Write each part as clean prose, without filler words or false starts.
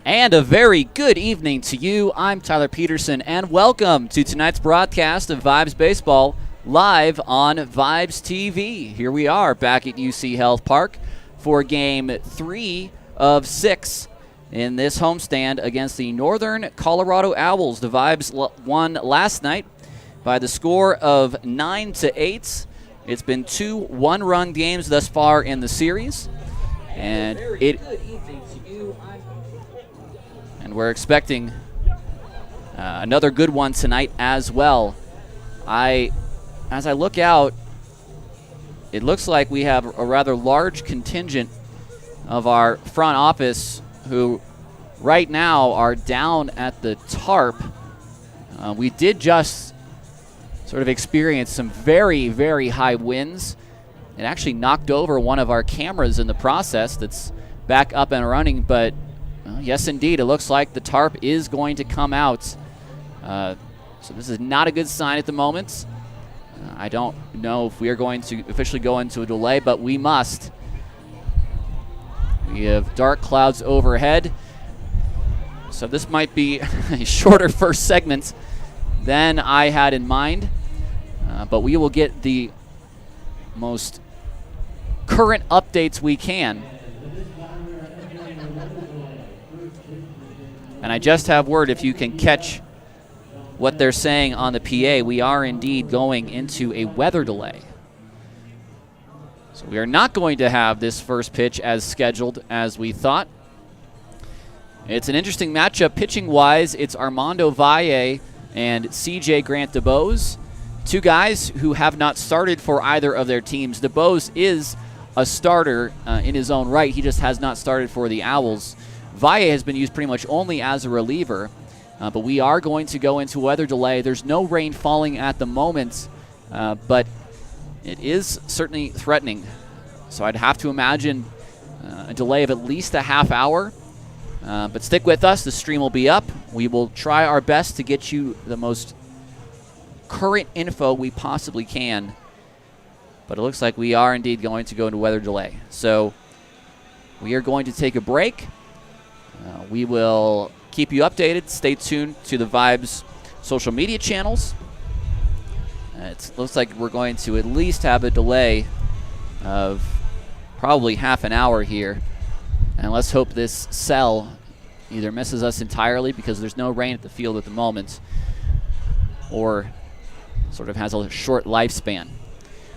And a very good evening to you. I'm Tyler Peterson, and welcome to tonight's broadcast of Vibes Baseball live on Vibes TV. Here we are back at UCHealth Park for Game 3 of 6 in this homestand against the Northern Colorado Owls. The Vibes won last night by the score of 9-8. It's been 2 one-run games thus far in the series, and we're expecting another good one tonight as well. As I look out, it looks like we have a rather large contingent of our front office who right now are down at the tarp. We did just sort of experience some very, very high winds. It actually knocked over one of our cameras in the process that's back up and running, but yes, indeed, it looks like the tarp is going to come out. So this is not a good sign at the moment. I don't know if we are going to officially go into a delay, but we must. We have dark clouds overhead, so this might be a shorter first segment than I had in mind, but we will get the most current updates we can. And I just have word, if you can catch what they're saying on the PA, we are indeed going into a weather delay. So we are not going to have this first pitch as scheduled as we thought. It's an interesting matchup pitching-wise. It's Armando Valle and CJ Grant DeBose, two guys who have not started for either of their teams. DeBose is a starter in his own right. He just has not started for the Owls. Valle has been used pretty much only as a reliever, but we are going to go into weather delay. There's no rain falling at the moment, but it is certainly threatening. So I'd have to imagine a delay of at least a half hour. But stick with us. The stream will be up. We will try our best to get you the most current info we possibly can. But it looks like we are indeed going to go into weather delay. So we are going to take a break. We will keep you updated. Stay tuned to the Vibes social media channels. It looks like we're going to at least have a delay of probably half an hour here. And let's hope this cell either misses us entirely because there's no rain at the field at the moment, or sort of has a short lifespan.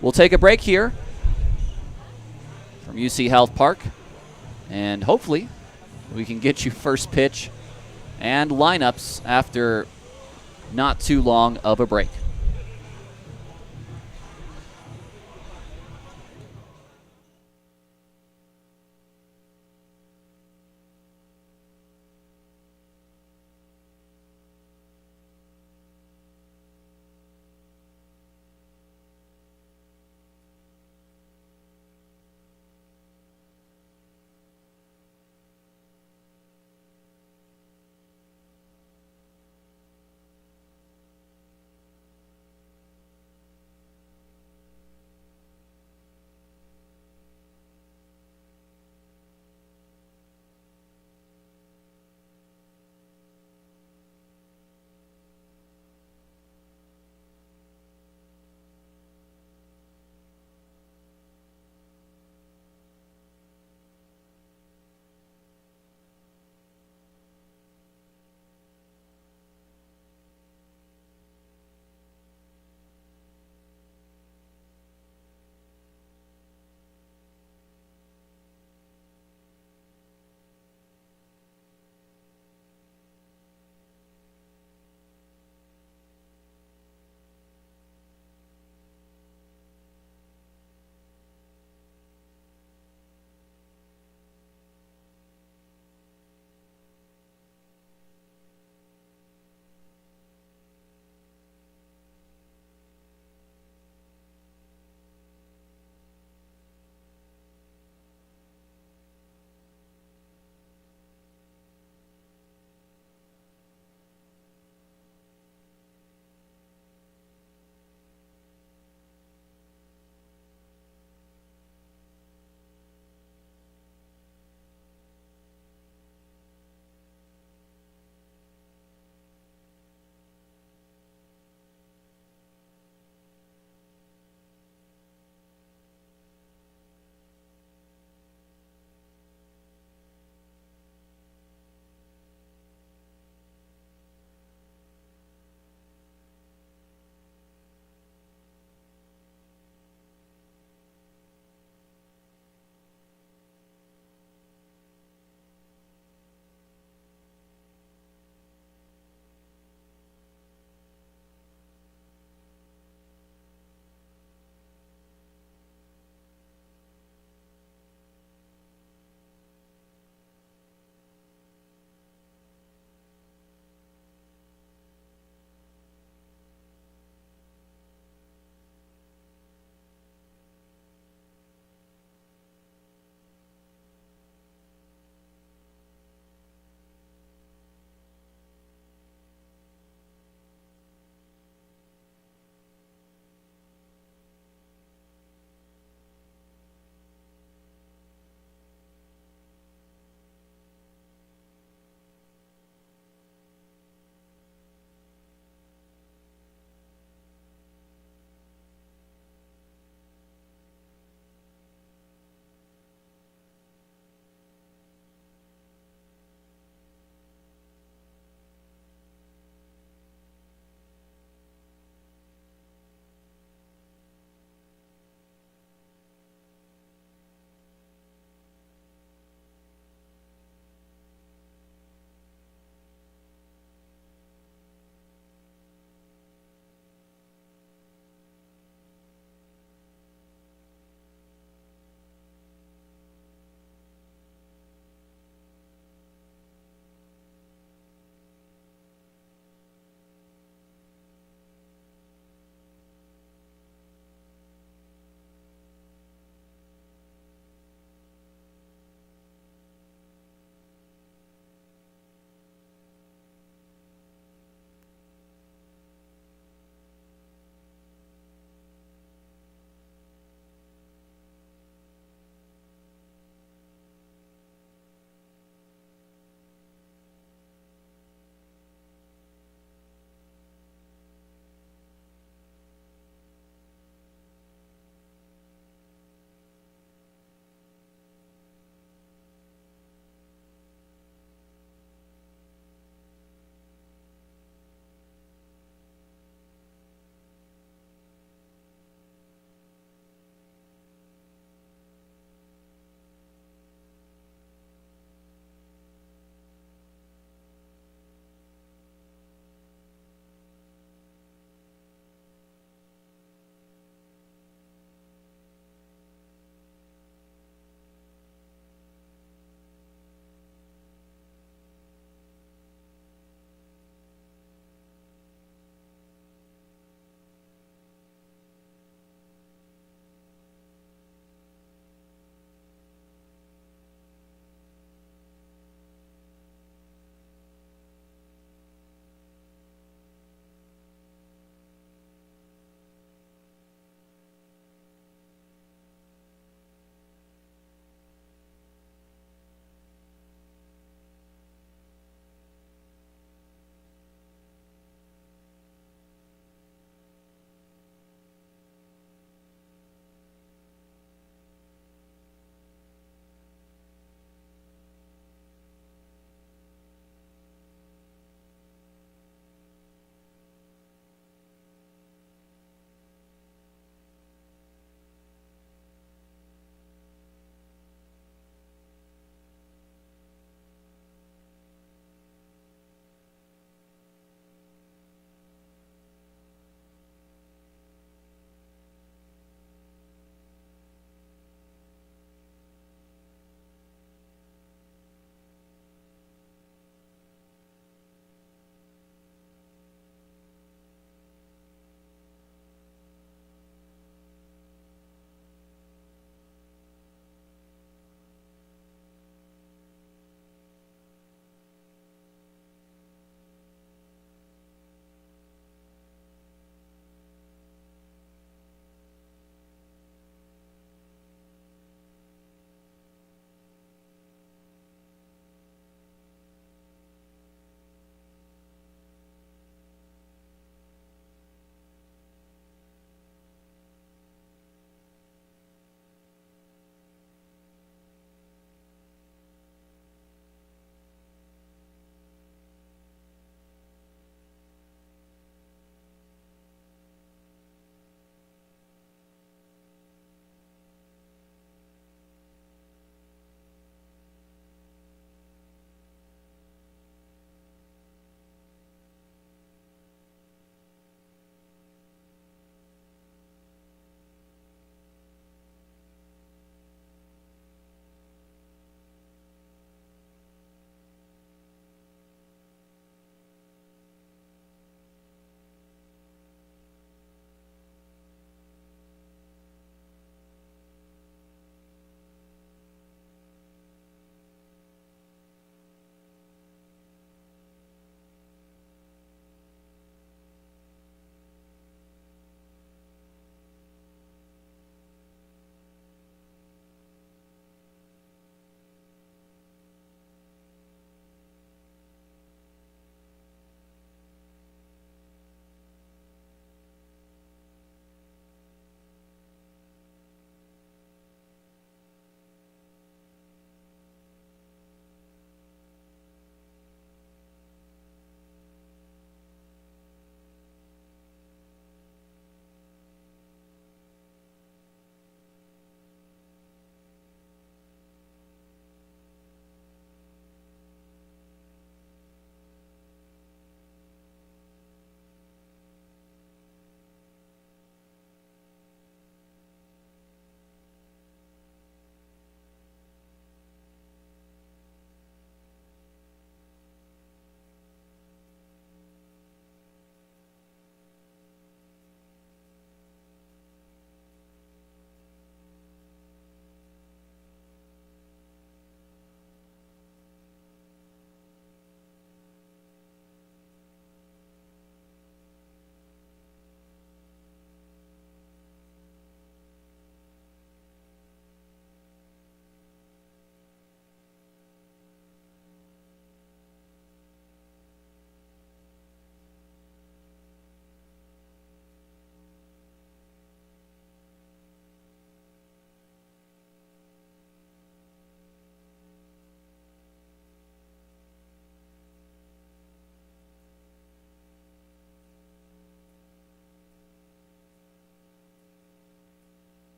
We'll take a break here from UCHealth Park, and hopefully we can get you first pitch and lineups after not too long of a break.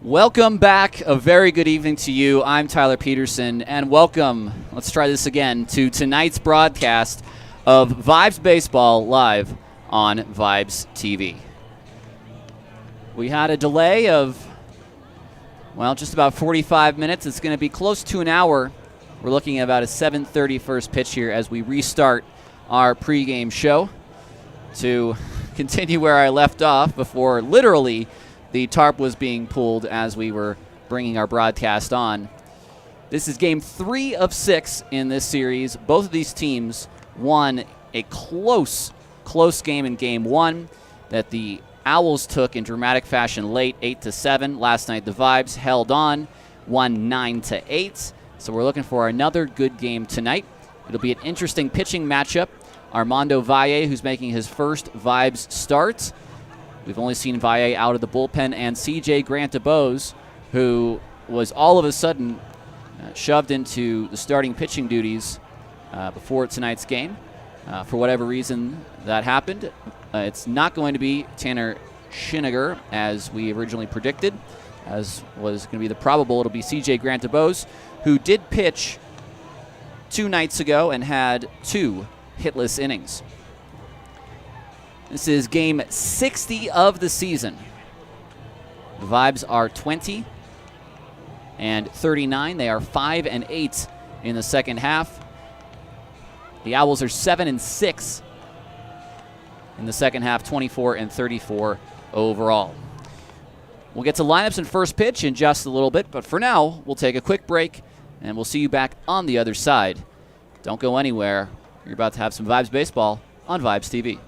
Welcome back. A very good evening to you. I'm Tyler Peterson, and welcome, let's try this again, to tonight's broadcast of Vibes Baseball live on Vibes TV. We had a delay of, well, just about 45 minutes. It's going to be close to an hour. We're looking at about a 7:30 first pitch here as we restart our pregame show to continue where I left off before literally the tarp was being pulled as we were bringing our broadcast on. This is game 3 of 6 in this series. Both of these teams won a close game in game 1 that the Owlz took in dramatic fashion late, 8-7. Last night the Vibes held on, won 9-8. So we're looking for another good game tonight. It'll be an interesting pitching matchup. Armando Valle, who's making his first Vibes start. We've only seen Valle out of the bullpen, and CJ Grant-DeBose, who was all of a sudden shoved into the starting pitching duties before tonight's game. For whatever reason that happened, it's not going to be Tanner Schiniger as we originally predicted, as was going to be the probable. It'll be CJ Grant-DeBose, who did pitch 2 nights ago and had 2 hitless innings. This is game 60 of the season. The Vibes are 20 and 39. They are 5-8 in the second half. The Owls are 7-6 in the second half, 24-34 overall. We'll get to lineups and first pitch in just a little bit, but for now, we'll take a quick break, and we'll see you back on the other side. Don't go anywhere. You're about to have some Vibes Baseball on Vibes TV.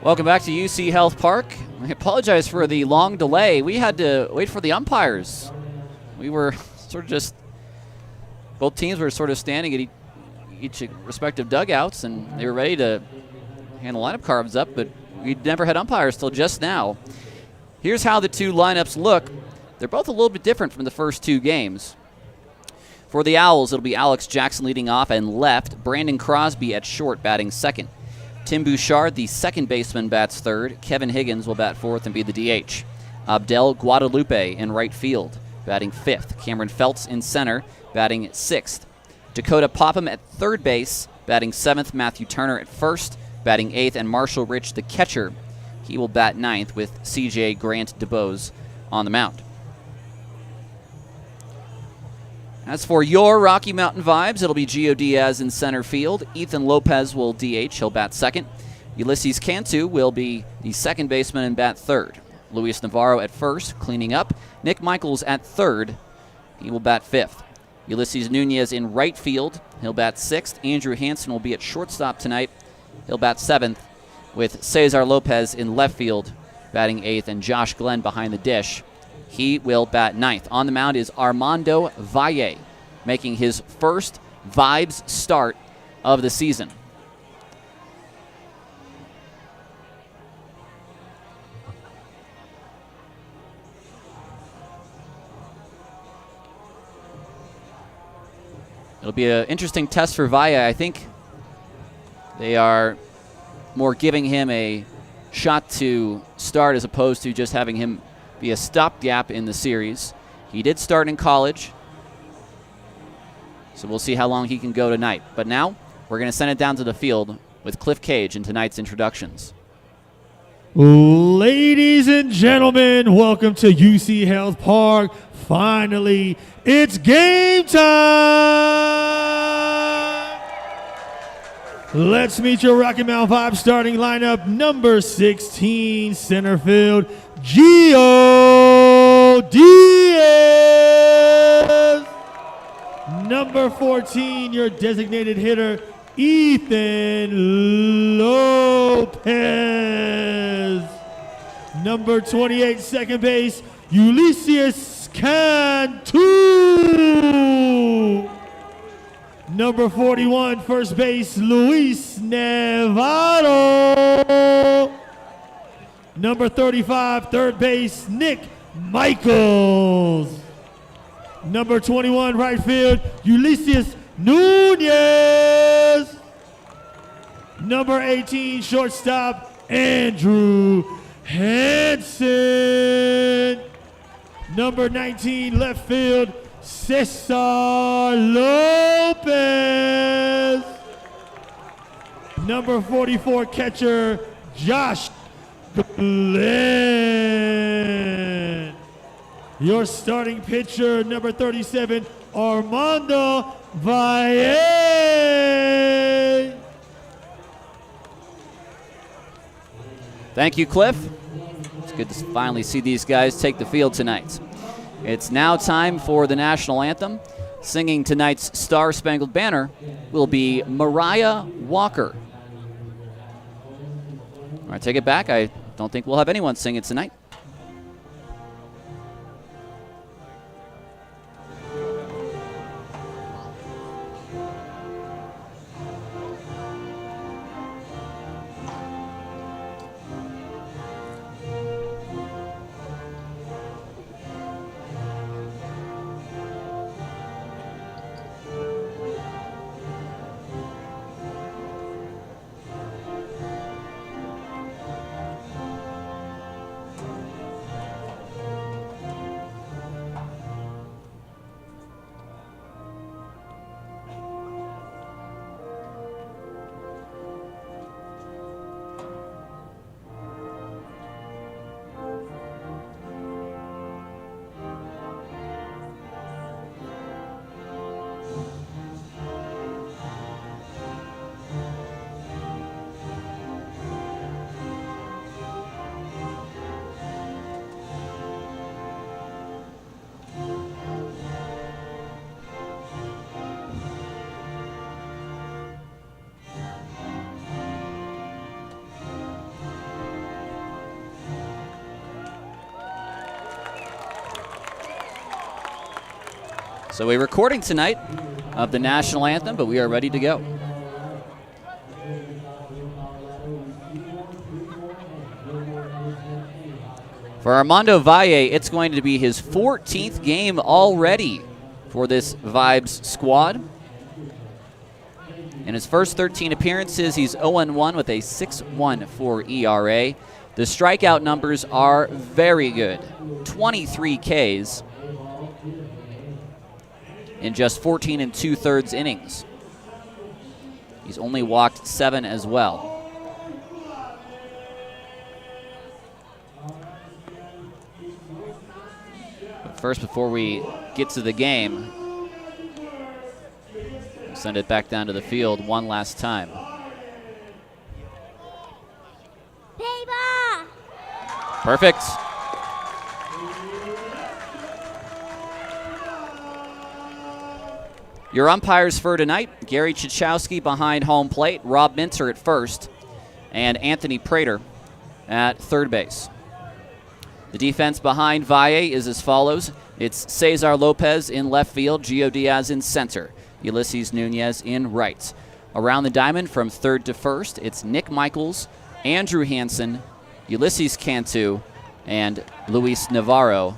Welcome back to UCHealth Park. I apologize for the long delay. We had to wait for the umpires. We were sort of just, both teams were sort of standing at each respective dugouts, and they were ready to hand the lineup cards up, but we never had umpires till just now. Here's how the two lineups look. They're both a little bit different from the first two games. For the Owls, it'll be Alex Jackson leading off and left, Brandon Crosby at short batting second. Tim Bouchard, the second baseman, bats third. Kevin Higgins will bat fourth and be the DH. Abdel Guadalupe in right field, batting fifth. Cameron Feltz in center, batting sixth. Dakota Popham at third base, batting seventh. Matthew Turner at first, batting eighth. And Marshall Rich, the catcher, he will bat ninth with CJ Grant DeBose on the mound. As for your Rocky Mountain vibes, it'll be Gio Diaz in center field. Ethan Lopez will DH. He'll bat second. Ulysses Cantu will be the second baseman and bat third. Luis Navarro at first, cleaning up. Nick Michaels at third. He will bat fifth. Ulysses Nunez in right field. He'll bat sixth. Andrew Hansen will be at shortstop tonight. He'll bat seventh, with Cesar Lopez in left field, batting eighth, and Josh Glenn behind the dish. He will bat ninth. On the mound is Armando Valle, making his first Vibes start of the season. It'll be an interesting test for Valle. I think they are more giving him a shot to start as opposed to just having him be a stopgap in the series. He did start in college, so we'll see how long he can go tonight. But now we're going to send it down to the field with Cliff Cage in tonight's introductions. Ladies and gentlemen, welcome to UCHealth Park. Finally, it's game time! Let's meet your Rocky Mountain Vibes starting lineup. Number 16, center field, Gio Diaz. Number 14, your designated hitter, Ethan Lopez. Number 28, second base, Ulysses Cantu. Number 41, first base, Luis Navarro. Number 35, third base, Nick Michaels. Number 21, right field, Ulysses Nunez. Number 18, shortstop, Andrew Hansen. Number 19, left field, Cesar Lopez. Number 44, catcher, Josh Glenn. Your starting pitcher, number 37, Armando Valle. Thank you, Cliff. It's good to finally see these guys take the field tonight. It's now time for the national anthem. Singing tonight's Star Spangled Banner will be Mariah Walker. All right, take it back. I don't think we'll have anyone sing it tonight. So we're recording tonight of the national anthem, but we are ready to go. For Armando Valle, it's going to be his 14th game already for this Vibes squad. In his first 13 appearances, he's 0-1 with a 6.14 ERA. The strikeout numbers are very good. 23 Ks in just 14 2/3 innings. He's only walked 7 as well. But first, before we get to the game, send it back down to the field one last time. Paper! Perfect. Your umpires for tonight: Gary Chichowski behind home plate, Rob Minter at first, and Anthony Prater at third base. The defense behind Valle is as follows. It's Cesar Lopez in left field, Gio Diaz in center, Ulysses Nunez in right. Around the diamond from third to first, it's Nick Michaels, Andrew Hansen, Ulysses Cantu, and Luis Navarro,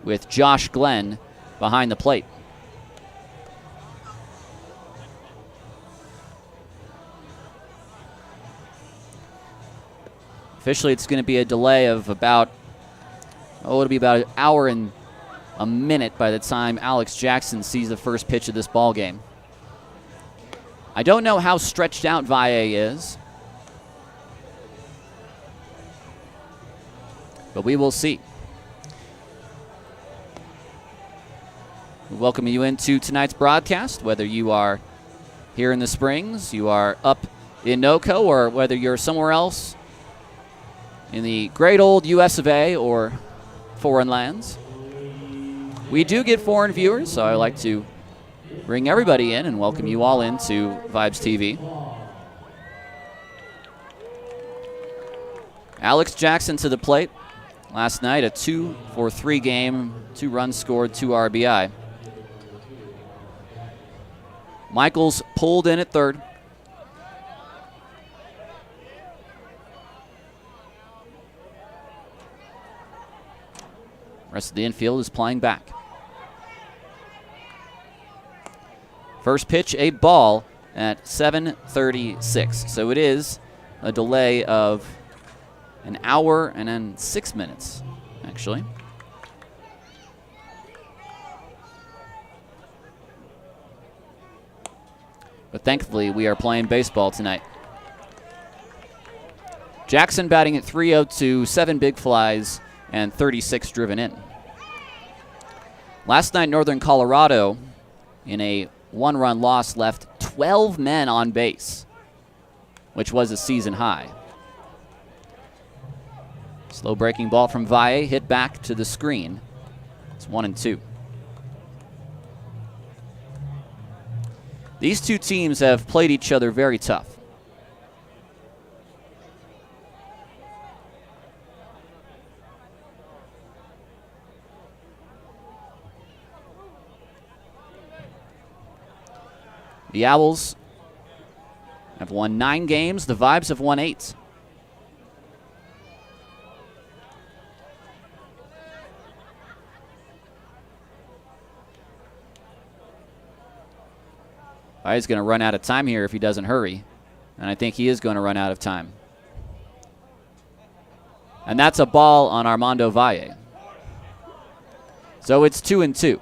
with Josh Glenn behind the plate. Officially, it's going to be a delay of about, it'll be about an hour and a minute by the time Alex Jackson sees the first pitch of this ball game. I don't know how stretched out Valle is, but we will see. We welcome you into tonight's broadcast, whether you are here in the Springs, you are up in NoCo, or whether you're somewhere else in the great old US of A or foreign lands. We do get foreign viewers, so I like to bring everybody in and welcome you all into Vibes TV. Alex Jackson to the plate. Last night, a 2-for-3 game, 2 runs scored, 2 RBI. Michaels pulled in at third. Rest of the infield is playing back. First pitch, a ball at 7:36. So it is a delay of an hour and then 6 minutes, actually. But thankfully, we are playing baseball tonight. Jackson batting at .302, 7 big flies, and 36 driven in. Last night, Northern Colorado, in a 1-run loss, left 12 men on base, which was a season high. Slow breaking ball from Valle, hit back to the screen. It's 1-2. These two teams have played each other very tough. The Owls have won 9 games. The Vibes have won 8. He's going to run out of time here if he doesn't hurry. And I think he is going to run out of time. And that's a ball on Armando Valle. So it's 2-2.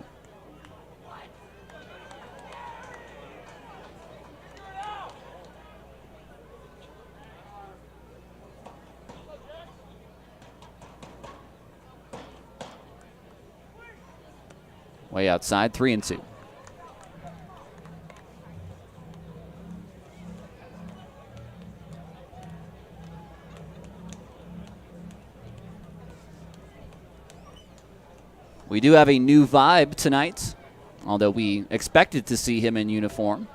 Way outside, 3-2. We do have a new Vibe tonight, although we expected to see him in uniform.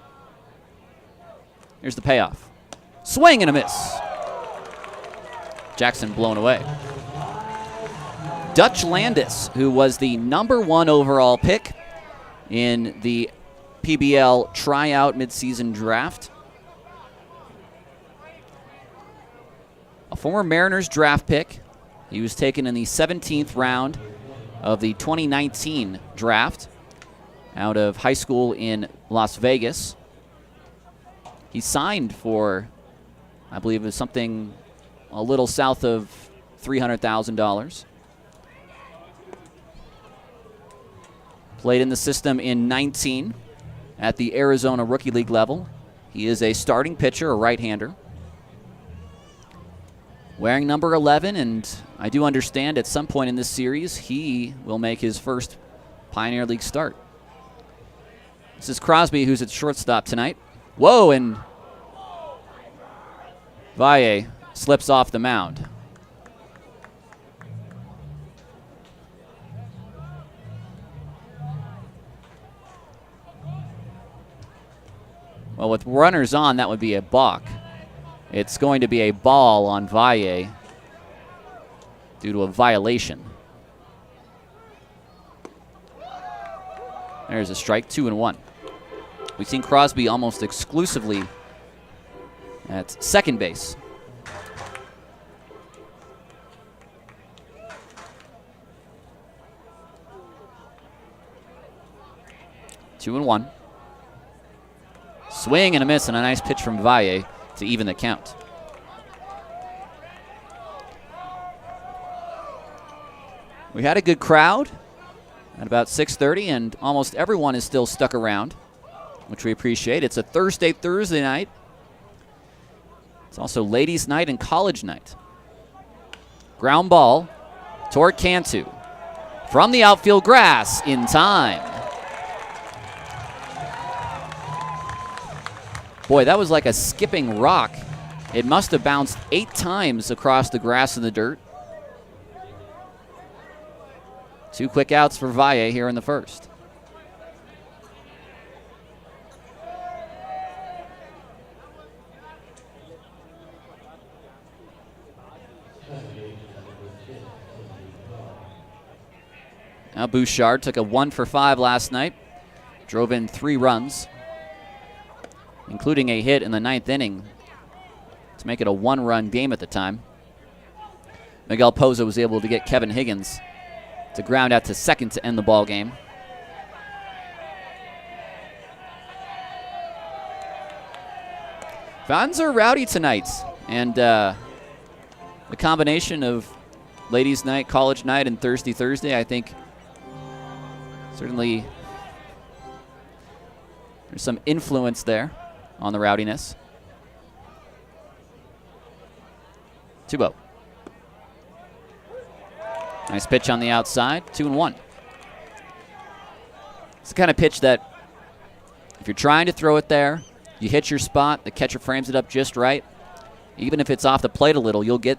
Here's the payoff. Swing and a miss. Jackson blown away. Dutch Landis, who was the #1 overall pick in the PBL tryout midseason draft. A former Mariners draft pick. He was taken in the 17th round of the 2019 draft out of high school in Las Vegas. He signed for, I believe it was something a little south of $300,000. Played in the system in 19 at the Arizona Rookie League level. He is a starting pitcher, a right-hander. Wearing number 11, and I do understand at some point in this series he will make his first Pioneer League start. This is Crosby, who's at shortstop tonight. Whoa, and Valle slips off the mound. Well, with runners on, that would be a balk. It's going to be a ball on Valle due to a violation. There's a strike, 2-1. We've seen Crosby almost exclusively at second base. Two and one. Swing and a miss, and a nice pitch from Valle to even the count. We had a good crowd at about 6:30, and almost everyone is still stuck around, which we appreciate. It's a Thursday night. It's also ladies' night and college night. Ground ball toward Cantu. From the outfield grass in time. Boy, that was like a skipping rock. It must have bounced 8 times across the grass and the dirt. 2 quick outs for Valle here in the first. Now Bouchard took a 1-for-5 last night. Drove in 3 runs, including a hit in the 9th inning to make it a 1-run game at the time. Miguel Pozo was able to get Kevin Higgins to ground out to second to end the ball game. Fans are rowdy tonight, and the combination of ladies' night, college night, and Thursday, I think certainly there's some influence there on the rowdiness. 2-0. Nice pitch on the outside, 2-1. It's the kind of pitch that if you're trying to throw it there, you hit your spot, the catcher frames it up just right. Even if it's off the plate a little, you'll get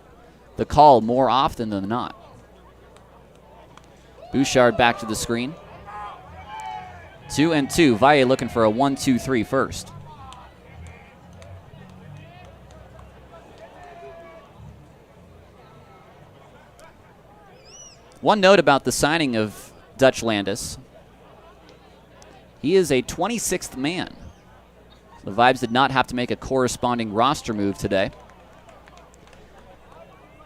the call more often than not. Bouchard back to the screen. 2-2. Valle looking for a 1-2-3 first. One note about the signing of Dutch Landis. He is a 26th man. The Vibes did not have to make a corresponding roster move today.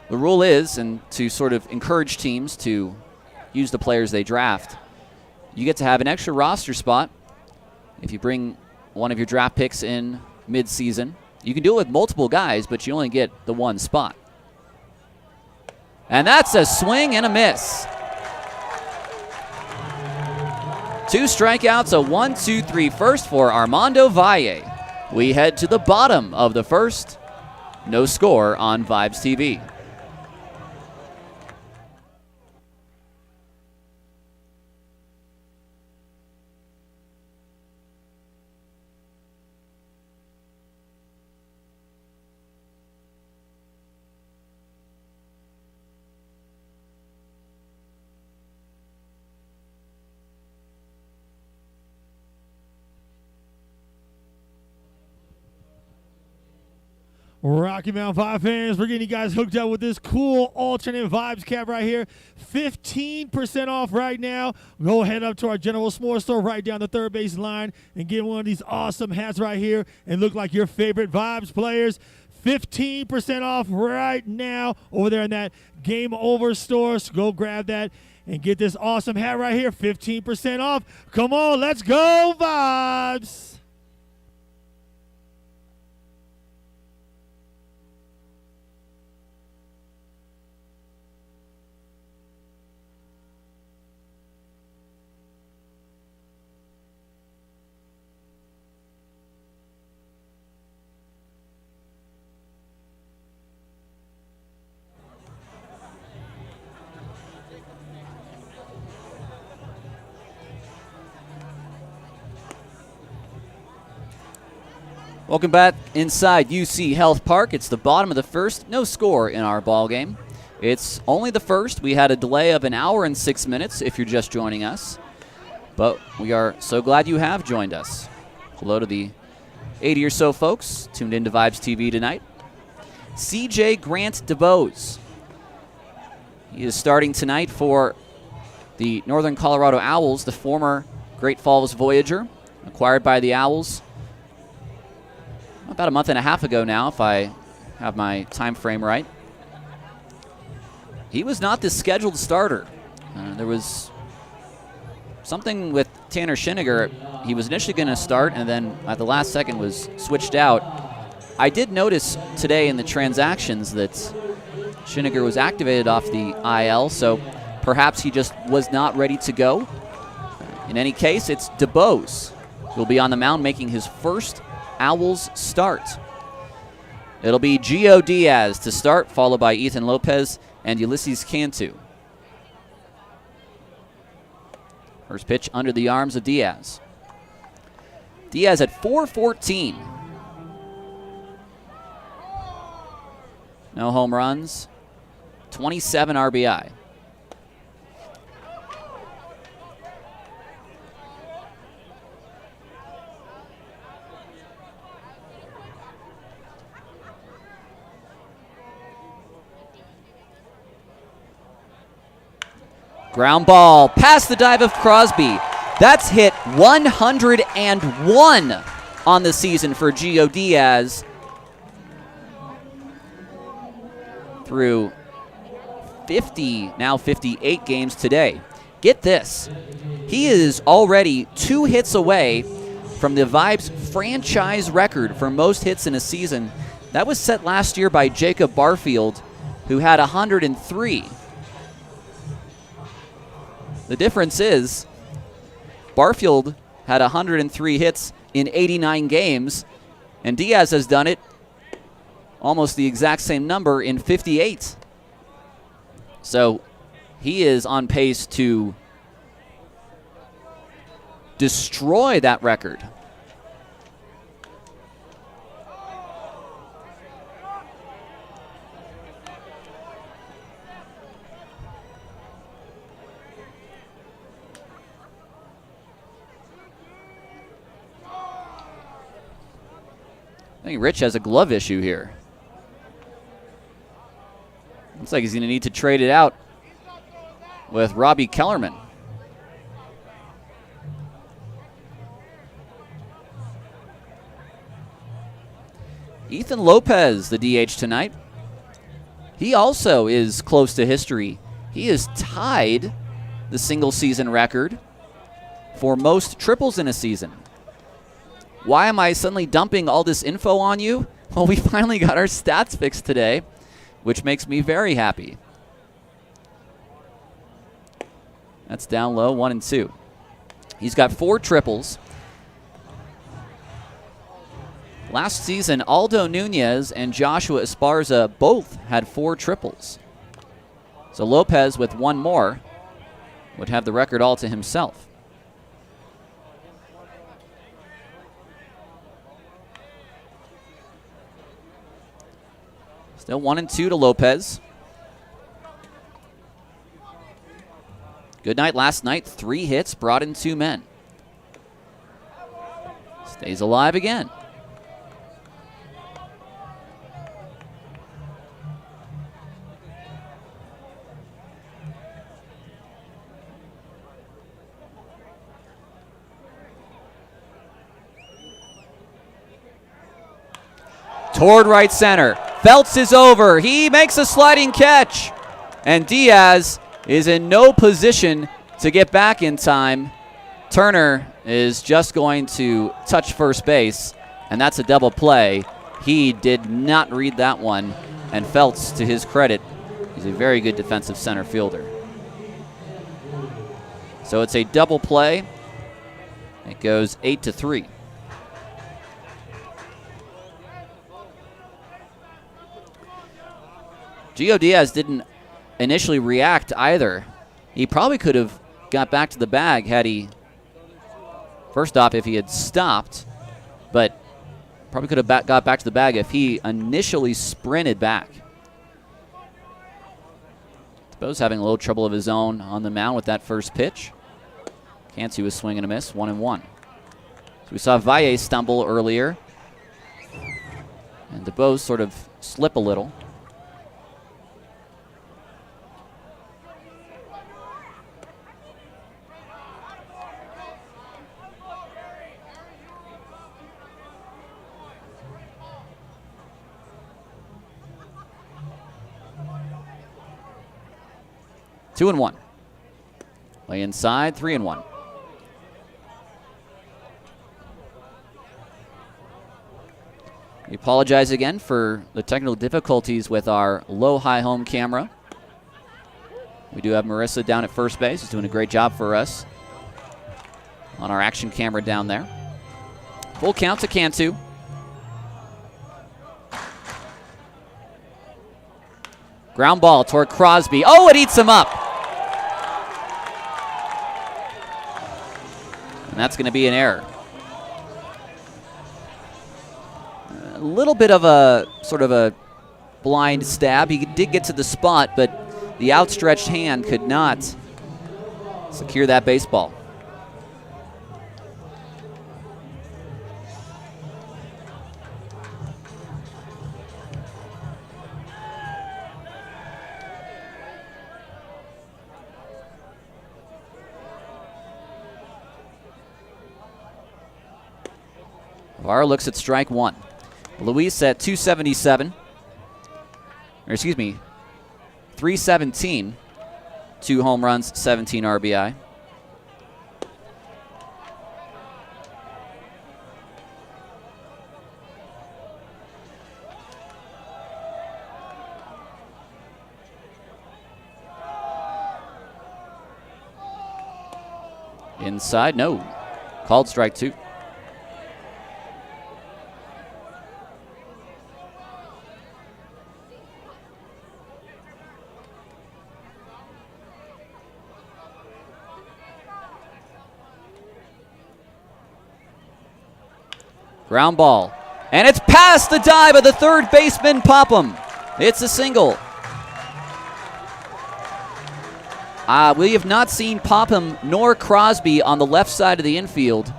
The rule is, and to sort of encourage teams to use the players they draft, you get to have an extra roster spot if you bring one of your draft picks in mid-season. You can do it with multiple guys, but you only get the one spot. And that's a swing and a miss. 2 strikeouts, a 1-2-3 first for Armando Valle. We head to the bottom of the first. No score on Vibes TV. Rocky Mountain 5 fans, we're getting you guys hooked up with this cool alternate vibes cap right here. 15% off right now. Go head up to our General S'more store right down the third base line and get one of these awesome hats right here and look like your favorite vibes players. 15% off right now over there in that Game Over store. So go grab that and get this awesome hat right here. 15% off. Come on, let's go, Vibes. Welcome back inside UCHealth Park. It's the bottom of the first. No score in our ball game. It's only the first. We had a delay of 1 hour and 6 minutes if you're just joining us. But we are so glad you have joined us. Hello to the 80 or so folks tuned into Vibes TV tonight. CJ Grant DeBose. He is starting tonight for the Northern Colorado Owlz, the former Great Falls Voyager, acquired by the Owlz about a month and a half ago now, if I have my time frame right. He was not the scheduled starter. There was something with Tanner Schiniger. He was initially going to start and then at the last second was switched out. I did notice today in the transactions that Schiniger was activated off the IL, so perhaps he just was not ready to go. In any case, it's DeBose who will be on the mound making his first Owlz start. It'll be Gio Diaz to start, followed by Ethan Lopez and Ulysses Cantu. First pitch under the arms of Diaz. Diaz at .414. No home runs, 27 RBI. Ground ball past the dive of Crosby. That's hit 101 on the season for Gio Diaz through 50, now 58 games today. Get this. He is already 2 hits away from the Vibes franchise record for most hits in a season. That was set last year by Jacob Barfield, who had 103. The difference is Barfield had 103 hits in 89 games, and Diaz has done it almost the exact same number in 58. So he is on pace to destroy that record. I think Rich has a glove issue here. Looks like he's going to need to trade it out with Robbie Kellerman. Ethan Lopez, the DH tonight. He also is close to history. He has tied the single season record for most triples in a season. Why am I suddenly dumping all this info on you? Well, we finally got our stats fixed today, which makes me very happy. That's down low, 1 and 2. He's got 4 triples. Last season, Aldo Nunez and Joshua Esparza both had 4 triples. So Lopez, with 1 more, would have the record all to himself. Still 1 and 2 to Lopez. Good night last night. 3 hits, brought in 2 men. Stays alive again. toward right center. Feltz is over. He makes a sliding catch. And Diaz is in no position to get back in time. Turner is just going to touch first base, and that's a double play. He did not read that one, and Feltz, to his credit, he's a very good defensive center fielder. So it's a double play. It goes 8-3. Gio Diaz didn't initially react either. He probably could have got back to the bag had he, first off, if he had stopped, but probably could have got back to the bag if he initially sprinted back. Bo's having a little trouble of his own on the mound with that first pitch. Cansey was swinging a miss, 1-1. So we saw Valle stumble earlier, and DeBose sort of slip a little. Two and one. Lay inside, 3-1. We apologize again for the technical difficulties with our low-high home camera. We do have Marissa down at first base. She's doing a great job for us on our action camera down there. Full count to Cantu. Ground ball toward Crosby. Oh, it eats him up. And that's going to be an error. A little bit of a sort of a blind stab. He did get to the spot, but the outstretched hand could not secure that baseball. Navarro looks at strike one. Luis at 277, or excuse me, 317, 2 home runs, 17 RBI. Inside, no. Called strike two. Ground ball. And it's past the dive of the third baseman, Popham. It's a single. We have not seen Popham nor Crosby on the left side of the infield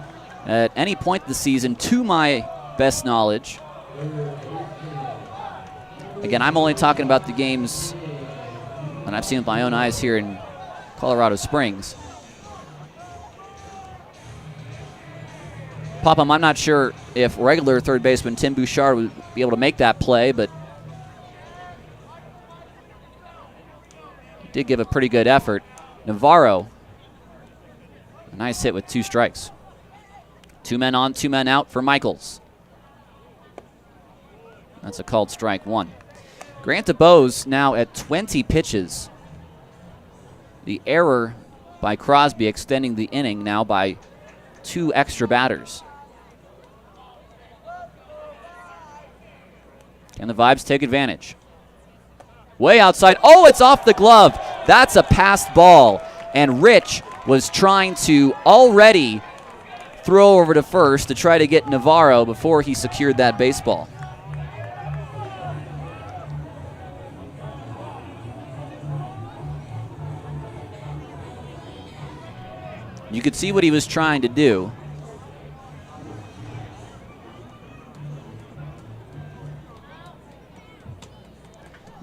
at any point this season, to my best knowledge. Again, I'm only talking about the games that I've seen with my own eyes here in Colorado Springs. Popham, I'm not sure if regular third baseman Tim Bouchard would be able to make that play, but he did give a pretty good effort. Navarro, a nice hit with 2 strikes. 2 men on, 2 men out for Michaels. That's a called strike one. Grant DeBose now at 20 pitches. The error by Crosby extending the inning now by 2 extra batters. And the Vibes take advantage. Way outside. Oh, it's off the glove. That's a passed ball. And Rich was trying to already throw over to first to try to get Navarro before he secured that baseball. You could see what he was trying to do.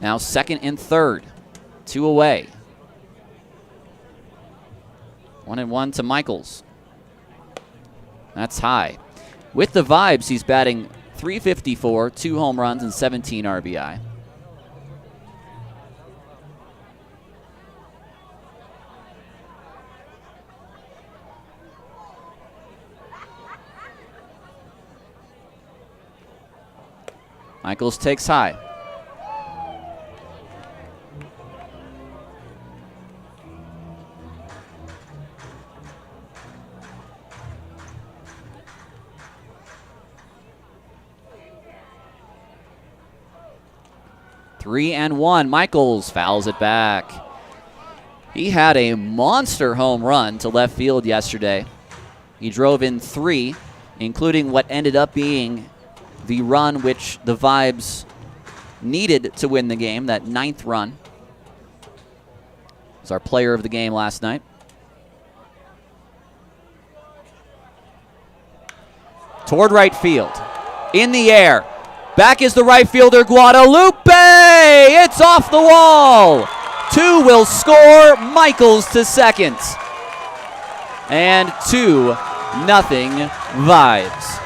Now second and third, 2 away. 1-1 to Michaels. That's high. With the Vibes, he's batting 354, 2 home runs, and 17 RBI. Michaels takes high. Three and one. Michaels fouls it back. He had a monster home run to left field yesterday. He drove in 3, including what ended up being the run which the Vibes needed to win the game, that 9th run. Was our player of the game last night. Toward right field. In the air. Back is the right fielder, Guadalupe! It's off the wall! 2 will score, Michaels to second. And 2-0 Vibes.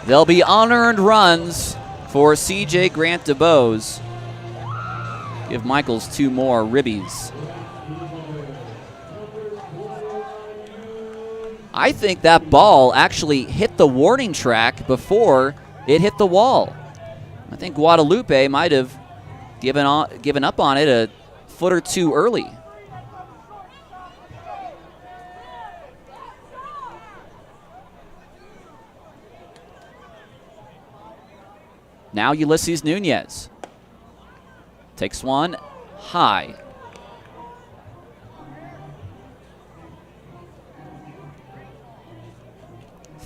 There'll be unearned runs for CJ Grant DeBose. Give Michaels 2 more ribbies. I think that ball actually hit the warning track before it hit the wall. I think Guadalupe might have given up on it a foot or 2 early. Now Ulysses Nunez takes one high.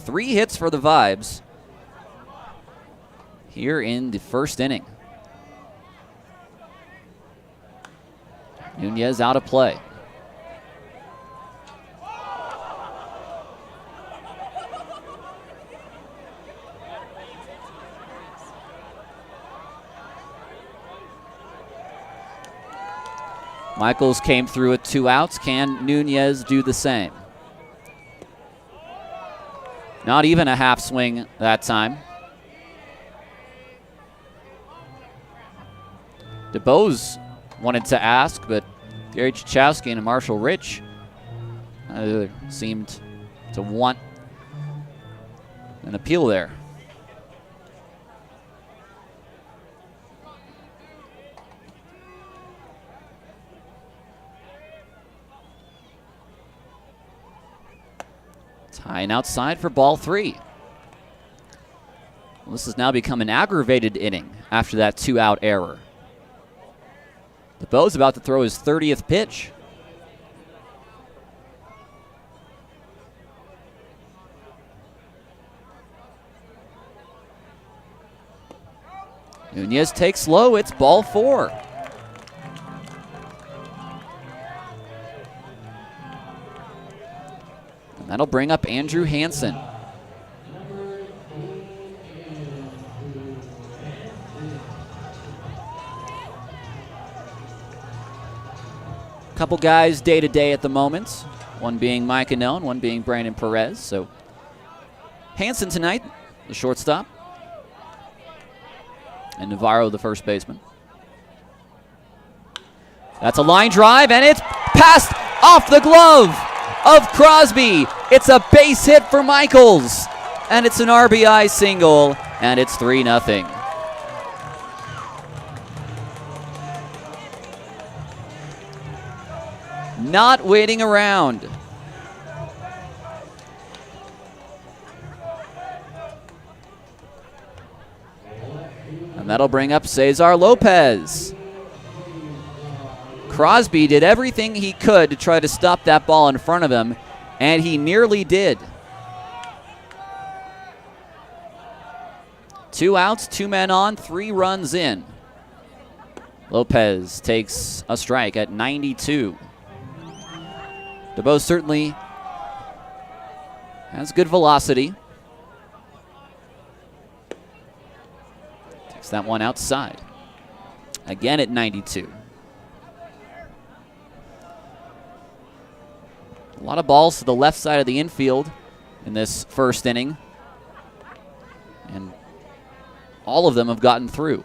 Three hits for the Vibes here in the first inning. Nunez out of play. Michaels came through with 2 outs. Can Nunez do the same? Not even a half swing that time. DeBose wanted to ask, but Gary Chachowski and Marshall Rich seemed to want an appeal there. Tying outside for ball 3. Well, this has now become an aggravated inning after that 2-out error. DeBose about to throw his 30th pitch. Nunez takes low. It's ball 4. That'll bring up Andrew Hansen. Couple guys day-to-day at the moment. One being Mike Annone, one being Brandon Perez. So Hansen tonight, the shortstop. And Navarro, the first baseman. That's a line drive, and it's passed off the glove of Crosby. It's a base hit for Michaels, and it's an RBI single, and it's 3-0. Not waiting around. And that'll bring up Cesar Lopez. Crosby did everything he could to try to stop that ball in front of him, and he nearly did. 2 outs, 2 men on, 3 runs in. Lopez takes a strike at 92. DeBose certainly has good velocity. Takes that one outside. Again at 92. A lot of balls to the left side of the infield in this first inning. And all of them have gotten through.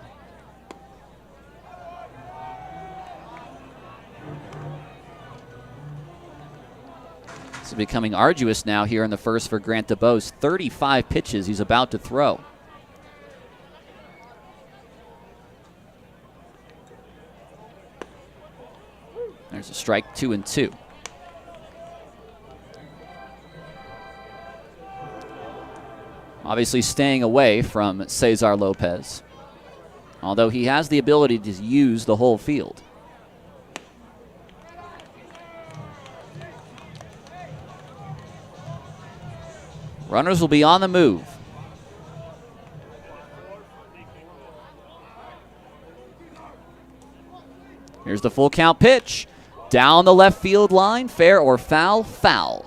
This is becoming arduous now here in the first for Grant DeBose. 35 pitches he's about to throw. There's a strike, 2-2. Obviously staying away from Cesar Lopez, although he has the ability to use the whole field. Runners will be on the move. Here's the full count pitch. Down the left field line, fair or foul, foul.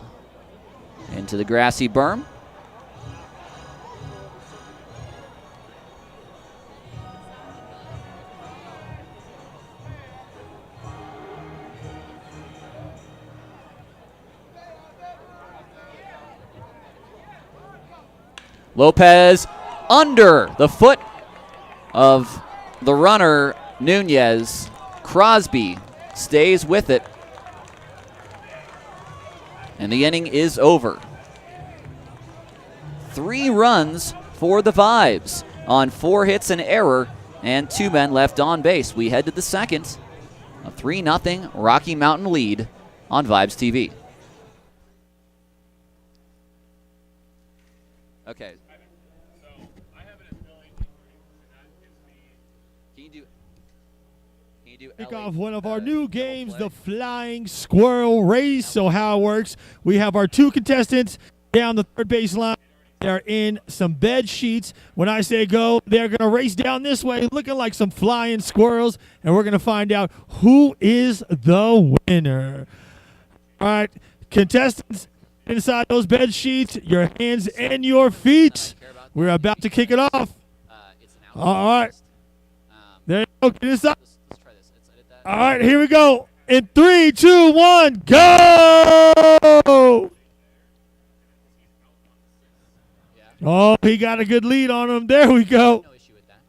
Into the grassy berm. Lopez under the foot of the runner, Nunez. Crosby stays with it. And the inning is over. 3 runs for the Vibes on 4 hits and error and 2 men left on base. We head to the second. A 3-0 Rocky Mountain lead on Vibes TV. Okay. Kick off one of our new games, the Flying Squirrel Race. So how it works, we have our 2 contestants down the third base line. They're in some bed sheets. When I say go, they're going to race down this way looking like some flying squirrels, and we're going to find out who is the winner. All right, contestants inside those bed sheets, your hands and your feet. We're about to kick it off. All right. There you go. Get inside. All right, here we go. In 3, 2, 1, go! Oh, he got a good lead on him. There we go. No issue with that.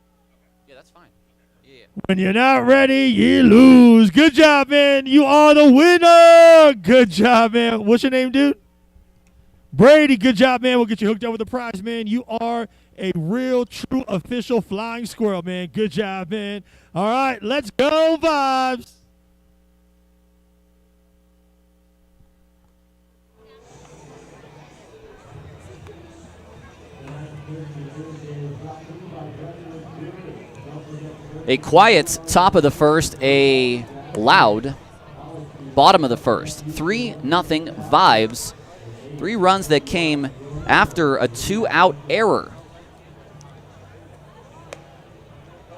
Yeah, that's fine. Yeah. When you're not ready, you lose. Good job, man. You are the winner. Good job, man. What's your name, dude? Brady. Good job, man. We'll get you hooked up with the prize, man. You are a real, true, official flying squirrel, man. Good job, man. All right, let's go, Vibes. A quiet top of the first, a loud bottom of the first. 3-0 Vibes. 3 runs that came after a 2-out error.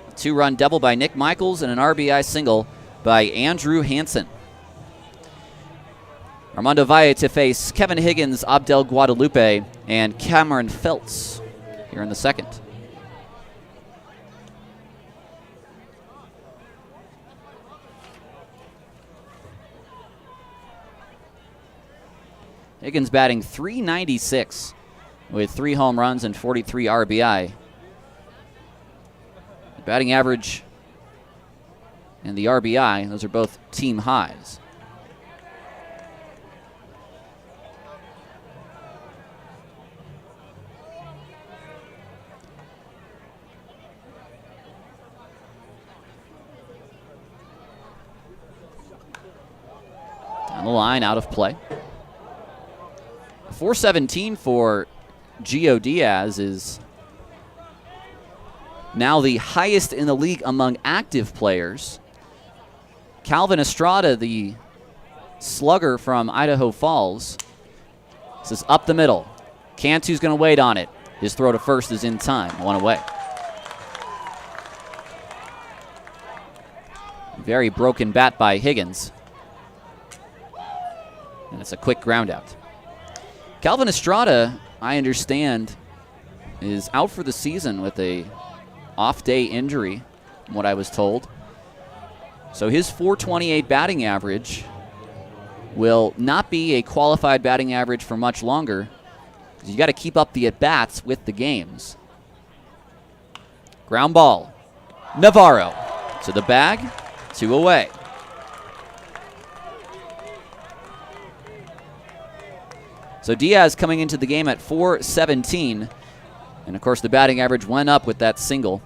A 2-run double by Nick Michaels and an RBI single by Andrew Hansen. Armando Valle to face Kevin Higgins, Abdel Guadalupe, and Cameron Feltz here in the second. Higgins batting .396 with 3 home runs and 43 RBI. The batting average and the RBI, those are both team highs. Down the line, out of play. 417 for Gio Diaz is now the highest in the league among active players. Calvin Estrada, the slugger from Idaho Falls, this is up the middle. Cantu's going to wait on it. His throw to first is in time. 1 away. Very broken bat by Higgins. And it's a quick ground out. Calvin Estrada, I understand, is out for the season with a off-day injury, from what I was told. So his .428 batting average will not be a qualified batting average for much longer, because you got to keep up the at-bats with the games. Ground ball. Navarro to the bag, 2 away. So Diaz coming into the game at .417, and of course the batting average went up with that single.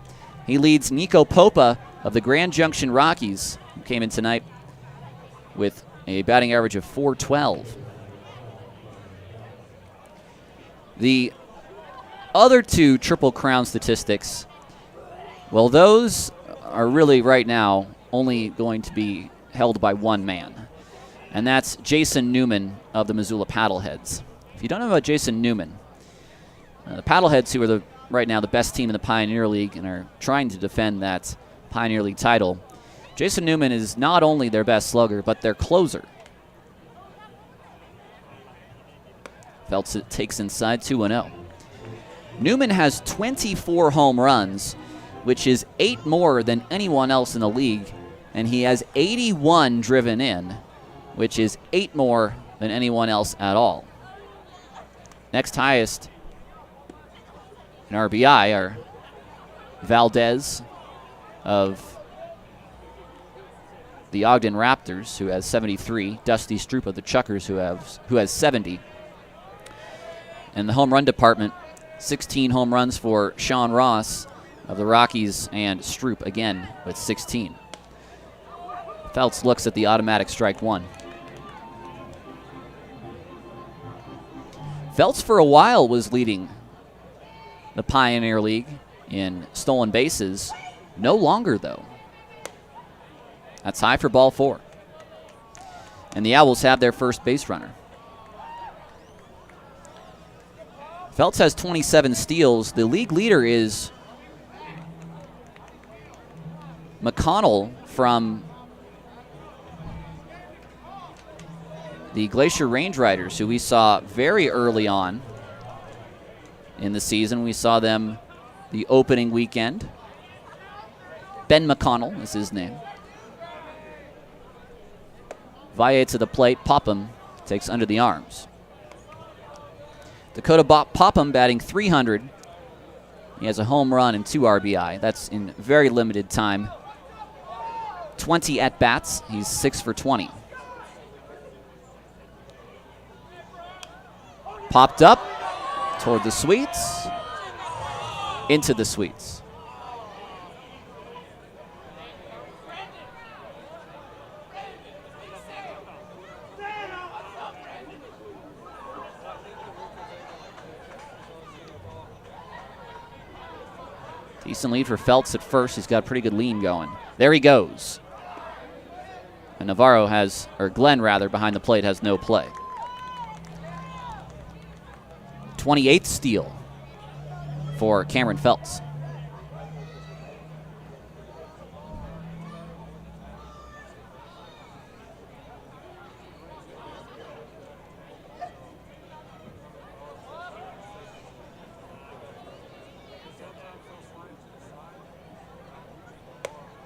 He leads Nico Popa of the Grand Junction Rockies, who came in tonight with a batting average of .412. The other 2 Triple Crown statistics, well, those are really right now only going to be held by one man, and that's Jason Newman of the Missoula Paddleheads. If you don't know about Jason Newman, the Paddleheads, who are right now the best team in the Pioneer League and are trying to defend that Pioneer League title, Jason Newman is not only their best slugger, but their closer. Feltz takes inside 2-0. Newman has 24 home runs, which is 8 more than anyone else in the league, and he has 81 driven in, which is 8 more than anyone else at all. Next highest in RBI are Valdez of the Ogden Raptors, who has 73, Dusty Stroop of the Chuckers, who has 70. In the home run department, 16 home runs for Sean Ross of the Rockies, and Stroop again with 16. Feltz looks at the automatic strike 1. Feltz for a while was leading the Pioneer League in stolen bases. No longer, though. That's high for ball 4. And the Owls have their first base runner. Feltz has 27 steals. The league leader is McConnell from the Glacier Range Riders, who we saw very early on in the season. We saw them the opening weekend. Ben McConnell is his name. Valle to the plate. Popham takes under the arms. Dakota Popham batting .300. He has a home run and 2 RBI. That's in very limited time. 20 at-bats. He's 6 for 20. Popped up toward the suites. Into the suites. Decent lead for Feltz at first. He's got a pretty good lean going. There he goes. And Navarro has, or Glenn rather, behind the plate has no play. 28th steal for Cameron Feltz.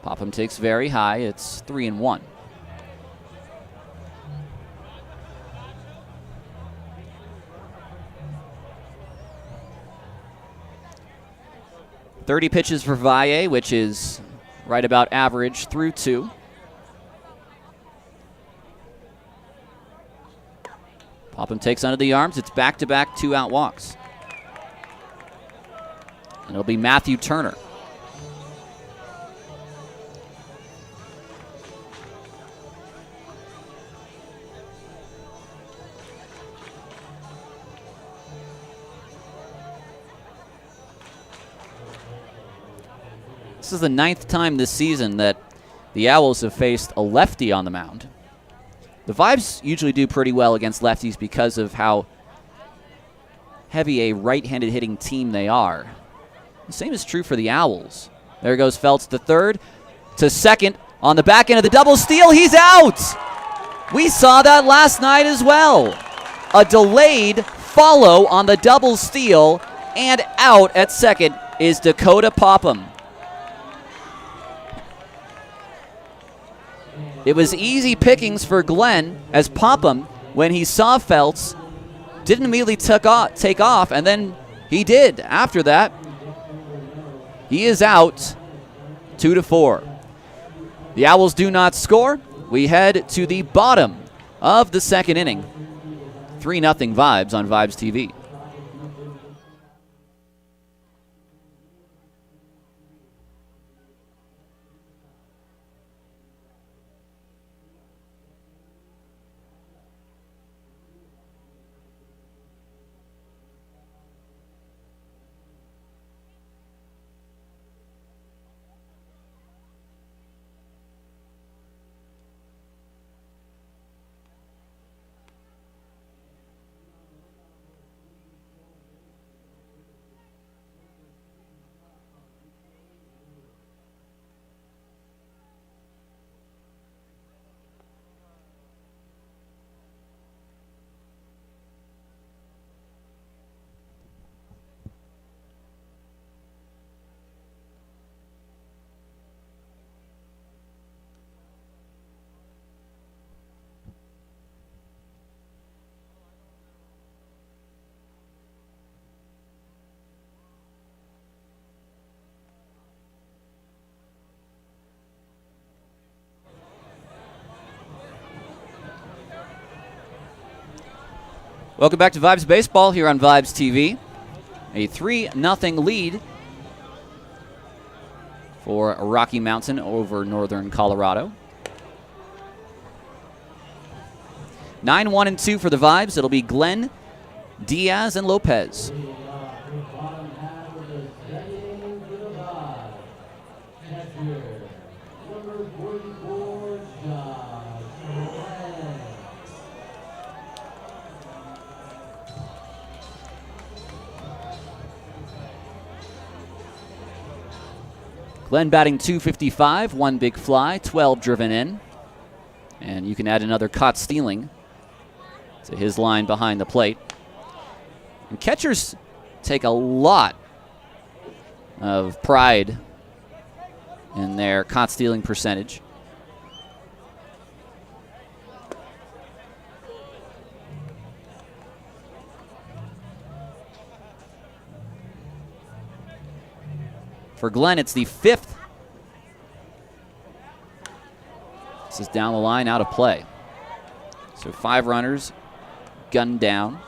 Popham takes very high. It's 3-1. .30 pitches for Valle, which is right about average through 2. Popham takes under the arms. It's back-to-back 2-out walks. And it'll be Matthew Turner. This is the 9th time this season that the Owls have faced a lefty on the mound. The Vibes usually do pretty well against lefties because of how heavy a right-handed hitting team they are. The same is true for the Owls. There goes Feltz to third, to second. On the back end of the double steal, he's out! We saw that last night as well. A delayed follow on the double steal, and out at second is Dakota Popham. It was easy pickings for Glenn as Popham, when he saw Feltz, didn't immediately take off, and then he did after that. He is out 2-4. The Owls do not score. We head to the bottom of the second inning. 3-0 Vibes on Vibes TV. Welcome back to Vibes Baseball here on Vibes TV. A 3-0 lead for Rocky Mountain over Northern Colorado. 9-1-2 for the Vibes. It'll be Glenn, Diaz, and Lopez. Glenn batting .255, one big fly, 12 driven in. And you can add another caught stealing to his line behind the plate. And catchers take a lot of pride in their caught stealing percentage. For Glenn, it's the 5th. This is down the line, out of play. So 5 runners gunned down.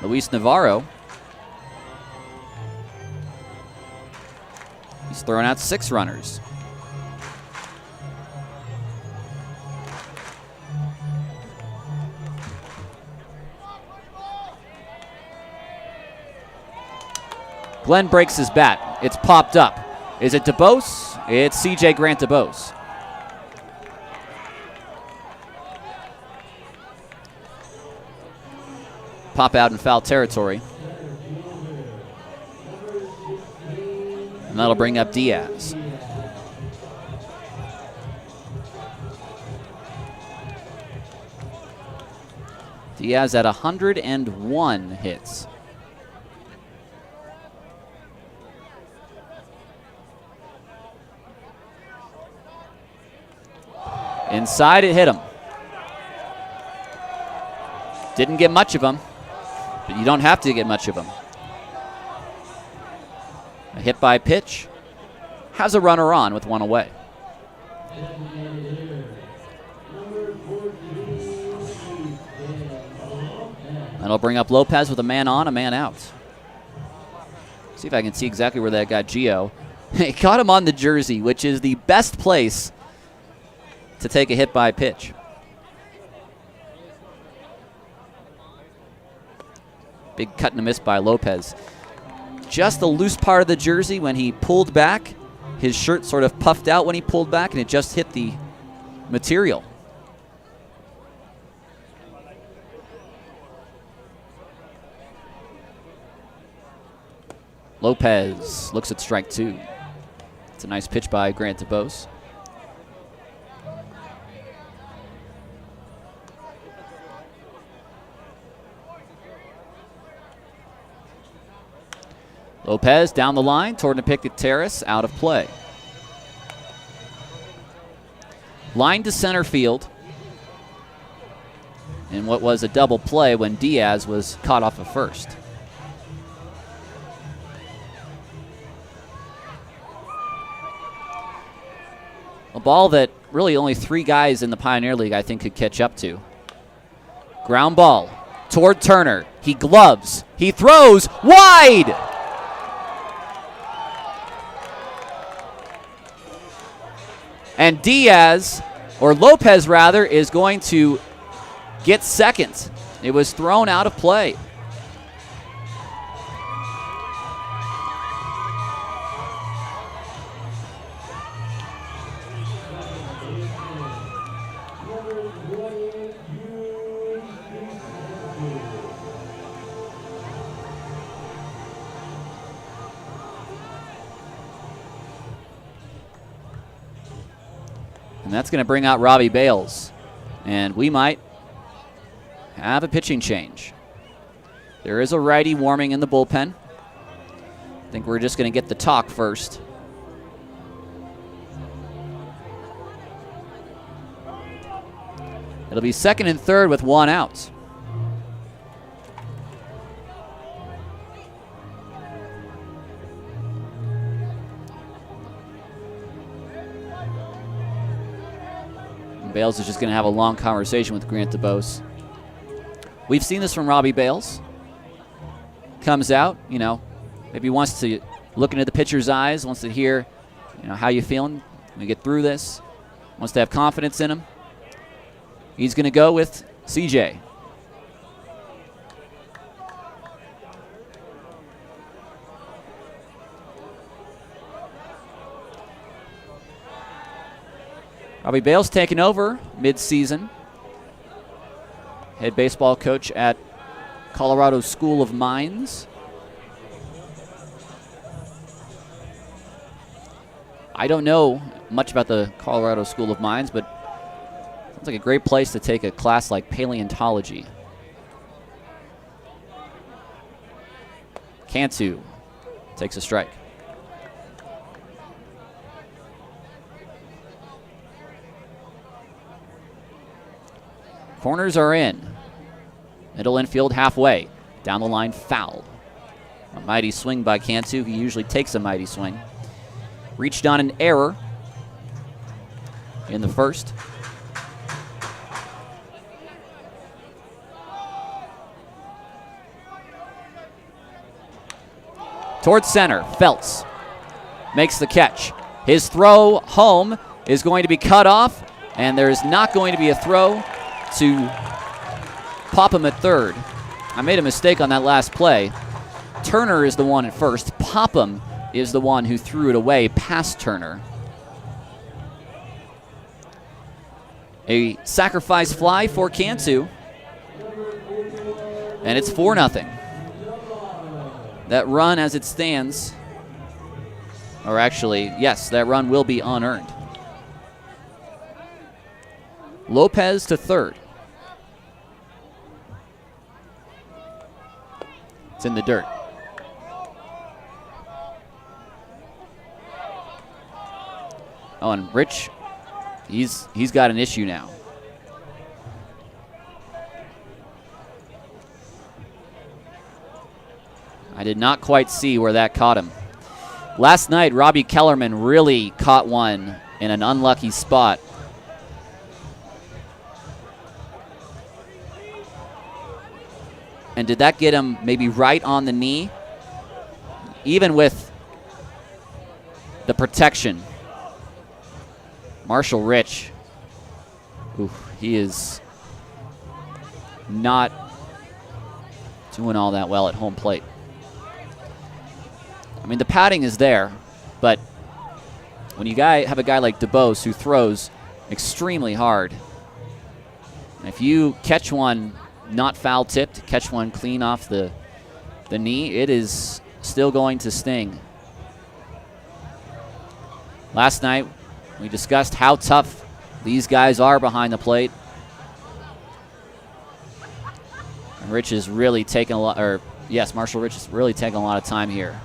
Luis Navarro, he's thrown out 6 runners. Glenn breaks his bat. It's popped up. Is it DeBose? It's CJ Grant DeBose. Pop out in foul territory. And that'll bring up Diaz. Diaz at 101 hits. Inside, it hit him. Didn't get much of him, but you don't have to get much of him. A hit by pitch. Has a runner on with one away. That'll bring up Lopez with a man on, a man out. See if I can see exactly where that got Gio. He caught him on the jersey, which is the best place to take a hit by pitch. Big cut and a miss by Lopez. Just the loose part of the jersey when he pulled back. His shirt sort of puffed out when he pulled back, and it just hit the material. Lopez looks at strike 2. It's a nice pitch by Grant DeBose. Lopez down the line toward the picket terrace, out of play. Line to center field in what was a double play when Diaz was caught off of first. A ball that really only 3 guys in the Pioneer League I think could catch up to. Ground ball toward Turner. He gloves. He throws wide. And Diaz, or Lopez rather, is going to get second. It was thrown out of play. And that's going to bring out Robbie Bales. And we might have a pitching change. There is a righty warming in the bullpen. I think we're just going to get the talk first. It'll be second and third with 1 out. Bales is just going to have a long conversation with Grant DuBose. We've seen this from Robbie Bales. Comes out, maybe wants to look into the pitcher's eyes, wants to hear, how you feeling? We get through this. Wants to have confidence in him. He's going to go with CJ. Robbie Bales taking over mid-season. Head baseball coach at Colorado School of Mines. I don't know much about the Colorado School of Mines, but sounds like a great place to take a class like paleontology. Cantu takes a strike. Corners are in. Middle infield halfway. Down the line, foul. A mighty swing by Cantu. He usually takes a mighty swing. Reached on an error in the first. Towards center, Feltz makes the catch. His throw home is going to be cut off, and there's not going to be a throw to pop him at third. I made a mistake on that last play. Turner is the one at first. Popham is the one who threw it away past Turner. A sacrifice fly for Cantu. And it's 4-0. That run as it stands, or actually, yes, that run will be unearned. Lopez to third. It's in the dirt. Oh, and Rich, he's got an issue now. I did not quite see where that caught him. Last night, Robbie Kellerman really caught one in an unlucky spot. And did that get him maybe right on the knee? Even with the protection. Marshall Rich, he is not doing all that well at home plate. I mean, the padding is there, but when you have a guy like DuBose who throws extremely hard, and if you catch one not foul tipped, catch one clean off the knee, it is still going to sting. Last night, we discussed how tough these guys are behind the plate. And Rich is really taking a lot, Marshall Rich is really taking a lot of time here.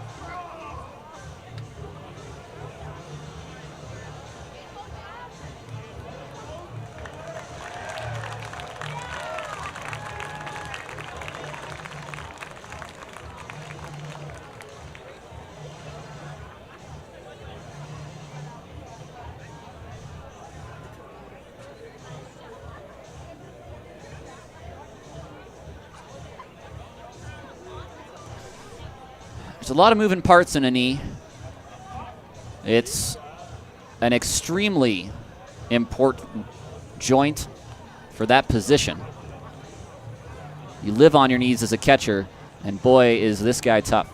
There's a lot of moving parts in a knee. It's an extremely important joint for that position. You live on your knees as a catcher, and boy, is this guy tough.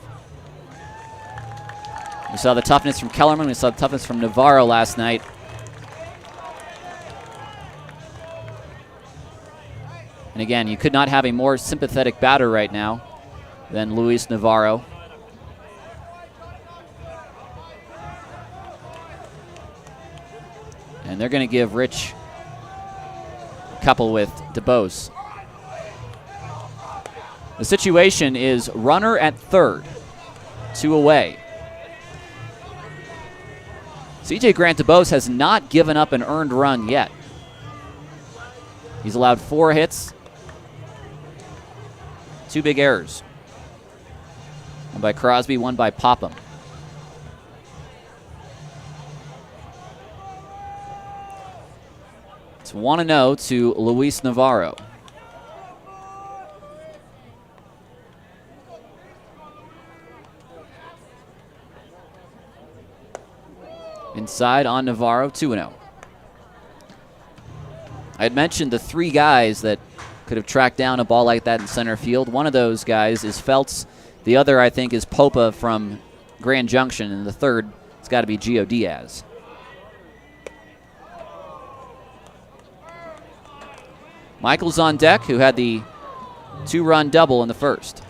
We saw the toughness from Kellerman. We saw the toughness from Navarro last night. And again, you could not have a more sympathetic batter right now than Luis Navarro. And they're going to give Rich a couple with DeBose. The situation is runner at third, 2 away. CJ Grant DeBose has not given up an earned run yet. He's allowed 4 hits, 2 big errors. One by Crosby, one by Popham. It's 1-0 to Luis Navarro. Inside on Navarro, 2-0. I had mentioned the 3 guys that could have tracked down a ball like that in center field. One of those guys is Feltz. The other, I think, is Popa from Grand Junction. And the third, it's got to be Gio Diaz. Michael's on deck, who had the 2-run double in the first.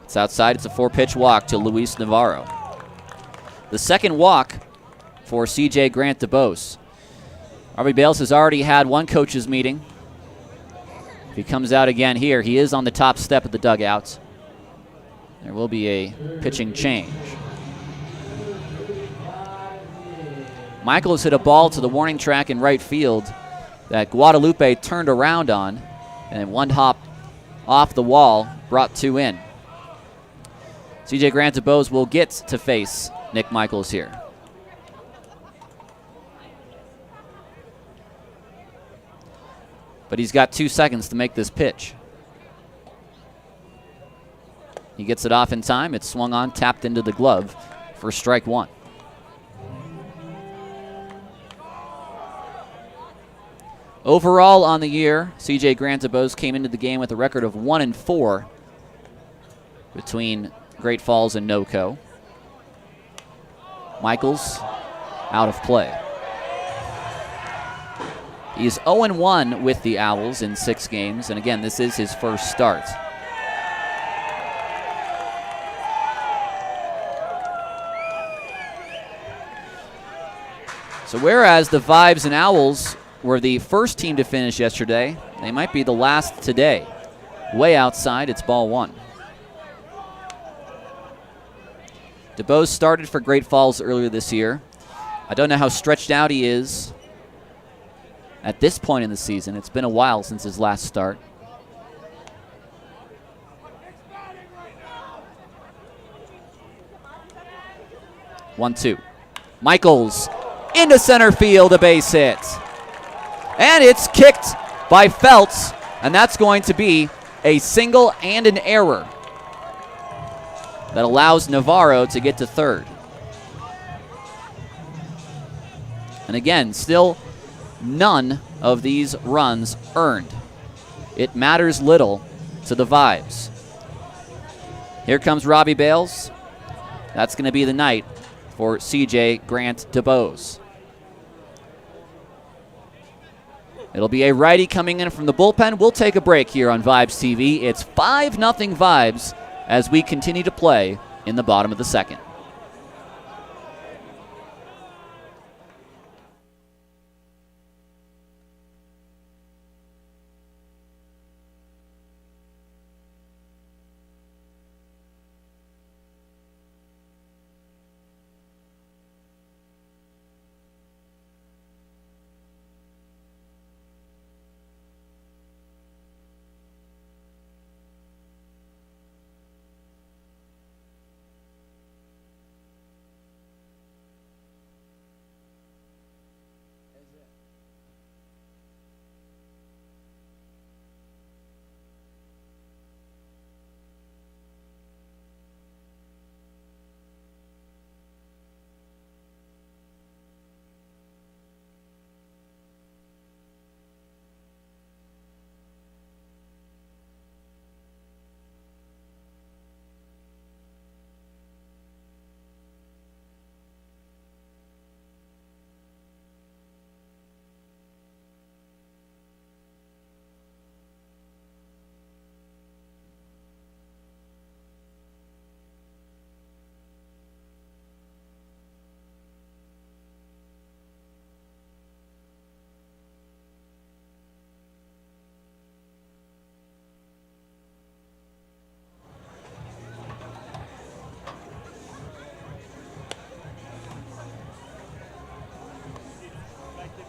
It's outside. It's a 4-pitch walk to Luis Navarro. The second walk for CJ Grant DeBose. Robbie Bales has already had one coach's meeting. If he comes out again here, he is on the top step of the dugout. There will be a pitching change. Michaels hit a ball to the warning track in right field that Guadalupe turned around on, and one hop off the wall brought 2 in. CJ Grant DeBose will get to face Nick Michaels here. But he's got 2 seconds to make this pitch. He gets it off in time. It's swung on, tapped into the glove for strike 1. Overall on the year, CJ Grant DeBose came into the game with a record of 1-4 between Great Falls and NoCo. Michaels out of play. He's 0-1 with the Owls in 6 games, and again, this is his first start. So whereas the Vibes and Owls were the first team to finish yesterday, they might be the last today. Way outside, it's ball 1. DeBose started for Great Falls earlier this year. I don't know how stretched out he is at this point in the season. It's been a while since his last start. One, 2. Michaels into center field, a base hit. And it's kicked by Feltz, and that's going to be a single and an error that allows Navarro to get to third. And again, still none of these runs earned. It matters little to the Vibes. Here comes Robbie Bales. That's going to be the night for CJ Grant DeBose. It'll be a righty coming in from the bullpen. We'll take a break here on Vibes TV. It's 5-0 Vibes as we continue to play in the bottom of the second.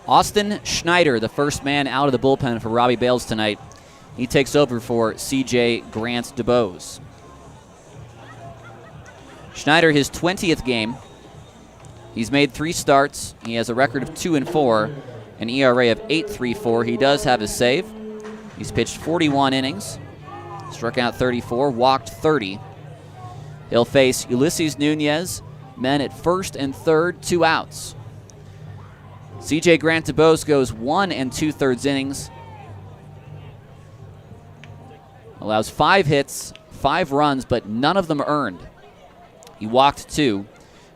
Austin Schneider, the first man out of the bullpen for Robbie Bales tonight. He takes over for CJ Grant DeBose. Schneider, his 20th game. He's made 3 starts. He has a record of 2-4, an ERA of 8.34. He does have a save. He's pitched 41 innings, struck out 34, walked 30. He'll face Ulysses Nunez, men at first and third, 2 outs. CJ Grant DeBose goes 1 2/3 innings. Allows 5 hits, 5 runs, but none of them earned. He walked 2,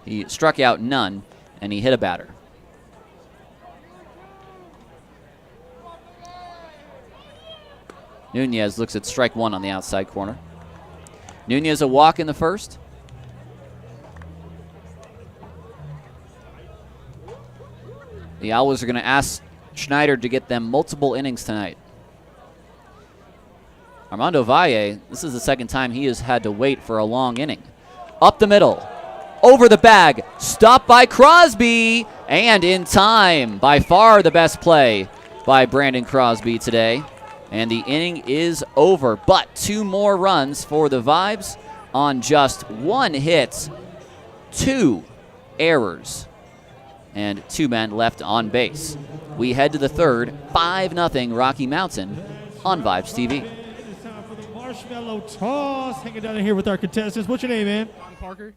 he struck out none, and he hit a batter. Nunez looks at strike 1 on the outside corner. Nunez a walk in the first. The Owlz are going to ask Schneider to get them multiple innings tonight. Armando Valle, this is the second time he has had to wait for a long inning. Up the middle, over the bag, stopped by Crosby, and in time. By far the best play by Brandon Crosby today. And the inning is over, but 2 more runs for the Vibes on just 1 hit, 2 errors, and 2 men left on base. We head to the third, 5-0 Rocky Mountain on Vibes TV. It's time for the marshmallow toss. Hanging down here with our contestants. What's your name, man? I'm Parker.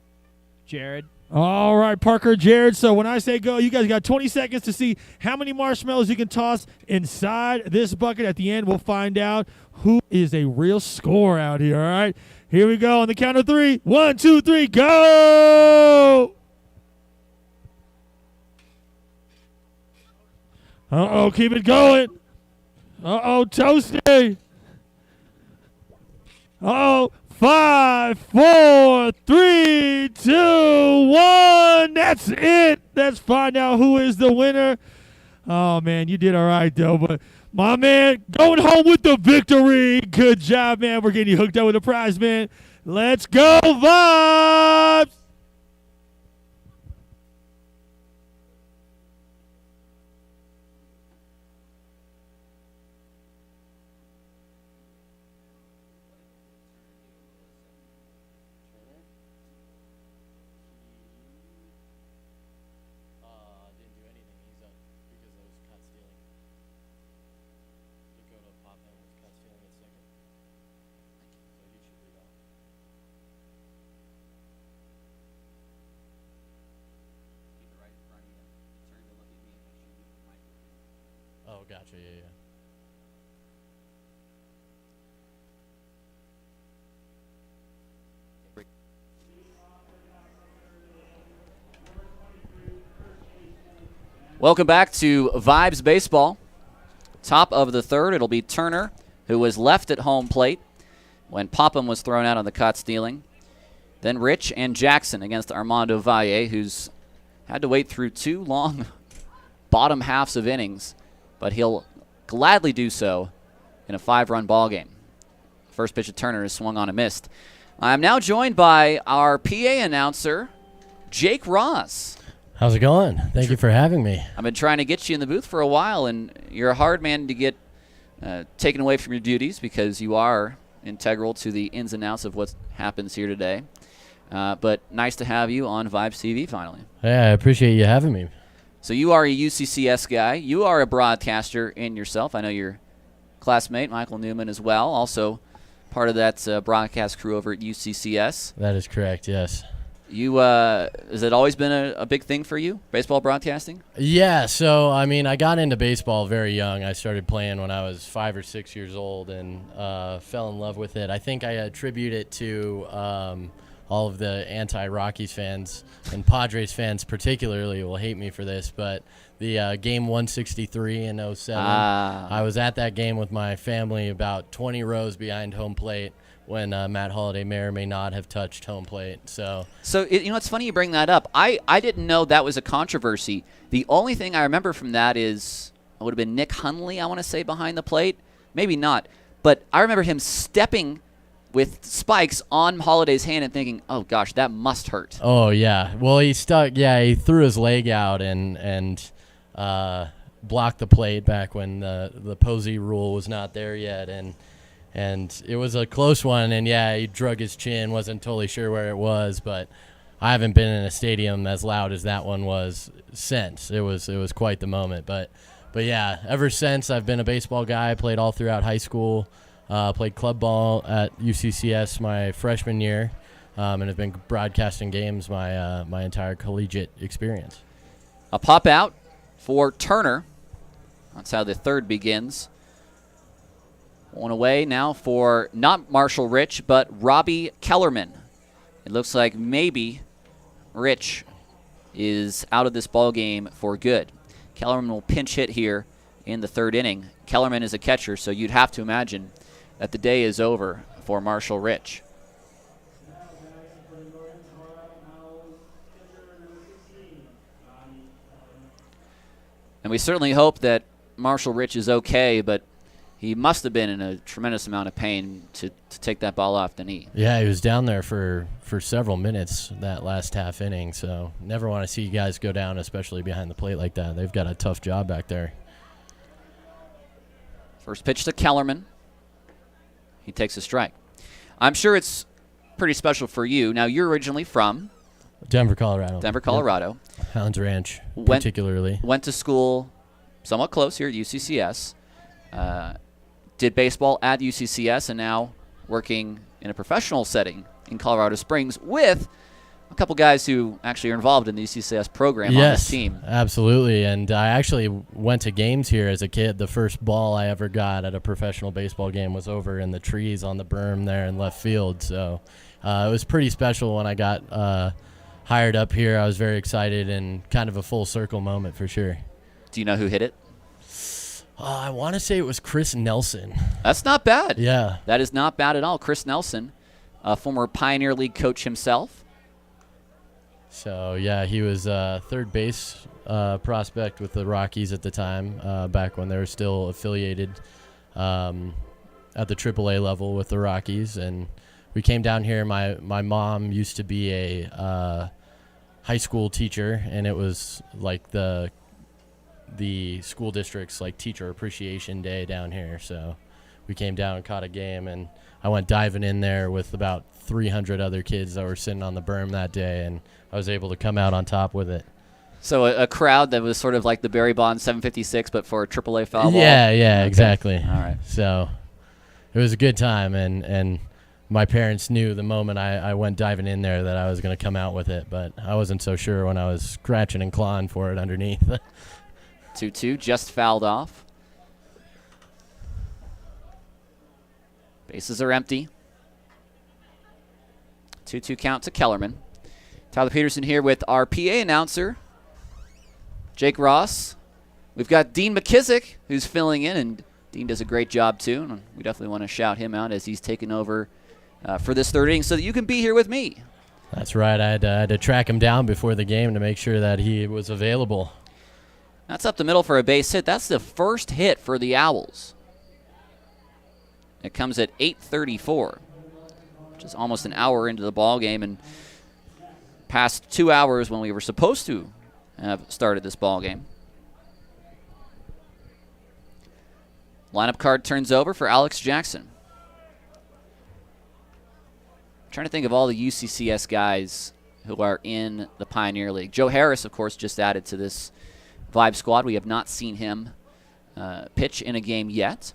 Jared. All right, Parker, Jared. So when I say go, you guys got 20 seconds to see how many marshmallows you can toss inside this bucket. At the end, we'll find out who is a real scorer out here, all right? Here we go on the count of 3. 1, 2, 3, go! Uh-oh, keep it going. Uh-oh, Toasty. Uh-oh, 5, 4, 3, 2, 1. That's it. Let's find out who is the winner. Oh, man, you did all right, though. But, my man, going home with the victory. Good job, man. We're getting you hooked up with a prize, man. Let's go, Vibes. Oh, gotcha. Yeah. Welcome back to Vibes Baseball. Top of the third, it'll be Turner, who was left at home plate when Popham was thrown out on the caught stealing. Then Rich and Jackson against Armando Valle, who's had to wait through 2 long bottom halves of innings, but he'll gladly do so in a 5-run ball game. First pitch of Turner is swung on and missed. I'm now joined by our PA announcer, Jake Ross. How's it going? Thank you for having me. I've been trying to get you in the booth for a while, and you're a hard man to get taken away from your duties because you are integral to the ins and outs of what happens here today. But nice to have you on Vibes TV finally. Yeah, I appreciate you having me. So you are a UCCS guy. You are a broadcaster in yourself. I know your classmate, Michael Newman, as well, also part of that broadcast crew over at UCCS. That is correct, yes. You has it always been a big thing for you, baseball broadcasting? Yeah, so, I mean, I got into baseball very young. I started playing when I was 5 or 6 years old and fell in love with it. I think I attribute it to all of the anti-Rockies fans and Padres fans particularly will hate me for this, but the game 163 in 07, I was at that game with my family about 20 rows behind home plate when Matt Holliday may or may not have touched home plate. So it's funny you bring that up. I didn't know that was a controversy. The only thing I remember from that is it would have been Nick Hundley, I want to say, behind the plate. Maybe not. But I remember him stepping with spikes on Holliday's hand and thinking, oh, gosh, that must hurt. Oh, yeah. Well, he stuck. Yeah, he threw his leg out and block the plate back when the Posey rule was not there yet, and it was a close one. And yeah, he drug his chin, wasn't totally sure where it was, but I haven't been in a stadium as loud as that one was since. It was quite the moment. But yeah, ever since I've been a baseball guy. I played all throughout high school. Played club ball at UCCS my freshman year, and have been broadcasting games my entire collegiate experience. A pop out for Turner. That's how the third begins. One away now for not Marshall Rich, but Robbie Kellerman. It looks like maybe Rich is out of this ball game for good. Kellerman will pinch hit here in the third inning. Kellerman is a catcher, so you'd have to imagine that the day is over for Marshall Rich. And we certainly hope that Marshall Rich is okay, but he must have been in a tremendous amount of pain to take that ball off the knee. Yeah, he was down there for several minutes that last half inning, so never want to see guys go down, especially behind the plate like that. They've got a tough job back there. First pitch to Kellerman. He takes a strike. I'm sure it's pretty special for you. Now, you're originally from Denver, Colorado. Denver, Colorado. Yep. Hounds Ranch, particularly. Went to school somewhat close here at UCCS. Did baseball at UCCS, and now working in a professional setting in Colorado Springs with a couple guys who actually are involved in the UCCS program on this team. Absolutely. And I actually went to games here as a kid. The first ball I ever got at a professional baseball game was over in the trees on the berm there in left field. So it was pretty special when I got hired up here. I was very excited and kind of a full circle moment for sure. Do you know who hit it? I want to say it was Chris Nelson. That's not bad. Yeah. That is not bad at all. Chris Nelson, a former Pioneer League coach himself. So, yeah, he was third base prospect with the Rockies at the time, back when they were still affiliated at the AAA level with the Rockies. And we came down here. My mom used to be a high school teacher, and it was like the school district's like teacher appreciation day down here. So we came down and caught a game, and I went diving in there with about 300 other kids that were sitting on the berm that day, and I was able to come out on top with it. So a crowd that was sort of like the Barry Bonds 756, but for a AAA foul ball? Yeah, Okay. exactly. All right. So it was a good time, and my parents knew the moment I went diving in there that I was going to come out with it, but I wasn't so sure when I was scratching and clawing for it underneath. 2-2, just fouled off. Bases are empty. 2-2 count to Kellerman. Tyler Peterson here with our PA announcer, Jake Ross. We've got Dean McKissick, who's filling in, and Dean does a great job, too. And we definitely want to shout him out as he's taken over for this third inning so that you can be here with me. That's right. I had to track him down before the game to make sure that he was available. That's up the middle for a base hit. That's the first hit for the Owls. It comes at 8:34, which is almost an hour into the ball game, and past 2 hours when we were supposed to have started this ball game. Lineup card turns over for Alex Jackson. I'm trying to think of all the UCCS guys who are in the Pioneer League. Joe Harris, of course, just added to this Vibe squad. We have not seen him pitch in a game yet.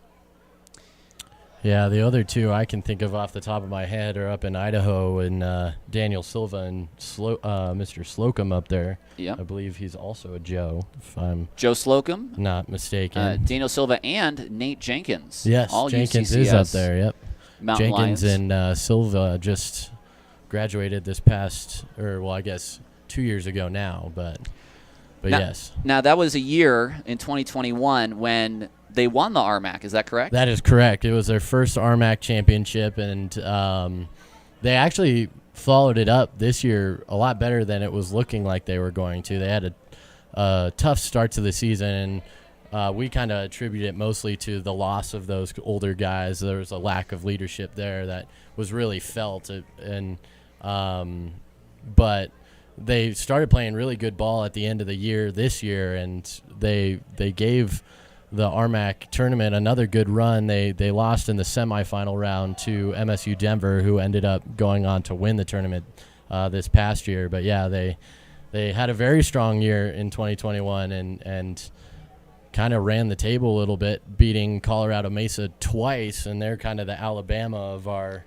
Yeah, the other two I can think of off the top of my head are up in Idaho, and Daniel Silva and Mr. Slocum up there. Yep. I believe he's also a Joe, if I'm Joe Slocum, not mistaken. Daniel Silva, and Nate Jenkins. Yes, all Jenkins UCCS is up there, yep. Mountain Jenkins Lions. and Silva just graduated this past, or well, I guess 2 years ago now, but yes. Now, that was a year in 2021 when they won the RMAC. Is that correct? That is correct. It was their first RMAC championship, and they actually followed it up this year a lot better than it was looking like they were going to. They had a tough start to the season, and we kind of attribute it mostly to the loss of those older guys. There was a lack of leadership there that was really felt, but they started playing really good ball at the end of the year this year, and they gave the RMAC tournament another good run. They lost in the semifinal round to MSU Denver, who ended up going on to win the tournament this past year. But yeah, they had a very strong year in 2021 and kind of ran the table a little bit, beating Colorado Mesa twice, and they're kind of the Alabama of our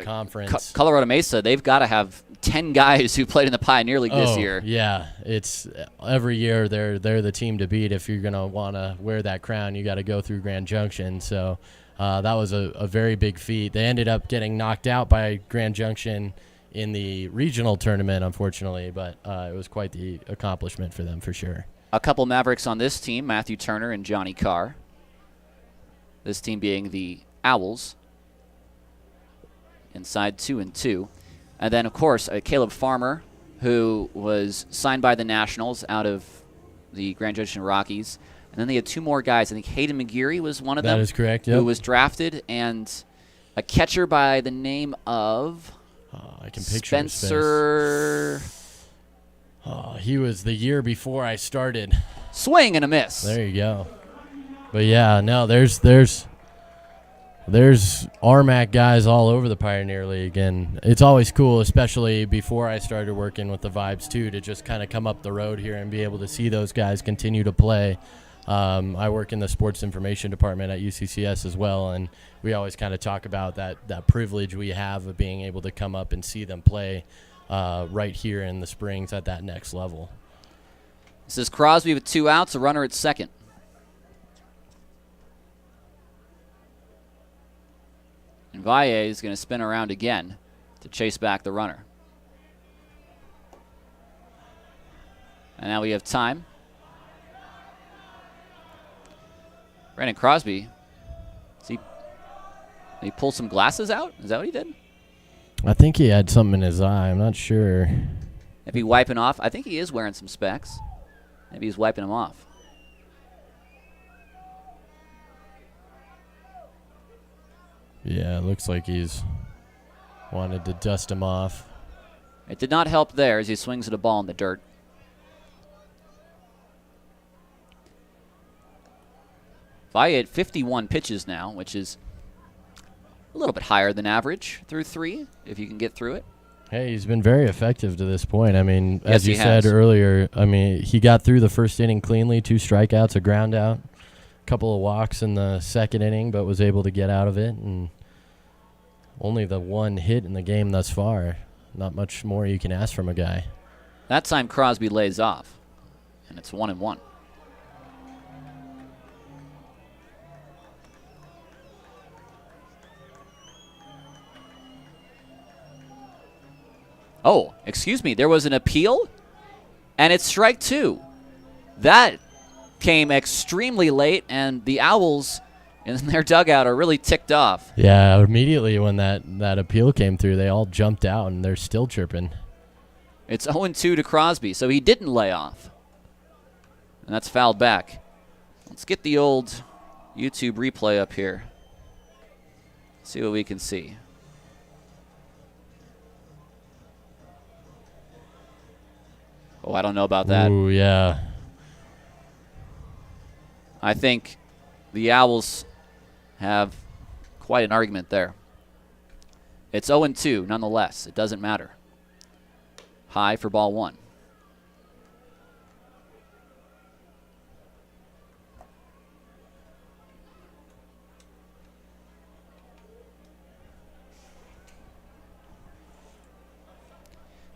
conference. Colorado Mesa, they've got to have 10 guys who played in the Pioneer League this year. Yeah, it's every year they're the team to beat. If you're going to want to wear that crown, you got to go through Grand Junction. So that was a very big feat. They ended up getting knocked out by Grand Junction in the regional tournament, unfortunately, but it was quite the accomplishment for them for sure. A couple Mavericks on this team, Matthew Turner and Johnny Carr. This team being the Owlz. Inside 2-2. And then, of course, Caleb Farmer, who was signed by the Nationals out of the Grand Junction Rockies. And then they had two more guys. I think Hayden McGeary was one of them. That is correct, yep. Who was drafted. And a catcher by the name of I can picture Spencer. He was the year before I started. Swing and a miss. There you go. But, yeah, no, there's RMAC guys all over the Pioneer League, and it's always cool, especially before I started working with the Vibes too, to just kind of come up the road here and be able to see those guys continue to play. I work in the sports information department at UCCS as well, and we always kind of talk about that privilege we have of being able to come up and see them play right here in the Springs at that next level. This is Crosby with 2 outs, a runner at second. And Valle is going to spin around again to chase back the runner. And now we have time. Brandon Crosby, did he pull some glasses out? Is that what he did? I think he had something in his eye. I'm not sure. Maybe wiping off. I think he is wearing some specs. Maybe he's wiping them off. Yeah, it looks like he's wanted to dust him off. It did not help there as he swings at a ball in the dirt. Valle at 51 pitches now, which is a little bit higher than average through 3, if you can get through it. Hey, he's been very effective to this point. I mean, Yes, as you said earlier, I mean, he got through the first inning cleanly, 2 strikeouts, a ground out, a couple of walks in the second inning, but was able to get out of it, and only the 1 hit in the game thus far. Not much more you can ask from a guy. That time Crosby lays off, and it's 1-1. Oh, excuse me, there was an appeal, and it's strike 2. That came extremely late, and the Owls in their dugout are really ticked off. Yeah, immediately when that appeal came through, they all jumped out, and they're still chirping. It's 0-2 to Crosby, so he didn't lay off. And that's fouled back. Let's get the old YouTube replay up here. See what we can see. Oh, I don't know about that. Ooh, yeah. I think the Owls have quite an argument there. It's 0-2 nonetheless. It doesn't matter. High for ball 1.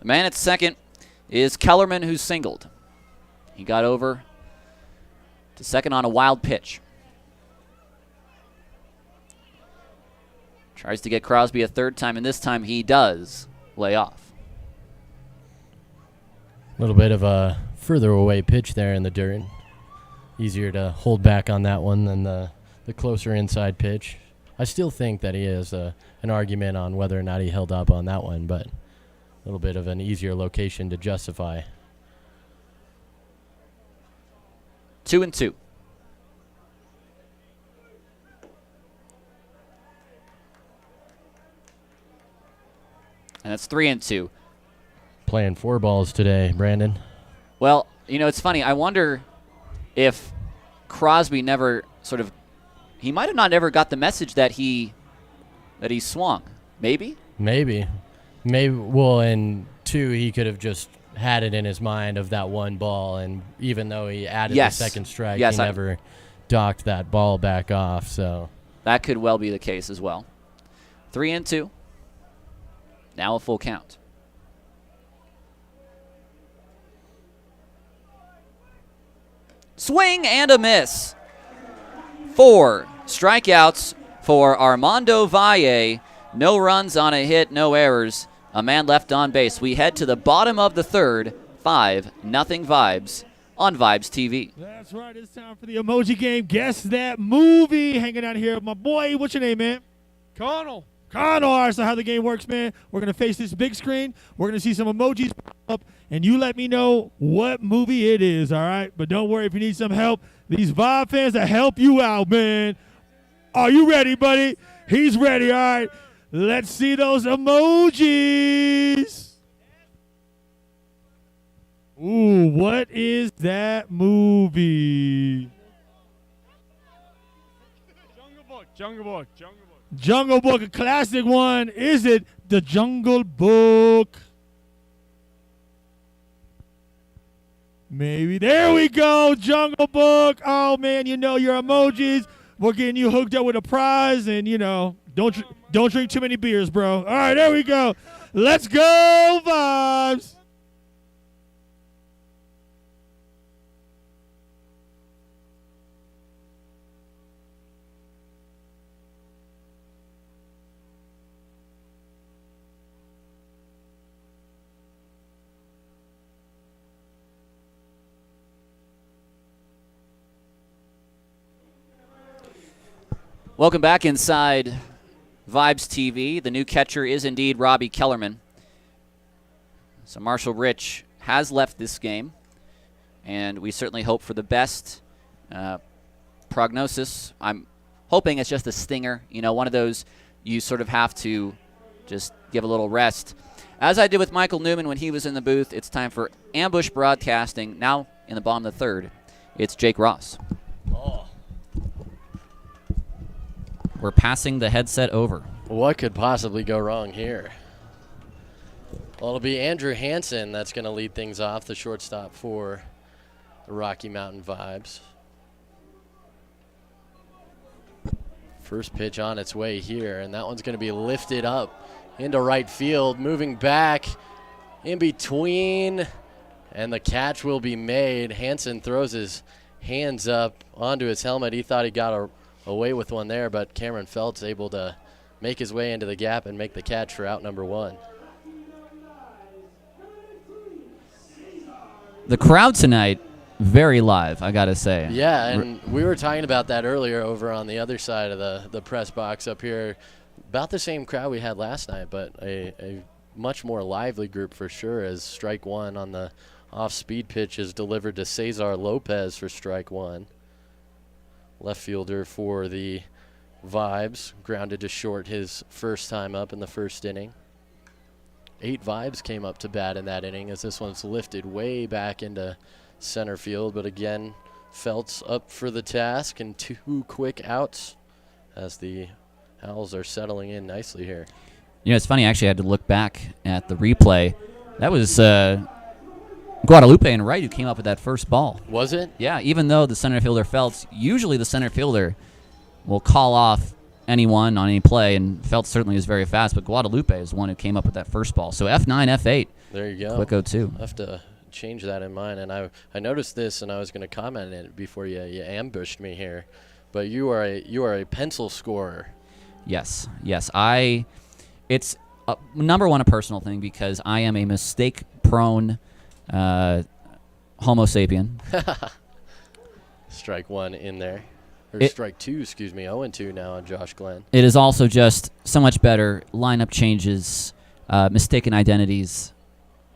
The man at second is Kellerman, who singled. He got over to second on a wild pitch. Tries to get Crosby a third time, and this time he does lay off. A little bit of a further away pitch there in the dirt. Easier to hold back on that one than the closer inside pitch. I still think that he has an argument on whether or not he held up on that one, but a little bit of an easier location to justify. 2-2. And that's 3-2. playing 4 balls today, Brandon. Well, it's funny. I wonder if Crosby never he might have not ever got the message that he swung. Maybe. Well, and 2, he could have just had it in his mind of that 1 ball, and even though he added the second strike, he never docked that ball back off. So that could well be the case as well. 3-2. Now a full count. Swing and a miss. 4 strikeouts for Armando Valle. No runs on a hit, no errors. A man left on base. We head to the bottom of the third. 5-0 Vibes on Vibes TV. That's right. It's time for the emoji game. Guess that movie. Hanging out here with my boy. What's your name, man? Connell. Connell. All right, so how the game works, man. We're going to face this big screen. We're going to see some emojis pop up, and you let me know what movie it is, all right? But don't worry if you need some help. These Vibe fans will help you out, man. Are you ready, buddy? He's ready, all right. Let's see those emojis. Ooh, what is that movie? Jungle Book, a classic one. Is it The Jungle Book? Maybe. There we go, Jungle Book. Oh, man, your emojis. We're getting you hooked up with a prize, and, don't drink too many beers, bro. All right, there we go. Let's go, Vibes. Welcome back inside Vibes TV. The new catcher is indeed Robbie Kellerman. So Marshall Rich has left this game, and we certainly hope for the best. Prognosis, I'm hoping it's just a stinger. One of those you sort of have to just give a little rest. As I did with Michael Newman when he was in the booth, it's time for Ambush Broadcasting. Now in the bottom of the third, it's Jake Ross. We're passing the headset over. What could possibly go wrong here? Well, it'll be Andrew Hansen that's going to lead things off, the shortstop for the Rocky Mountain Vibes. First pitch on its way here, and that one's going to be lifted up into right field, moving back in between, and the catch will be made. Hansen throws his hands up onto his helmet. He thought he got away with one there, but Cameron Felt's able to make his way into the gap and make the catch for out number 1. The crowd tonight, very live, I gotta say. Yeah, and we were talking about that earlier over on the other side of the press box up here. About the same crowd we had last night, but a much more lively group for sure, as strike 1 on the off-speed pitch is delivered to Cesar Lopez for strike 1. Left fielder for the Vibes, grounded to short his first time up in the first inning. 8 Vibes came up to bat in that inning, as this one's lifted way back into center field. But again, Felt's up for the task, and 2 quick outs as the Owls are settling in nicely here. It's funny, actually, I had to look back at the replay. That was Guadalupe and Wright who came up with that first ball. Was it? Yeah, even though the center fielder Feltz, usually the center fielder will call off anyone on any play, and Feltz certainly is very fast, but Guadalupe is the one who came up with that first ball. So F9, F8. There you go. Quick 0-2. I have to change that in mind, and I noticed this, and I was going to comment on it before you ambushed me here, but you are a pencil scorer. Yes. It's number one a personal thing, because I am a mistake-prone Homo sapien. Strike 1 in there. Or strike 2, excuse me. 0-2 now on Josh Glenn. It is also just so much better lineup changes, mistaken identities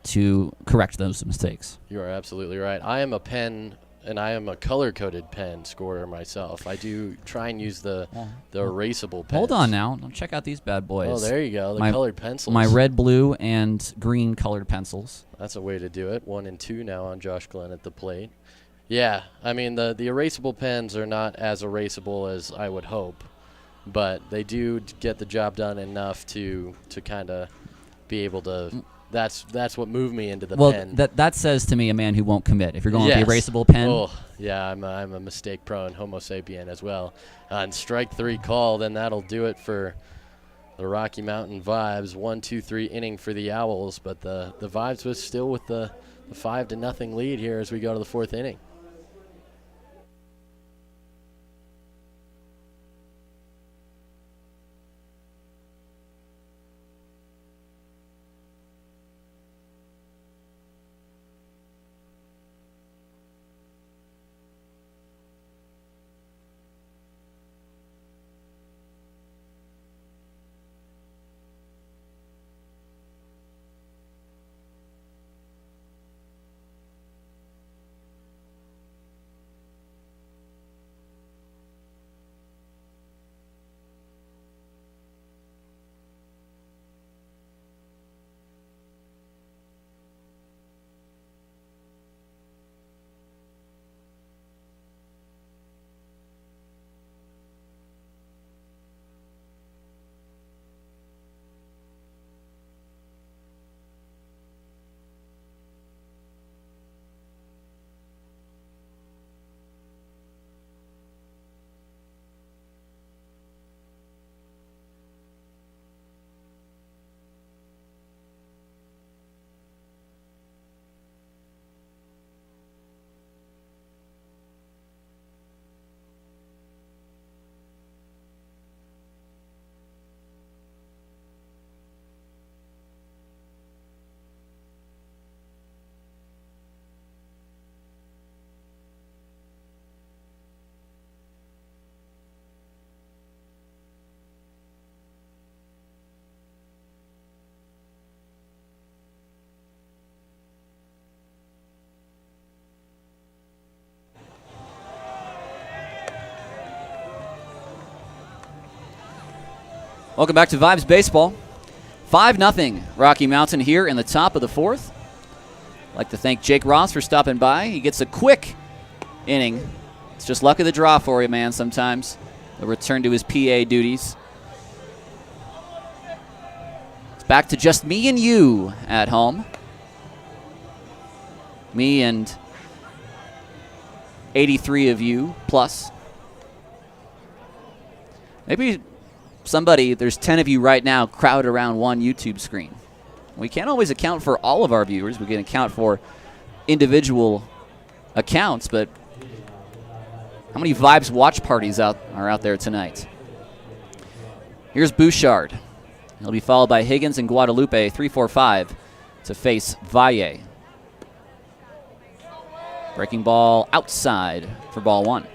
to correct those mistakes. You are absolutely right. I am a pen and I am a color-coded pen scorer myself. I do try and use the erasable pens. Hold on now. Check out these bad boys. Oh, there you go. The colored pencils. My red, blue, and green colored pencils. That's a way to do it. 1 and 2 now on Josh Glenn at the plate. Yeah, I mean, the erasable pens are not as erasable as I would hope, but they do get the job done enough to kind of be able to. That's what moved me into the pen. Well, that says to me a man who won't commit. If you're going yes. with the erasable pen. Oh, yeah, I'm a mistake-prone Homo sapien as well. And strike 3 call, then that'll do it for the Rocky Mountain Vibes. 1-2-3 inning for the Owls, but the Vibes was still with the 5-0 lead here as we go to the 4th inning. Welcome back to Vibes Baseball. 5-0 Rocky Mountain here in the top of the 4th. I'd like to thank Jake Ross for stopping by. He gets a quick inning. It's just luck of the draw for you, man, sometimes. A return to his PA duties. It's back to just me and you at home. Me and 83 of you plus. Maybe there's 10 of you right now crowded around one YouTube screen. We can't always account for all of our viewers. We can account for individual accounts, but how many Vibes watch parties are out there tonight? Here's Bouchard. He'll be followed by Higgins and Guadalupe, 3-4-5 to face Valle. Breaking ball outside for ball 1.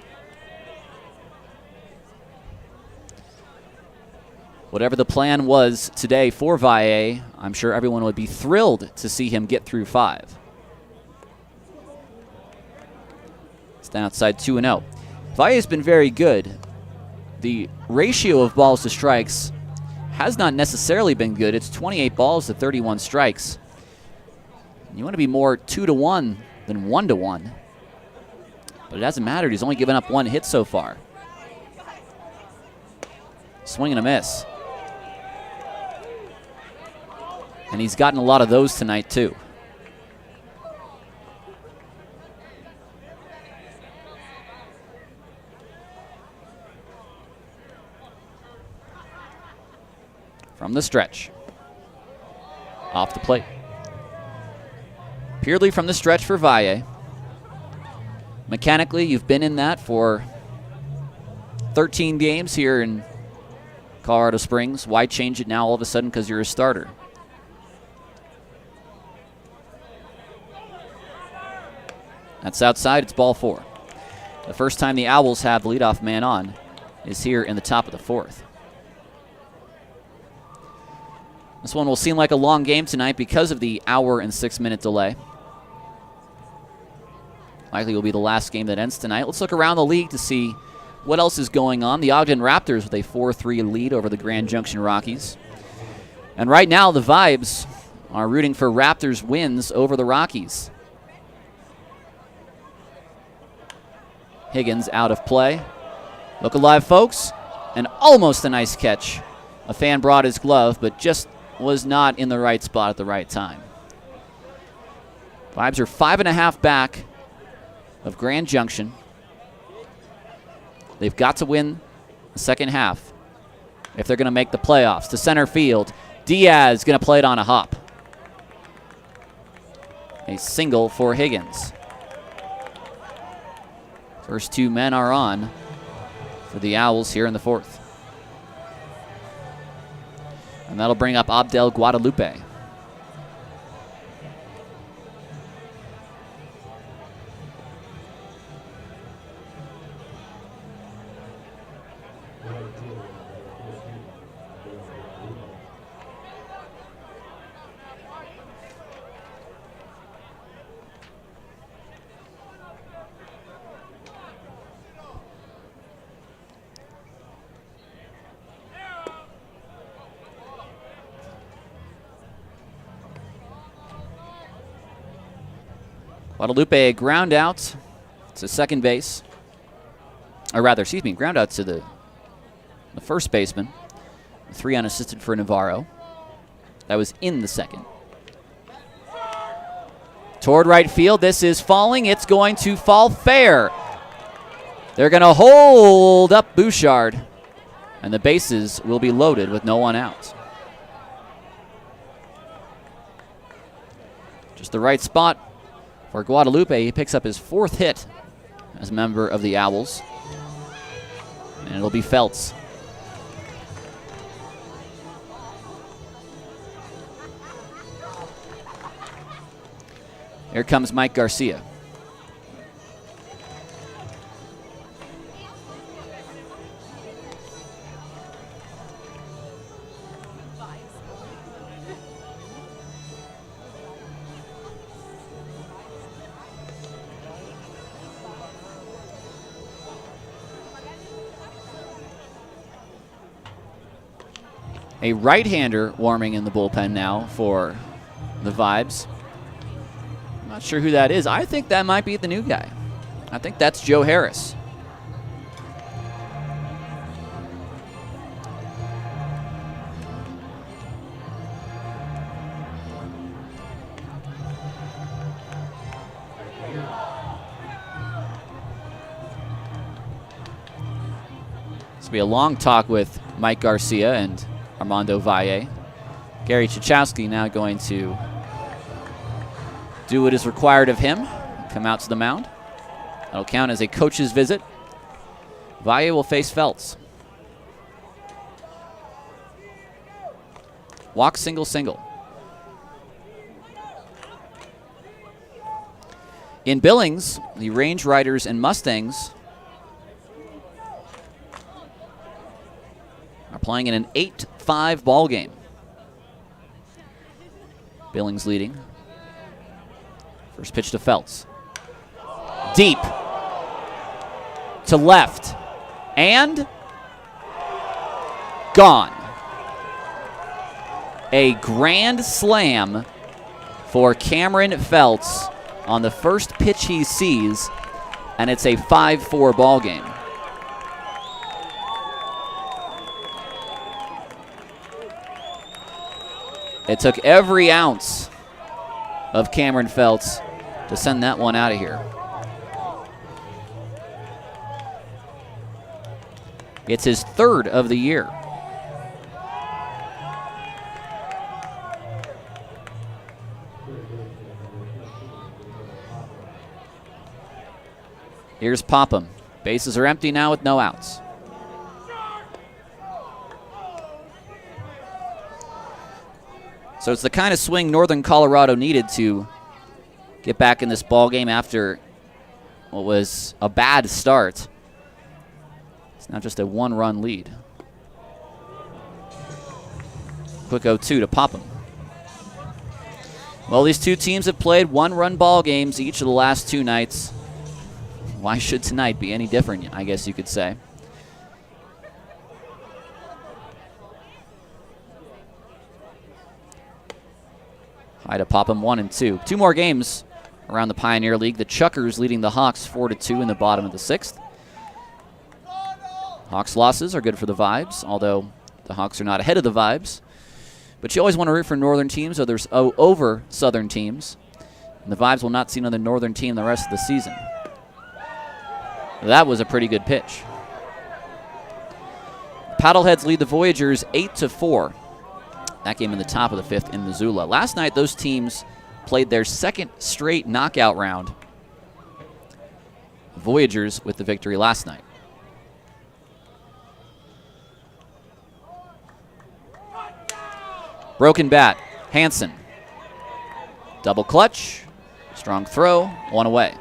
Whatever the plan was today for Valle, I'm sure everyone would be thrilled to see him get through 5. It's down outside 2-0. Valle's been very good. The ratio of balls to strikes has not necessarily been good. It's 28 balls to 31 strikes. You want to be more 2-1 than 1-1. But it hasn't mattered. He's only given up 1 hit so far. Swing and a miss. And he's gotten a lot of those tonight, too. From the stretch. Off the plate. Purely from the stretch for Valle. Mechanically, you've been in that for 13 games here in Colorado Springs. Why change it now all of a sudden because you're a starter? That's outside. It's ball 4. The first time the Owls have the leadoff man on is here in the top of the 4th. This one will seem like a long game tonight because of the hour and 6-minute delay. Likely will be the last game that ends tonight. Let's look around the league to see what else is going on. The Ogden Raptors with a 4-3 lead over the Grand Junction Rockies. And right now, the Vibes are rooting for Raptors wins over the Rockies. Higgins out of play. Look alive, folks. And almost a nice catch. A fan brought his glove, but just was not in the right spot at the right time. Vibes are 5.5 back of Grand Junction. They've got to win the second half if they're going to make the playoffs. To center field, Diaz going to play it on a hop. A single for Higgins. First two men are on for the Owls here in the fourth. And that'll bring up Abdel Guadalupe. Guadalupe, a ground out to second base. Or rather, excuse me, ground out to the first baseman. 3 unassisted for Navarro. That was in the second. Toward right field, this is falling. It's going to fall fair. They're going to hold up Bouchard. And the bases will be loaded with no one out. Just the right spot for Guadalupe. He picks up his 4th hit as a member of the Owls. And it'll be Feltz. Here comes Mike Garcia. A right-hander warming in the bullpen now for the Vibes. I'm not sure who that is. I think that might be the new guy. I think that's Joe Harris. This will be a long talk with Mike Garcia and Armando Valle. Gary Chachowski now going to do what is required of him. Come out to the mound. That'll count as a coach's visit. Valle will face Feltz. Walk, single, single. In Billings, the Range Riders and Mustangs are playing in an 8-5 ball game. Billings leading. First pitch to Feltz. Deep. To left. And gone. A grand slam for Cameron Feltz on the first pitch he sees, and it's a 5-4 ball game. It took every ounce of Cameron Feltz to send that one out of here. It's his 3rd of the year. Here's Popham. Bases are empty now with no outs. So it's the kind of swing Northern Colorado needed to get back in this ball game after what was a bad start. It's now just a 1-run lead. Quick 0-2 to Popham. Well, these two teams have played 1-run ball games each of the last 2 nights. Why should tonight be any different, I guess you could say. High to pop him 1-2. 2 more games around the Pioneer League. The Chuckers leading the Hawks 4-2 in the bottom of the 6th. Hawks losses are good for the Vibes, although the Hawks are not ahead of the Vibes. But you always want to root for Northern teams over Southern teams. And the Vibes will not see another Northern team the rest of the season. That was a pretty good pitch. Paddleheads lead the Voyagers 8-4. That game in the top of the 5th in Missoula. Last night, those teams played their 2nd straight knockout round. Voyagers with the victory last night. Broken bat, Hansen. Double clutch, strong throw, 1 away.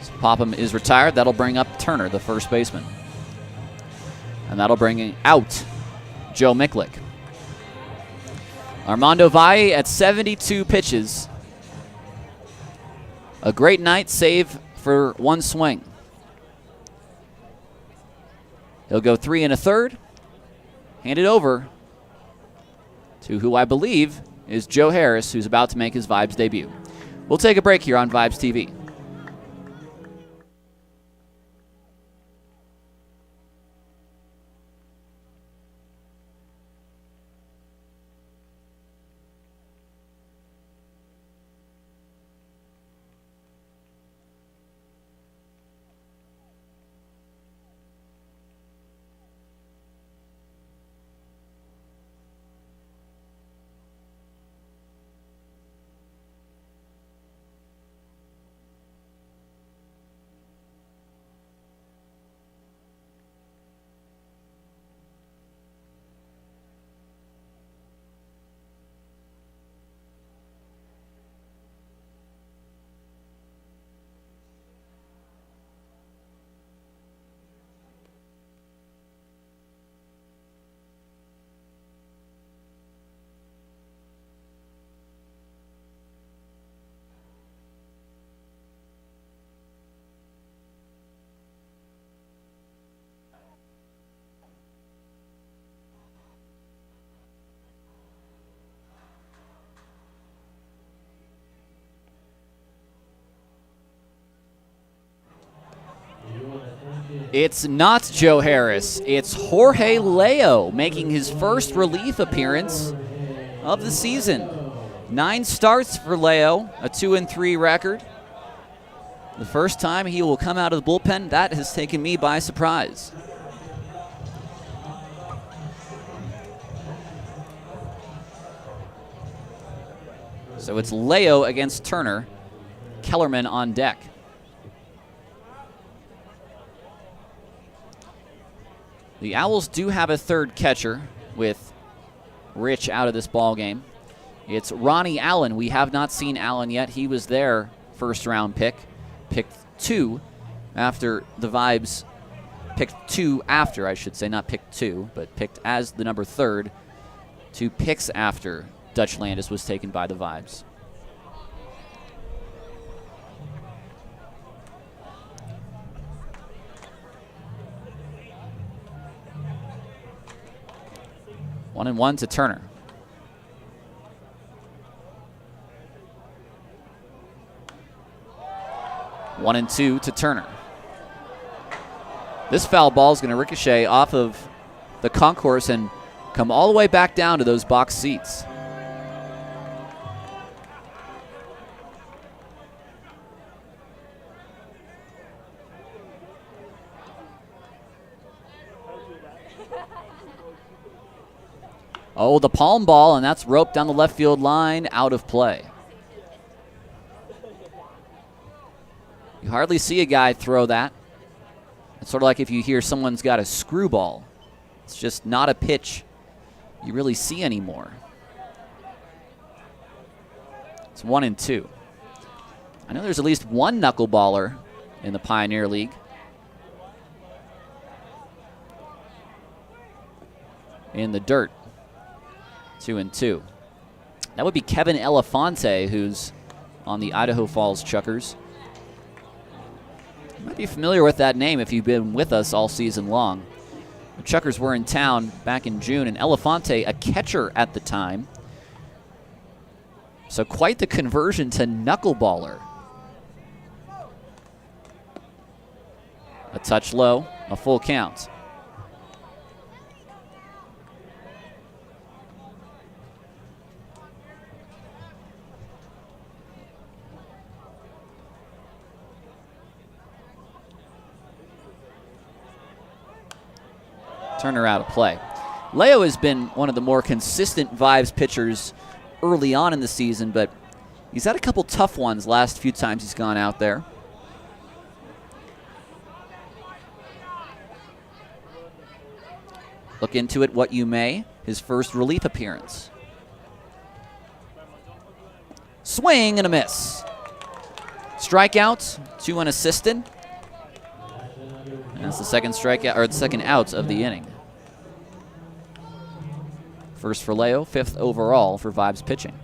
So Popham is retired. That'll bring up Turner, the first baseman. And that'll bring out Joe Miklick. Armando Valle at 72 pitches. A great night, save for 1 swing. He'll go 3 1/3. Hand it over to who I believe is Joe Harris, who's about to make his Vibes debut. We'll take a break here on Vibes TV. It's not Joe Harris. It's Jorge Leo making his first relief appearance of the season. 9 starts for Leo, a 2-3 record. The first time he will come out of the bullpen, that has taken me by surprise. So it's Leo against Turner. Kellerman on deck. The Owls do have a third catcher with Rich out of this ball game. It's Ronnie Allen. We have not seen Allen yet. He was their first-round pick. Picked 2 after the Vibes. Picked 2 after, I should say. Not picked 2, but picked as the number 3rd. 2 picks after Dutch Landis was taken by the Vibes. One and one to Turner. One and two to Turner. This foul ball is going to ricochet off of the concourse and come all the way back down to those box seats. Oh, the palm ball, and that's roped down the left field line, out of play. You hardly see a guy throw that. It's sort of like if you hear someone's got a screwball. It's just not a pitch you really see anymore. It's 1 and 2. I know there's at least one knuckleballer in the Pioneer League. In the dirt. 2 and 2. That would be Kevin Elefante, who's on the Idaho Falls Chuckers. You might be familiar with that name if you've been with us all season long. The Chuckers were in town back in June, and Elefante, a catcher at the time. So quite the conversion to knuckleballer. A touch low, a full count. Turner out of play. Leo has been one of the more consistent Vibes pitchers early on in the season, but he's had a couple tough ones last few times he's gone out there. Look into it what you may. His first relief appearance. Swing and a miss. Strikeout, 2 unassisted. And that's the second strikeout, or the second out of the inning. First for Leo, 5th overall for Vibes pitching.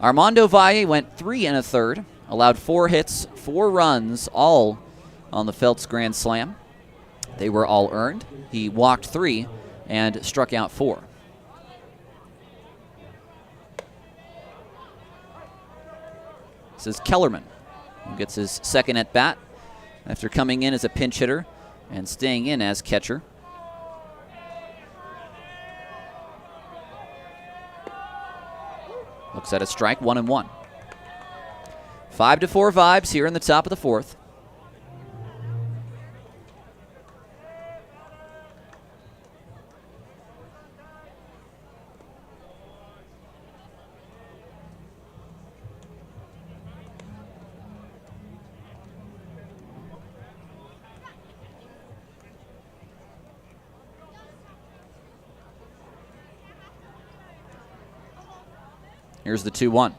Armando Valle went 3 1/3, allowed 4 hits, 4 runs, all on the Phelps Grand Slam. They were all earned. He walked 3 and struck out 4. This is Kellerman, who gets his second at bat after coming in as a pinch hitter and staying in as catcher. Looks at a strike, 1-1. 5-4 Vibes here in the top of the 4th. Here's the 2-1.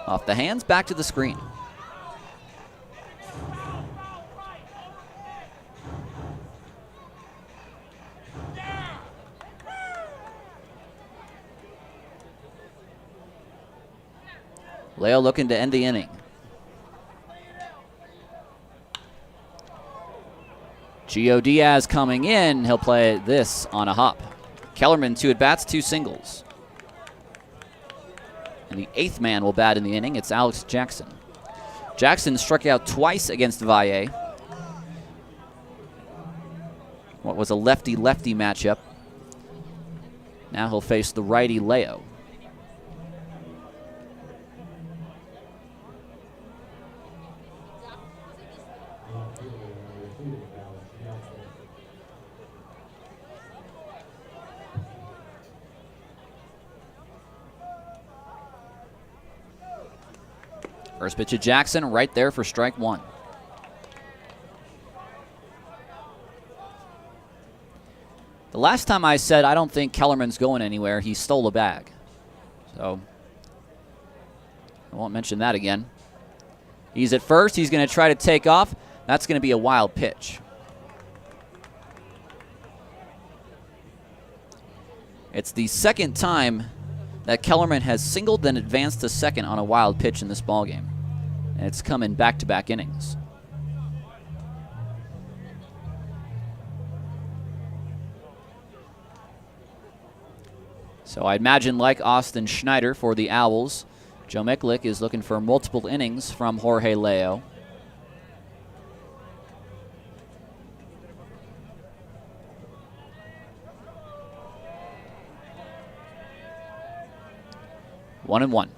Off the hands, back to the screen. Leo looking to end the inning. Gio Diaz coming in. He'll play this on a hop. Kellerman, 2 at-bats, 2 singles. And the 8th man will bat in the inning. It's Alex Jackson. Jackson struck out twice against Valle. What was a lefty-lefty matchup. Now he'll face the righty Leo. First pitch of Jackson right there for strike 1. The last time I said I don't think Kellerman's going anywhere, he stole a bag. So I won't mention that again. He's at first. He's going to try to take off. That's going to be a wild pitch. It's the second time that Kellerman has singled then advanced to second on a wild pitch in this ballgame. And it's come in back-to-back innings. So I imagine, like Austin Schneider for the Owls, Joe Miklik is looking for multiple innings from Jorge Leo. One and one.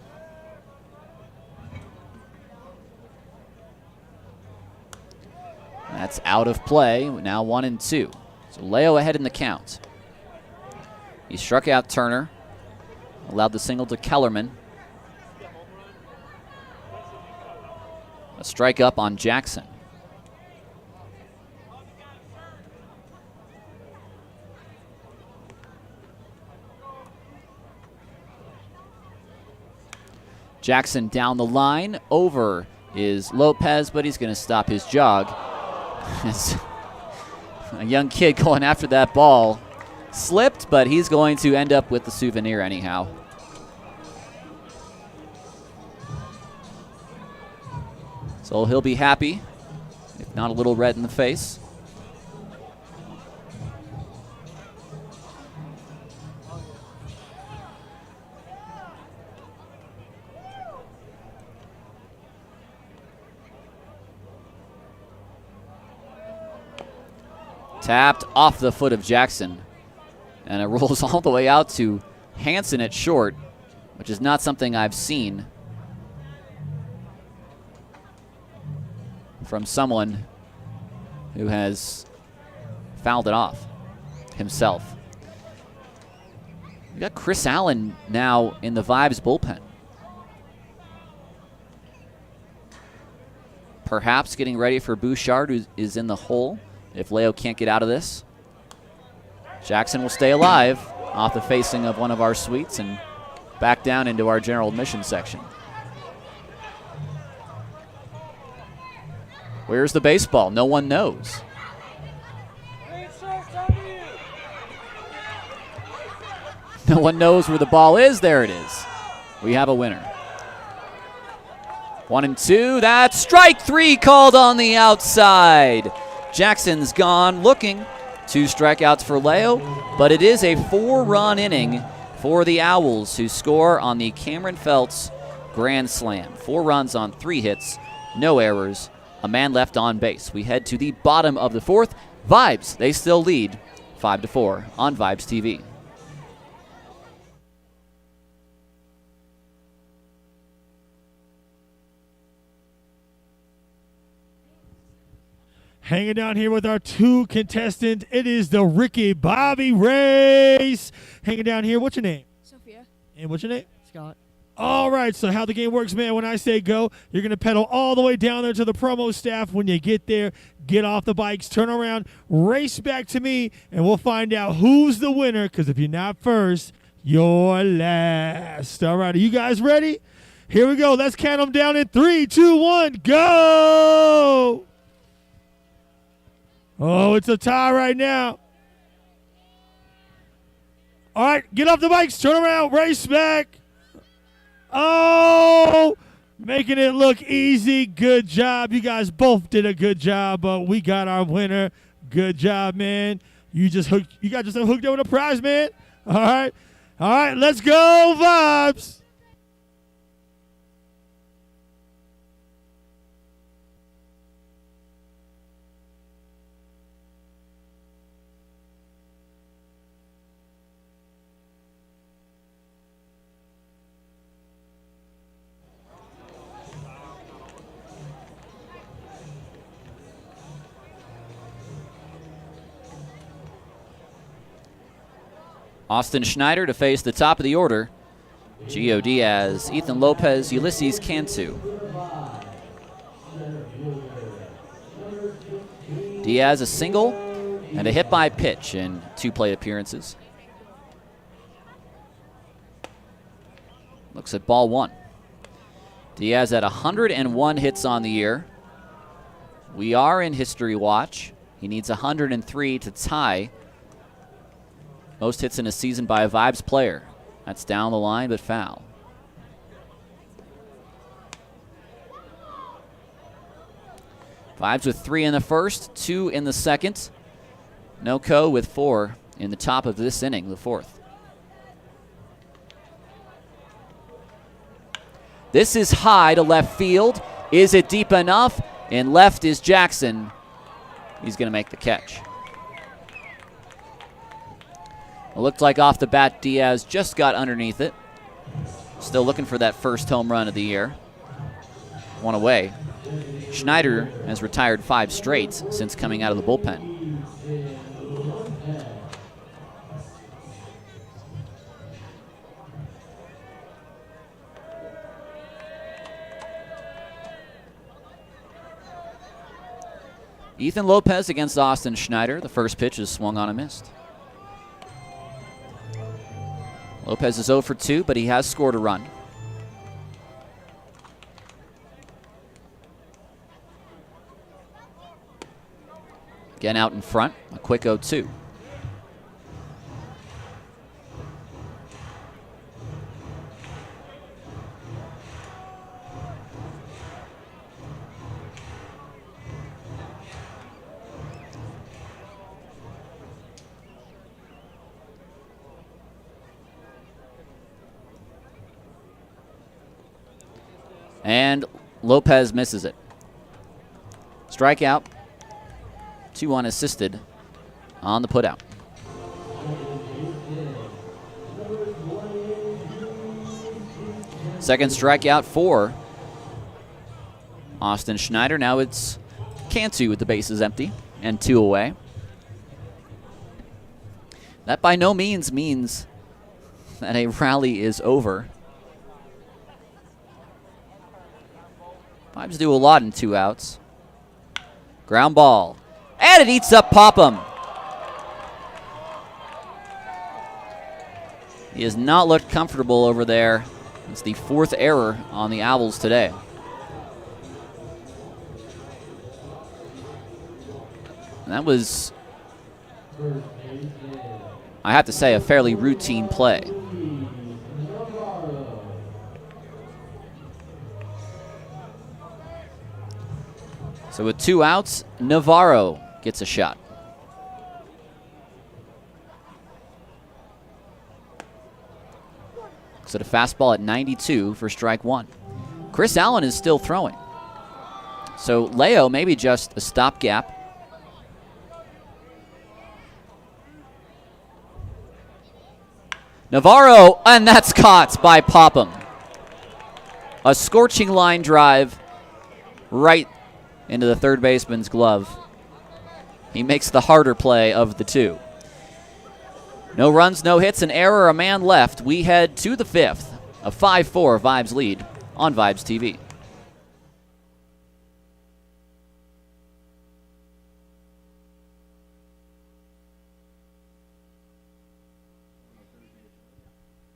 That's out of play. Now 1-2. So Leo ahead in the count. He struck out Turner. Allowed the single to Kellerman. A strike up on Jackson. Jackson down the line. Over is Lopez, but he's going to stop his jog. A young kid going after that ball. Slipped, but he's going to end up with the souvenir anyhow. So he'll be happy, if not a little red in the face. Tapped off the foot of Jackson. And it rolls all the way out to Hansen at short, which is not something I've seen from someone who has fouled it off himself. We got Chris Allen now in the Vibes bullpen. Perhaps getting ready for Bouchard, who is in the hole if Leo can't get out of this. Jackson will stay alive off the facing of one of our suites and back down into our general admission section. Where's the baseball? No one knows. No one knows where the ball is. There it is. We have a winner. 1-2. That's strike 3 called on the outside. Jackson's gone looking. 2 strikeouts for Leo, but it is a 4-run inning for the Owls, who score on the Cameron Feltz grand slam. 4 runs on 3 hits, no errors, a man left on base. We head to the bottom of the 4th. Vibes, they still lead 5-4 on Vibes TV. Hanging down here with our 2 contestants, it is the Ricky Bobby race. Hanging down here, what's your name? Sophia. And what's your name? Scott. All right, so how the game works, man, when I say go, you're going to pedal all the way down there to the promo staff. When you get there, get off the bikes, turn around, race back to me, and we'll find out who's the winner, because if you're not first, you're last. All right, are you guys ready? Here we go. Let's count them down in 3, 2, 1, go! Oh, it's a tie right now. All right, get off the bikes, turn around, race back. Oh, making it look easy. Good job. You guys both did a good job, but we got our winner. Good job, man. You got yourself hooked up with a prize, man. All right. All right, let's go, Vibes. Austin Schneider to face the top of the order. Gio Diaz, Ethan Lopez, Ulysses Cantu. Diaz a single and a hit by pitch in 2 plate appearances. Looks at ball 1. Diaz at 101 hits on the year. We are in History Watch. He needs 103 to tie most hits in a season by a Vibes player. That's down the line, but foul. Vibes with 3 in the first, 2 in the second. No-co with 4 in the top of this inning, the 4th. This is high to left field. Is it deep enough? And left is Jackson. He's going to make the catch. It looked like off the bat, Diaz just got underneath it. Still looking for that first home run of the year. 1 away. Schneider has retired 5 straight since coming out of the bullpen. Ethan Lopez against Austin Schneider. The first pitch is swung on and missed. Lopez is 0 for 2, but he has scored a run. Again out in front, a quick 0-2. And Lopez misses it. Strikeout. 2 unassisted on the putout. Second strikeout for Austin Schneider. Now it's Cantu with the bases empty and 2 away. That by no means means that a rally is over. Vibes do a lot in 2 outs. Ground ball. And it eats up Popham. He has not looked comfortable over there. It's the 4th error on the Owls today. And that was, I have to say, a fairly routine play. So with 2 outs, Navarro gets a shot. So the fastball at 92 for strike 1. Chris Allen is still throwing. So Leo maybe just a stopgap. Navarro, and that's caught by Popham. A scorching line drive right into the third baseman's glove. He makes the harder play of the 2. No runs, no hits, an error, a man left. We head to the 5th. A 5-4 Vibes lead on Vibes TV.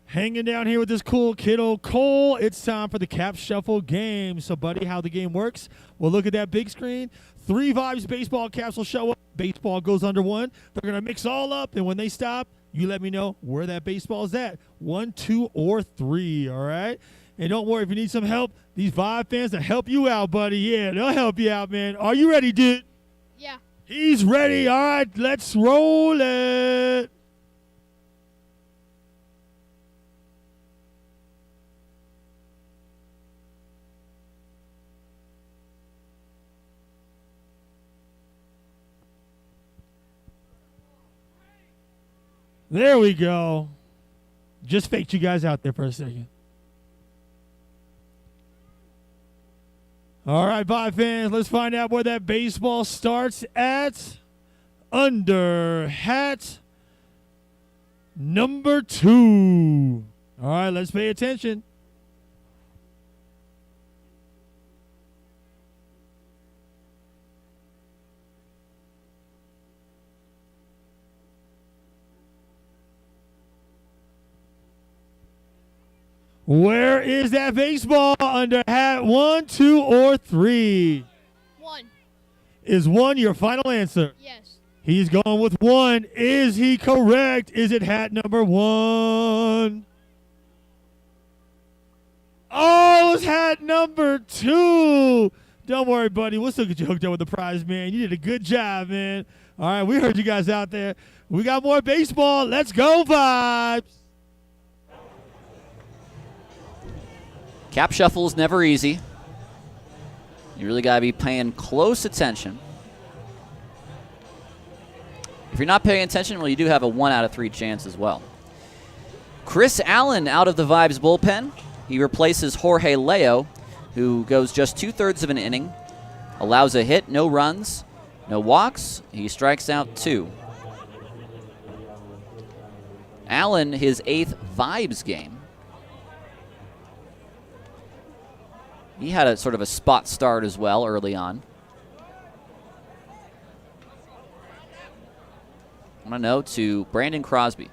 Hanging down here with this cool kiddo Cole. It's time for the Cap Shuffle game. So, buddy, how the game works, we'll look at that big screen. 3 Vibes baseball caps will show up. Baseball goes under 1. They're going to mix all up, and when they stop, you let me know where that baseball is at. 1, 2, or 3, all right? And don't worry, if you need some help, these Vibe fans will help you out, buddy. Yeah, they'll help you out, man. Are you ready, dude? Yeah. He's ready. All right, let's roll it. There we go. Just faked you guys out there for a second. All right, Vibe fans, let's find out where that baseball starts at. Under hat number 2. All right, let's pay attention. Where is that baseball under hat 1, 2, or 3? 1. Is 1 your final answer? Yes. He's going with 1. Is he correct? Is it hat number 1? Oh, it's hat number 2. Don't worry, buddy. We'll still get you hooked up with the prize, man. You did a good job, man. All right, we heard you guys out there. We got more baseball. Let's go, Vibes. Cap shuffle is never easy. You really got to be paying close attention. If you're not paying attention, well, you do have a 1 out of 3 chance as well. Chris Allen out of the Vibes bullpen. He replaces Jorge Leo, who goes just 2/3 of an inning, allows a hit, no runs, no walks. He strikes out 2. Allen, his 8th Vibes game. He had a sort of a spot start as well early on. 1-0 to Brandon Crosby.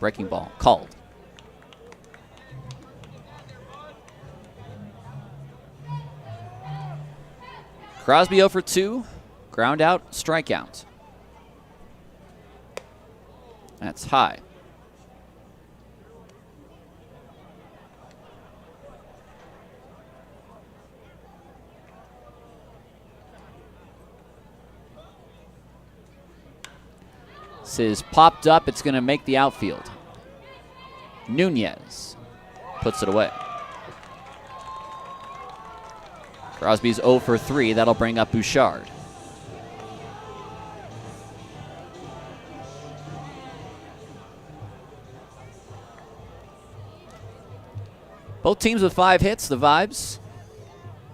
Breaking ball called. Crosby 0 for 2. Ground out, strikeout. That's high. This is popped up. It's going to make the outfield. Nunez puts it away. Crosby's 0 for 3. That'll bring up Bouchard. Both teams with 5 hits, the Vibes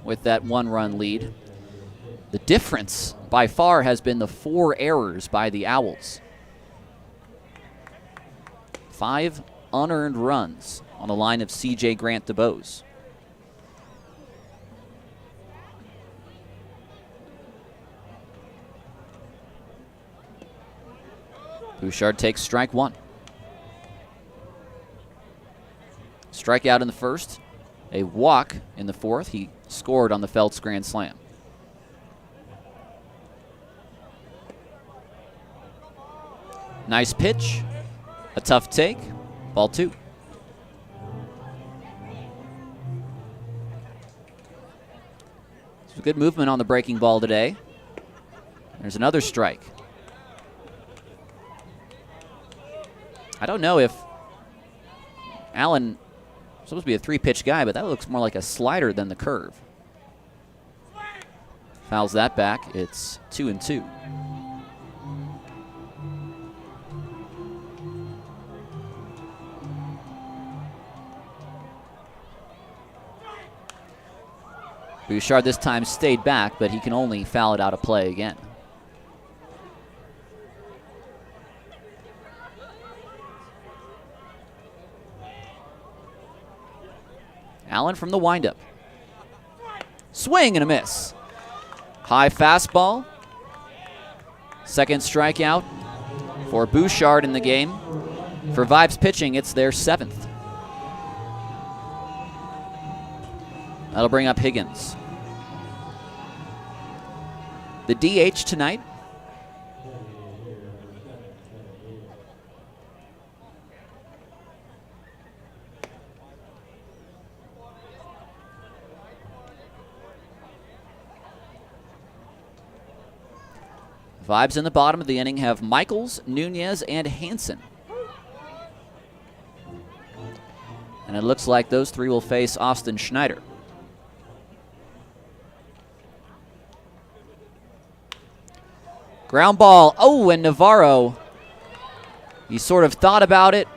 with that 1-run lead. The difference by far has been the 4 errors by the Owls. 5 unearned runs on the line of C.J. Grant DeBose. Bouchard takes strike 1. Strikeout in the first, a walk in the fourth. He scored on the Feltz grand slam. Nice pitch, a tough take, ball 2. Some good movement on the breaking ball today. There's another strike. I don't know if Allen is supposed to be a 3-pitch guy, but that looks more like a slider than the curve. Fouls that back. It's 2-2. Bouchard this time stayed back, but he can only foul it out of play again. Allen from the windup. Swing and a miss. High fastball. Second strikeout for Bouchard in the game. For Vibes pitching, it's their 7th. That'll bring up Higgins. The DH tonight. Vibes in the bottom of the inning have Michaels, Nunez, and Hansen. And it looks like those 3 will face Austin Schneider. Ground ball. Oh, and Navarro, he sort of thought about it,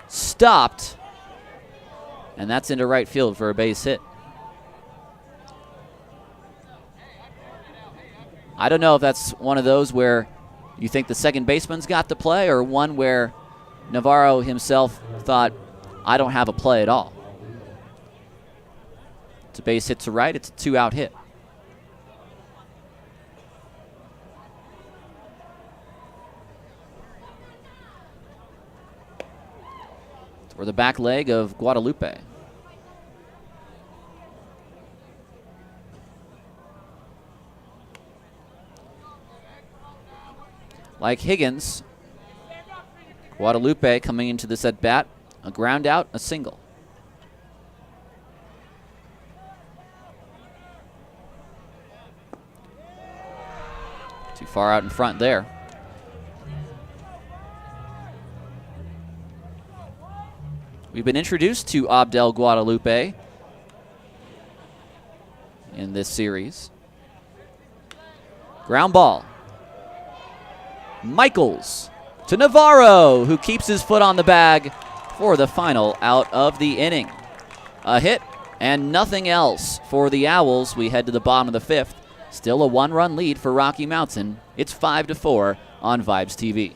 stopped, and that's into right field for a base hit. I don't know if that's one of those where you think the second baseman's got the play, or one where Navarro himself thought, I don't have a play at all. It's a base hit to right. It's a 2-out hit. Or the back leg of Guadalupe. Like Higgins, Guadalupe coming into this at bat, a ground out, a single. Too far out in front there. We've been introduced to Abdel Guadalupe in this series. Ground ball. Michaels to Navarro, who keeps his foot on the bag for the final out of the inning. A hit and nothing else for the Owls. We head to the bottom of the 5th. Still a 1-run lead for Rocky Mountain. It's 5-4 on Vibes TV.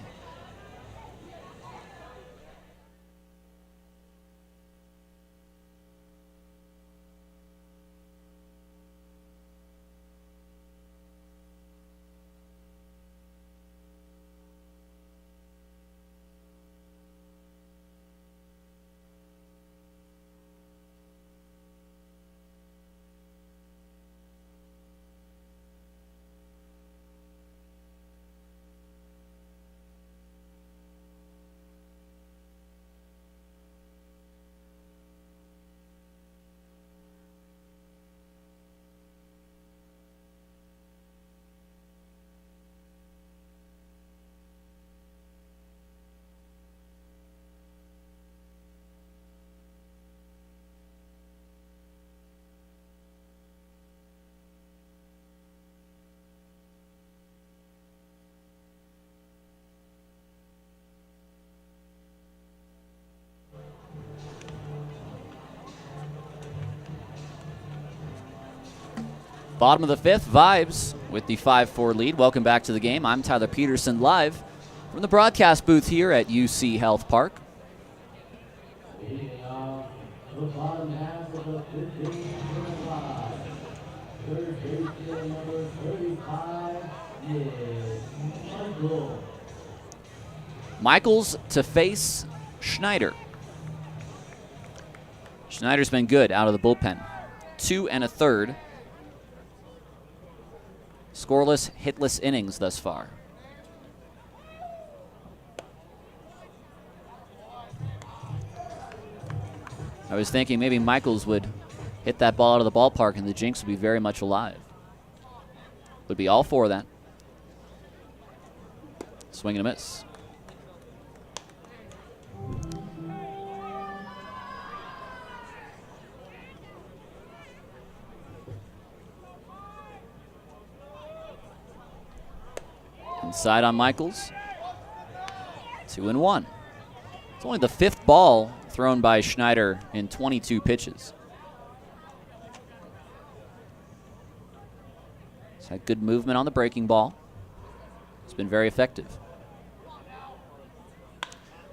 Bottom of the fifth, Vibes with the 5-4 lead. Welcome back to the game. I'm Tyler Peterson, live from the broadcast booth here at UCHealth Park. The bottom half of the 15-5. Third baseman number 35 is Michael. Michaels to face Schneider. Schneider's been good out of the bullpen. 2 1/3. Scoreless, hitless innings thus far. I was thinking maybe Michaels would hit that ball out of the ballpark and the jinx would be very much alive. Would be all for that. Swing and a miss. Inside on Michaels. 2-1. It's only the 5th ball thrown by Schneider in 22 pitches. He's had good movement on the breaking ball. It's been very effective.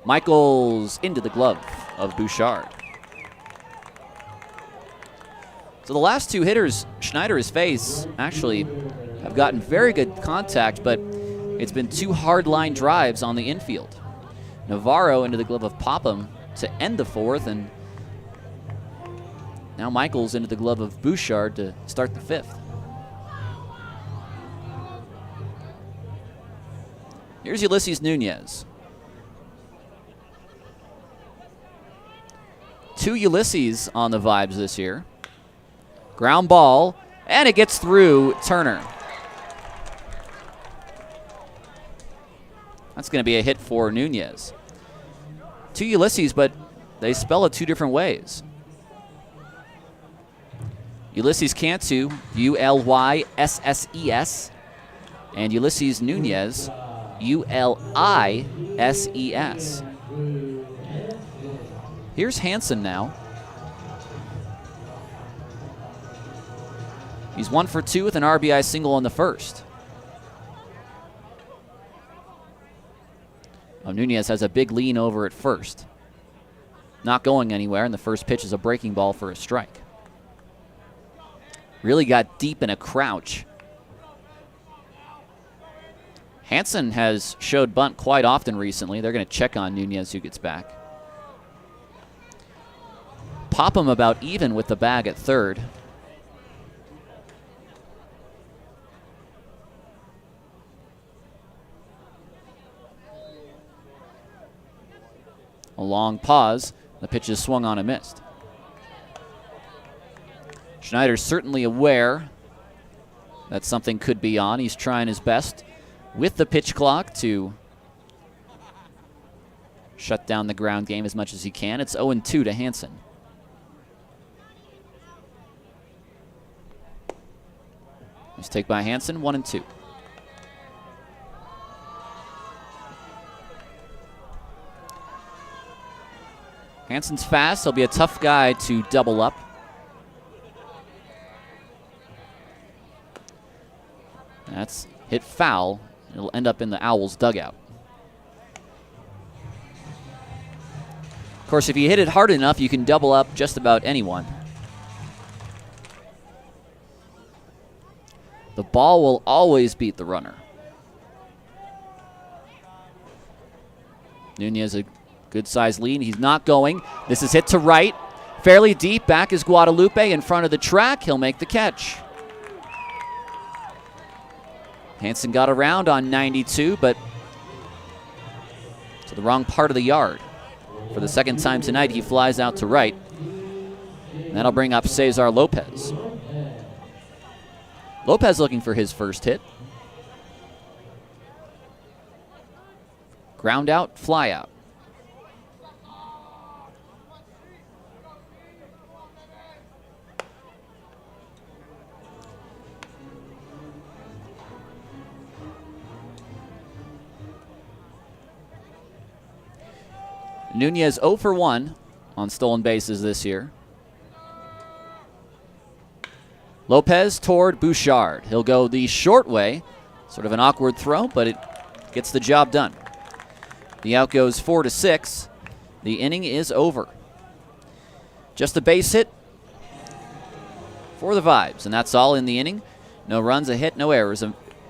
Michaels into the glove of Bouchard. So the last 2 hitters Schneider has faced actually have gotten very good contact, but it's been 2 hard line drives on the infield. Navarro into the glove of Popham to end the 4th, and now Michaels into the glove of Bouchard to start the 5th. Here's Ulysses Nunez. 2 Ulysses on the Vibes this year. Ground ball, and it gets through Turner. That's going to be a hit for Nunez. 2 Ulysses, but they spell it 2 different ways. Ulysses Cantu, Ulysses, and Ulysses Nunez, Ulises. Here's Hansen now. He's 1 for 2 with an RBI single in the 1st. Nunez has a big lean over at first. Not going anywhere, and the first pitch is a breaking ball for a strike. Really got deep in a crouch. Hansen has showed bunt quite often recently. They're going to check on Nunez who gets back. Popham about even with the bag at 3rd. A long pause. The pitch is swung on and missed. Schneider's certainly aware that something could be on. He's trying his best with the pitch clock to shut down the ground game as much as he can. It's 0-2 to Hansen. Nice take by Hansen, 1-2. Hansen's fast. He'll be a tough guy to double up. That's hit foul. It'll end up in the Owlz dugout. Of course, if you hit it hard enough, you can double up just about anyone. The ball will always beat the runner. Nunez a good-sized lead. He's not going. This is hit to right. Fairly deep. Back is Guadalupe in front of the track. He'll make the catch. Hansen got around on 92, but to the wrong part of the yard. For the 2nd time tonight, he flies out to right. And that'll bring up Cesar Lopez. Lopez looking for his first hit. Ground out, fly out. Nunez 0 for 1 on stolen bases this year. Lopez toward Bouchard. He'll go the short way. Sort of an awkward throw, but it gets the job done. The out goes 4-6. The inning is over. Just a base hit for the Vibes, and that's all in the inning. No runs, a hit, no errors.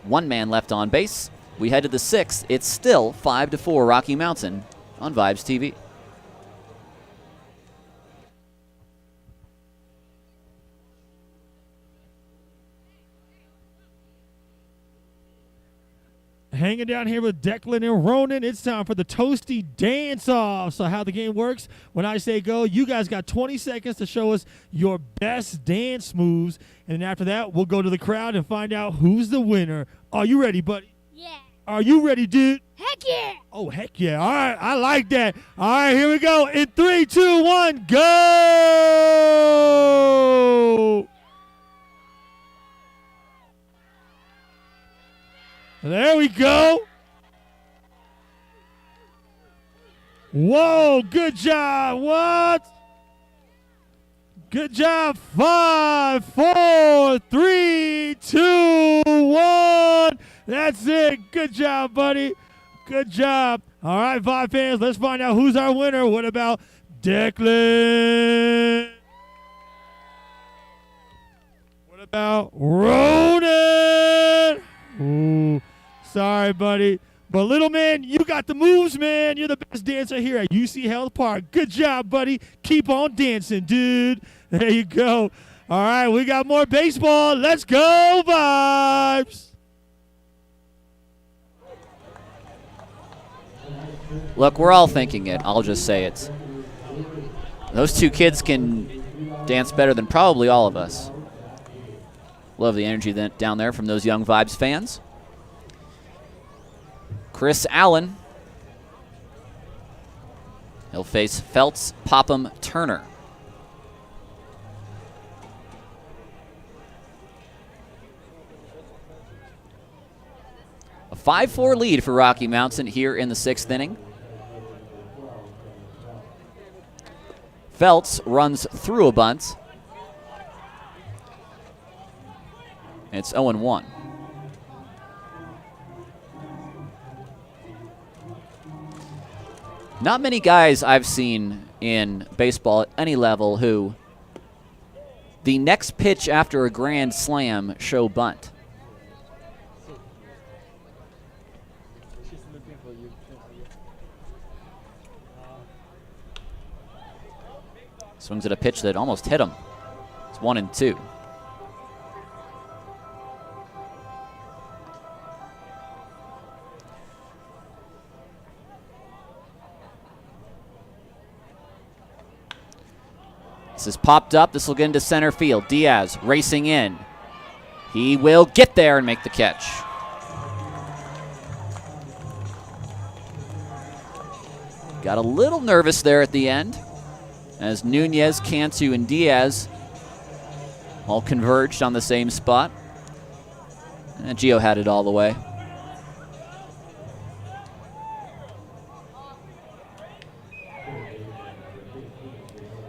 One man left on base. We head to the 6th. It's still 5-4 Rocky Mountain on Vibes TV. Hanging down here with Declan and Ronan, it's time for the Toasty Dance-Off. So how the game works, when I say go, you guys got 20 seconds to show us your best dance moves. And then after that, we'll go to the crowd and find out who's the winner. Are you ready, buddy? Yeah. Are you ready, dude? Heck yeah. Oh, heck yeah. All right, I like that. All right, here we go. In 3, 2, 1, go! There we go. Whoa, good job. What? Good job. 5, 4, 3, 2, 1. That's it. Good job, buddy. Good job. All right, Vibe fans, let's find out who's our winner. What about Declan? What about Ronan? Ooh, sorry, buddy. But little man, you got the moves, man. You're the best dancer here at UCHealth Park. Good job, buddy. Keep on dancing, dude. There you go. All right, we got more baseball. Let's go, Vibes. Look, we're all thinking it. I'll just say it. Those two kids can dance better than probably all of us. Love the energy down there from those young Vibes fans. Chris Allen. He'll face Feltz, Popham, Turner. A 5-4 lead for Rocky Mountain here in the 6th inning. Feltz runs through a bunt. It's 0-1. Not many guys I've seen in baseball at any level who the next pitch after a grand slam show bunt. Swings at a pitch that almost hit him. It's 1-2. This is popped up. This will get into center field. Diaz racing in. He will get there and make the catch. Got a little nervous there at the end as Nunez, Cantu, and Diaz all converged on the same spot. And Gio had it all the way.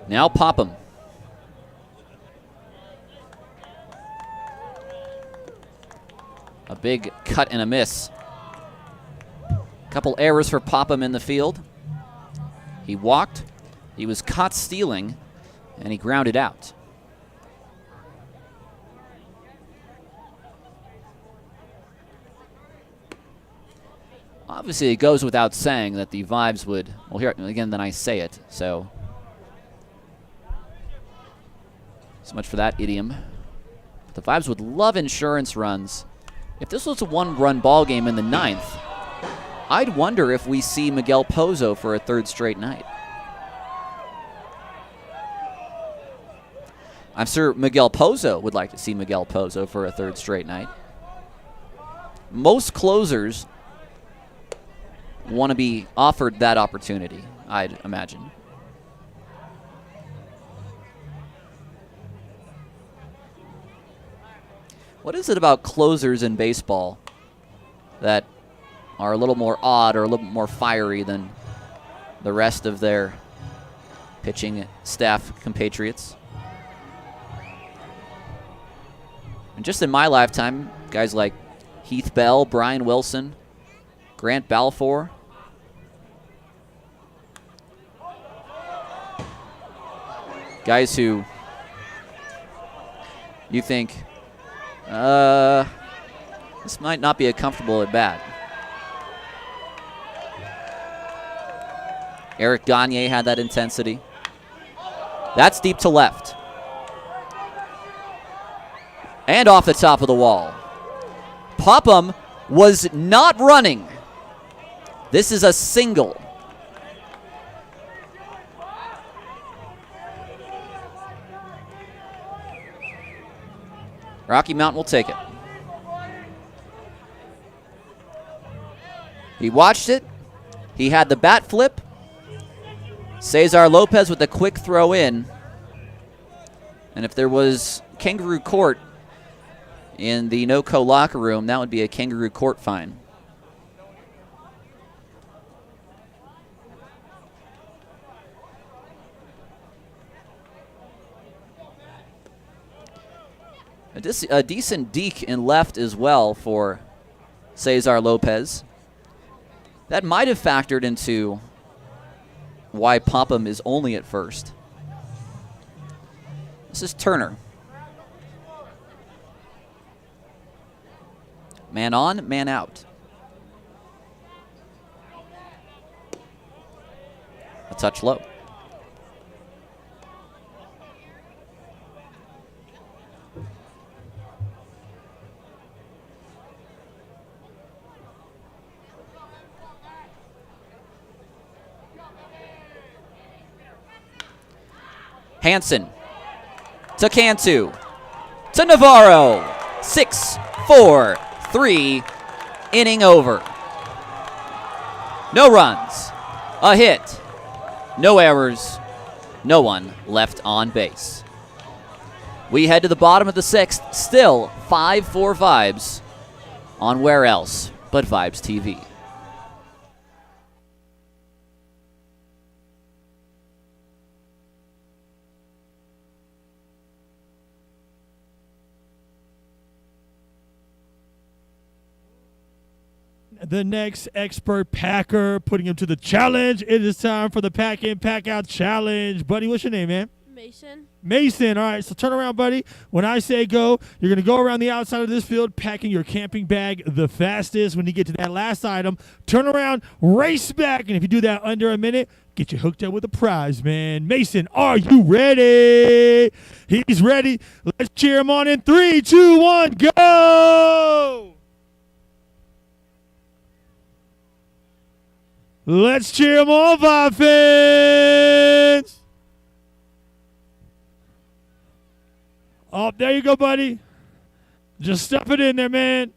Now Popham. A big cut and a miss. Couple errors for Popham in the field. He walked, he was caught stealing, and he grounded out. Obviously, it goes without saying that the Vibes would, well, here again, then I say it, so much for that idiom. The Vibes would love insurance runs. If this was a one-run ball game in the 9th, I'd wonder if we see Miguel Pozo for a 3rd straight night. I'm sure Miguel Pozo would like to see Miguel Pozo for a 3rd straight night. Most closers want to be offered that opportunity, I'd imagine. What is it about closers in baseball that are a little more odd or a little more fiery than the rest of their pitching staff compatriots? And just in my lifetime, guys like Heath Bell, Brian Wilson, Grant Balfour. Guys who you think, this might not be a comfortable at bat. Eric Gagne had that intensity. That's deep to left. And off the top of the wall. Popham was not running. This is a single. Rocky Mountain will take it. He watched it. He had the bat flip. Cesar Lopez with a quick throw in. And if there was kangaroo court in the NoCo locker room, that would be a kangaroo court fine. A decent deke in left as well for Cesar Lopez. That might have factored into why Popham is only at first. This is Turner. Man on, man out. A touch low. Hansen to Cantu to Navarro. 6-4-3, inning over. No runs, a hit, no errors, no one left on base. We head to the bottom of the 6th, still 5-4 Vibes on Where Else But Vibes TV. The next expert packer, putting him to the challenge. It is time for the Pack In, Pack Out Challenge. Buddy, what's your name, man? Mason. Mason. All right, so turn around, buddy. When I say go, you're going to go around the outside of this field, packing your camping bag the fastest. When you get to that last item, turn around, race back. And if you do that under a minute, get you hooked up with a prize, man. Mason, are you ready? He's ready. Let's cheer him on in 3, 2, 1, go! Let's cheer him on, Vibe fans. Oh, there you go, buddy. Just stuff it in there, man.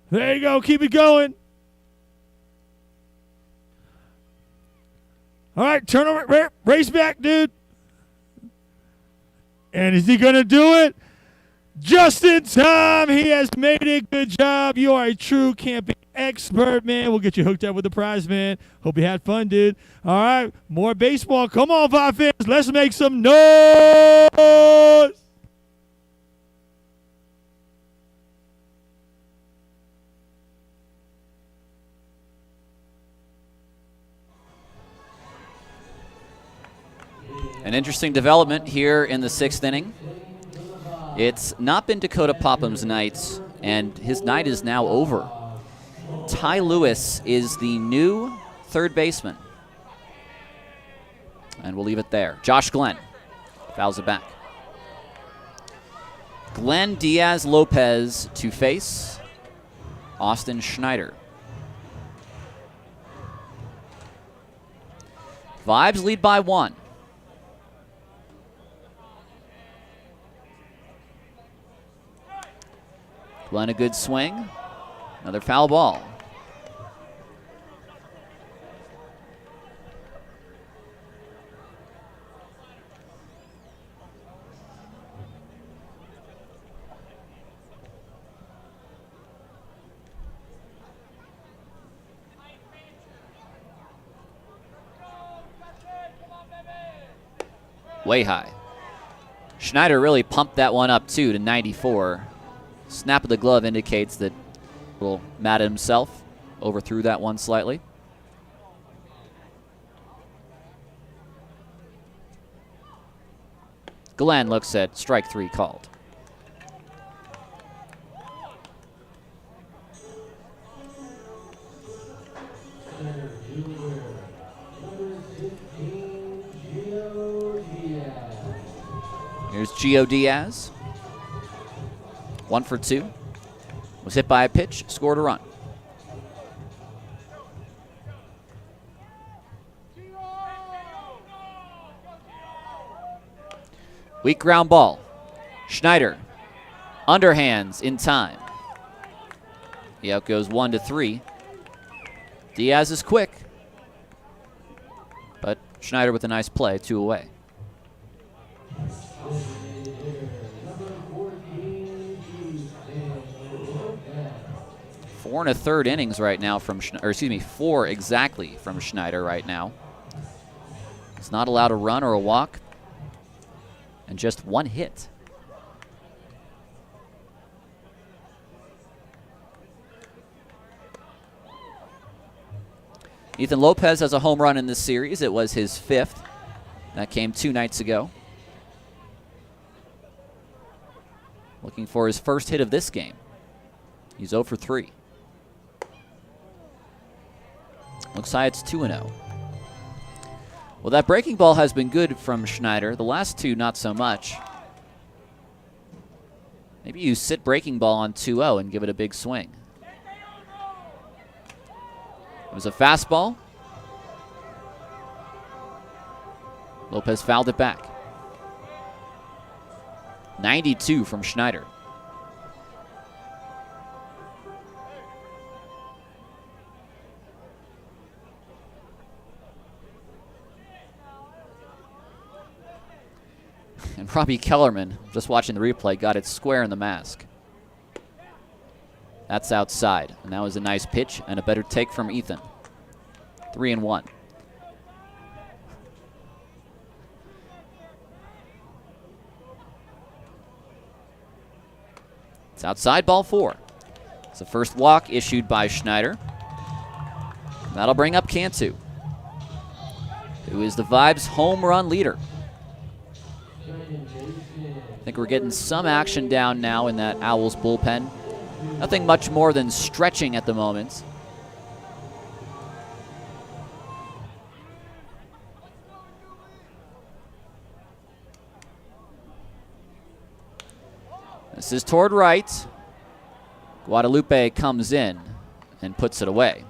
There you go. Keep it going. All right, turn over. Race back, dude. And is he going to do it? Just in time. He has made it. Good job. You are a true camping expert, man. We'll get you hooked up with the prize, man. Hope you had fun, dude. All right, more baseball. Come on, Vibe fans. Let's make some noise. An interesting development here in the 6th inning. It's not been Dakota Popham's night, and his night is now over. Ty Lewis is the new third baseman. And we'll leave it there. Josh Glenn fouls it back. Glenn Diaz Lopez to face Austin Schneider. Vibes lead by 1. Glenn a good swing. Another foul ball. Way high. Schneider really pumped that one up, too, to 94. Snap of the glove indicates that a little mad at himself. Overthrew that one slightly. Glenn looks at strike 3 called. Here's Gio Diaz. 1 for 2. Was hit by a pitch, scored a run. Weak ground ball. Schneider. Underhands in time. The out goes 1-3. Diaz is quick. But Schneider with a nice play, 2 away. 4 1/3 innings right now from, or excuse me, 4 exactly from Schneider right now. He's not allowed a run or a walk, and just 1 hit. Ethan Lopez has a home run in this series. It was his 5th. That came 2 nights ago. Looking for his first hit of this game. He's 0 for 3. Looks like it's 2-0. Well, that breaking ball has been good from Schneider. The last 2, not so much. Maybe you sit breaking ball on 2-0 and give it a big swing. It was a fastball. Lopez fouled it back. 92 from Schneider. And Robbie Kellerman, just watching the replay, got it square in the mask. That's outside. And that was a nice pitch and a better take from Ethan. 3-1. It's outside, ball 4. It's the first walk issued by Schneider. That'll bring up Cantu, who is the Vibes home run leader. I think we're getting some action down now in that Owlz bullpen. Nothing much more than stretching at the moment. This is toward right. Guadalupe comes in and puts it away.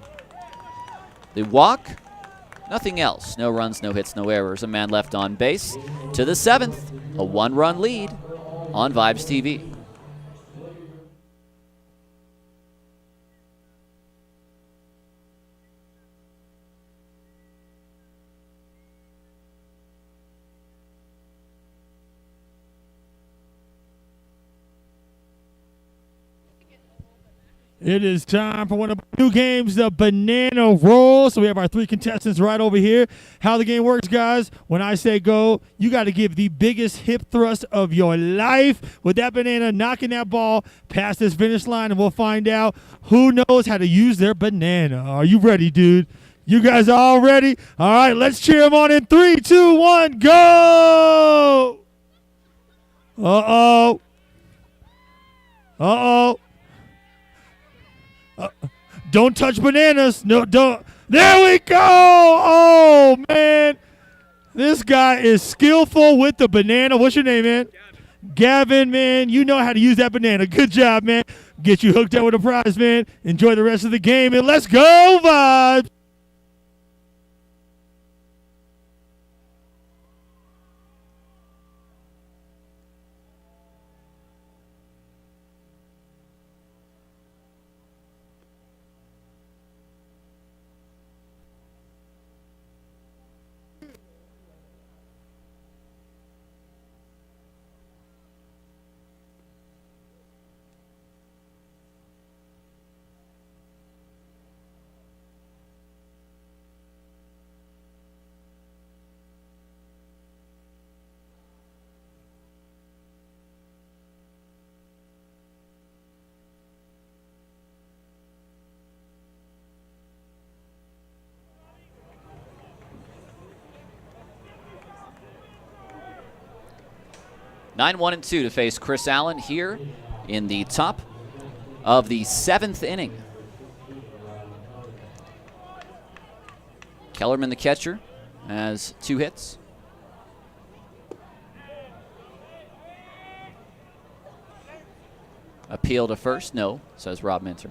The walk, nothing else. No runs, no hits, no errors. A man left on base. To the 7th, a 1-run lead on Vibes TV. It is time for one of the new games, the Banana Roll. So we have our 3 contestants right over here. How the game works, guys, when I say go, you got to give the biggest hip thrust of your life with that banana, knocking that ball past this finish line, and we'll find out who knows how to use their banana. Are you ready, dude? You guys all ready? All right, let's cheer them on in 3, 2, 1, go! Uh-oh. Uh-oh. Don't touch bananas. No, don't. There we go. Oh, man. This guy is skillful with the banana. What's your name, man? Gavin, man. You know how to use that banana. Good job, man. Get you hooked up with a prize, man. Enjoy the rest of the game, and let's go, Vibes. 9-1-2 to face Chris Allen here in the top of the 7th inning. Kellerman, the catcher, has 2 hits. Appeal to first, no, says Rob Minter.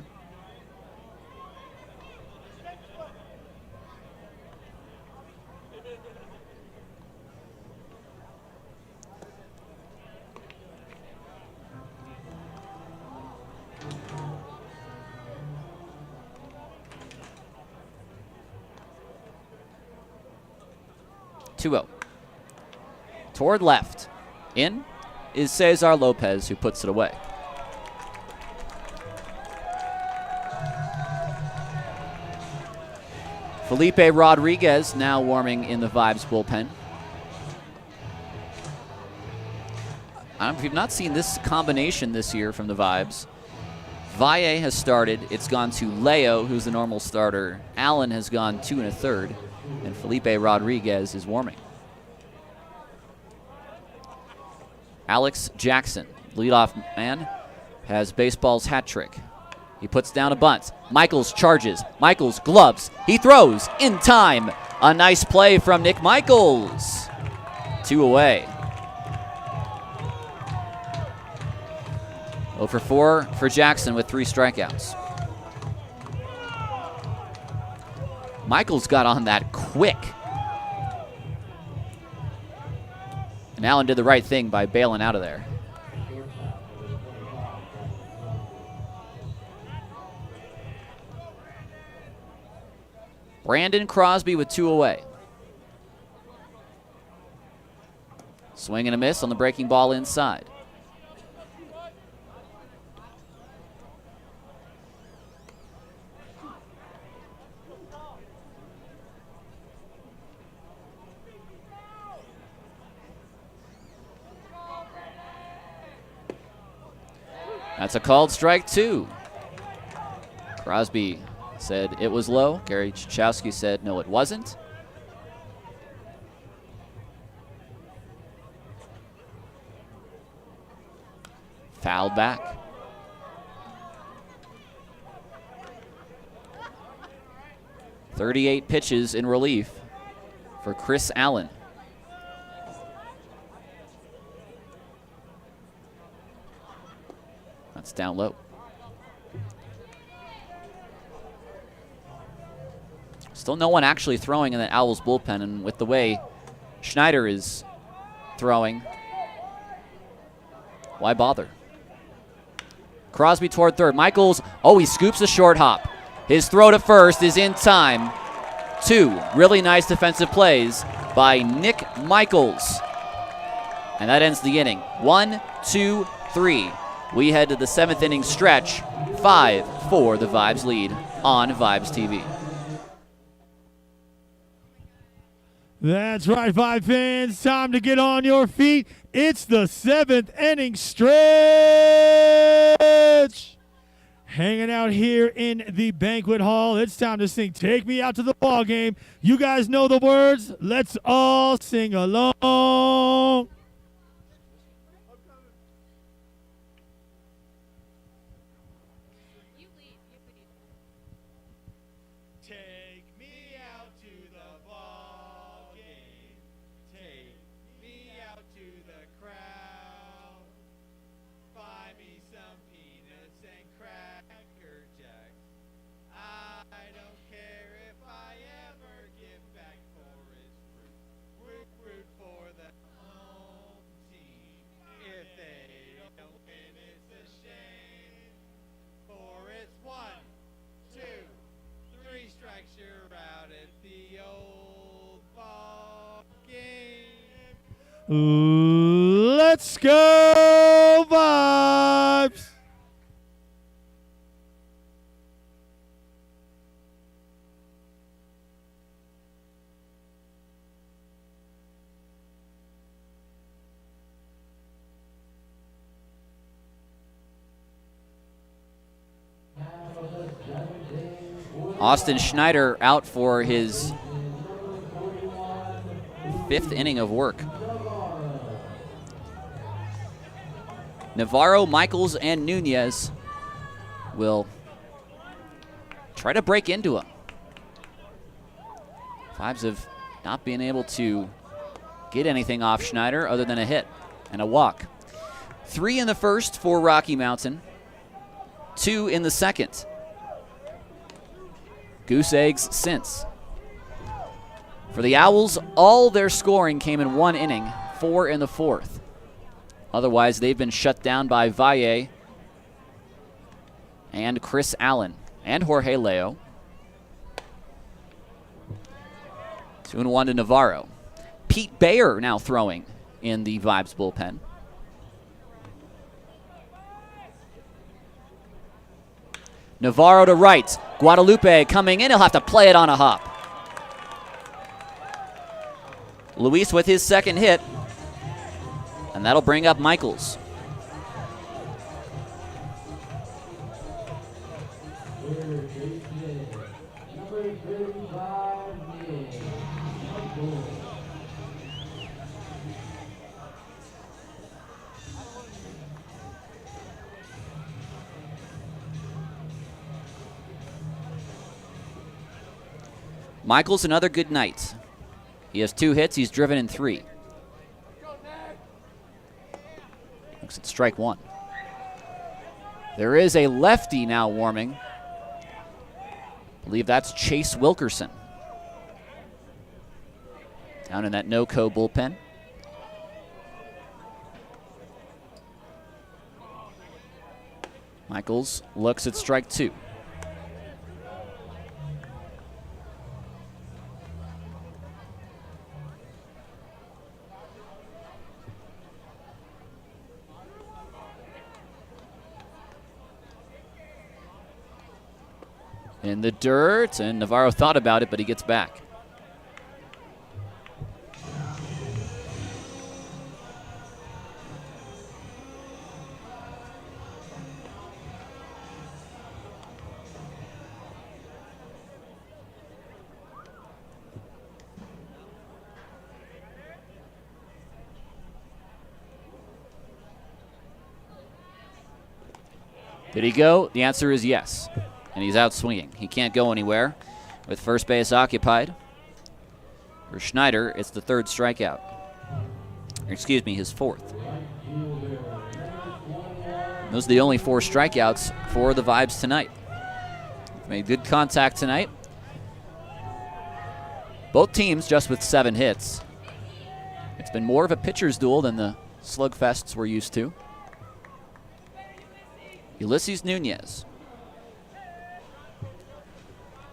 Toward left. In is Cesar Lopez, who puts it away. Felipe Rodriguez now warming in the Vibes bullpen. If you've not seen this combination this year from the Vibes, Valle has started. It's gone to Leo, who's the normal starter. Allen has gone 2 1/3, and Felipe Rodriguez is warming. Alex Jackson, leadoff man, has baseball's hat trick. He puts down a bunt. Michaels charges. Michaels gloves. He throws in time. A nice play from Nick Michaels. 2 away. 0 for 4 for Jackson with 3 strikeouts. Michaels got on that quick. And Allen did the right thing by bailing out of there. Brandon Crosby with 2 away. Swing and a miss on the breaking ball inside. That's a called strike 2. Crosby said it was low. Gary Chachowski said no, it wasn't. Fouled back. "38 pitches in relief for Chris Allen. That's down low. Still no one actually throwing in the Owlz bullpen, and with the way Schneider is throwing, why bother? Crosby toward third. Michaels, he scoops a short hop. His throw to first is in time. 2 really nice defensive plays by Nick Michaels. And that ends the inning. 1, 2, 3. We head to the 7th inning stretch. 5-4 the Vibes lead on Vibes TV. That's right, Vibe fans. Time to get on your feet. It's the 7th inning stretch. Hanging out here in the banquet hall. It's time to sing "Take Me Out to the Ball Game." You guys know the words. Let's all sing along. Take me out to the ball game. Take me out to the crowd. Buy me some peanuts and Cracker Jacks. I don't care if I ever get back for his root for the home team. If they don't win, it's a shame. For it's 1, 2, 3 strikes, you're out at the old ball game. Let's go, Vibes! Austin Schneider out for his 5th inning of work. Navarro, Michaels, and Nunez will try to break into him. Vibes have not been able to get anything off Schneider other than a hit and a walk. 3 in the first for Rocky Mountain, 2 in the second. Goose eggs since. For the Owls, all their scoring came in 1 inning, 4 in the fourth. Otherwise, they've been shut down by Valle and Chris Allen and Jorge Leo. 2-1 to Navarro. Pete Bayer now throwing in the Vibes bullpen. Navarro to right. Guadalupe coming in. He'll have to play it on a hop. Luis with his second hit. And that'll bring up Michaels. Michaels, another good night. He has 2 hits. He's driven in 3. Looks at strike 1. There is a lefty now warming. I believe that's Chase Wilkerson. Down in that no-co bullpen. Michaels looks at strike 2. In the dirt, and Navarro thought about it, but he gets back. Did he go? The answer is yes. And he's out swinging. He can't go anywhere with first base occupied. For Schneider, it's the 3rd strikeout. Or excuse me, his 4th. Those are the only 4 strikeouts for the Vibes tonight. Made good contact tonight. Both teams just with 7 hits. It's been more of a pitcher's duel than the slugfests we're used to. Ulysses Nunez.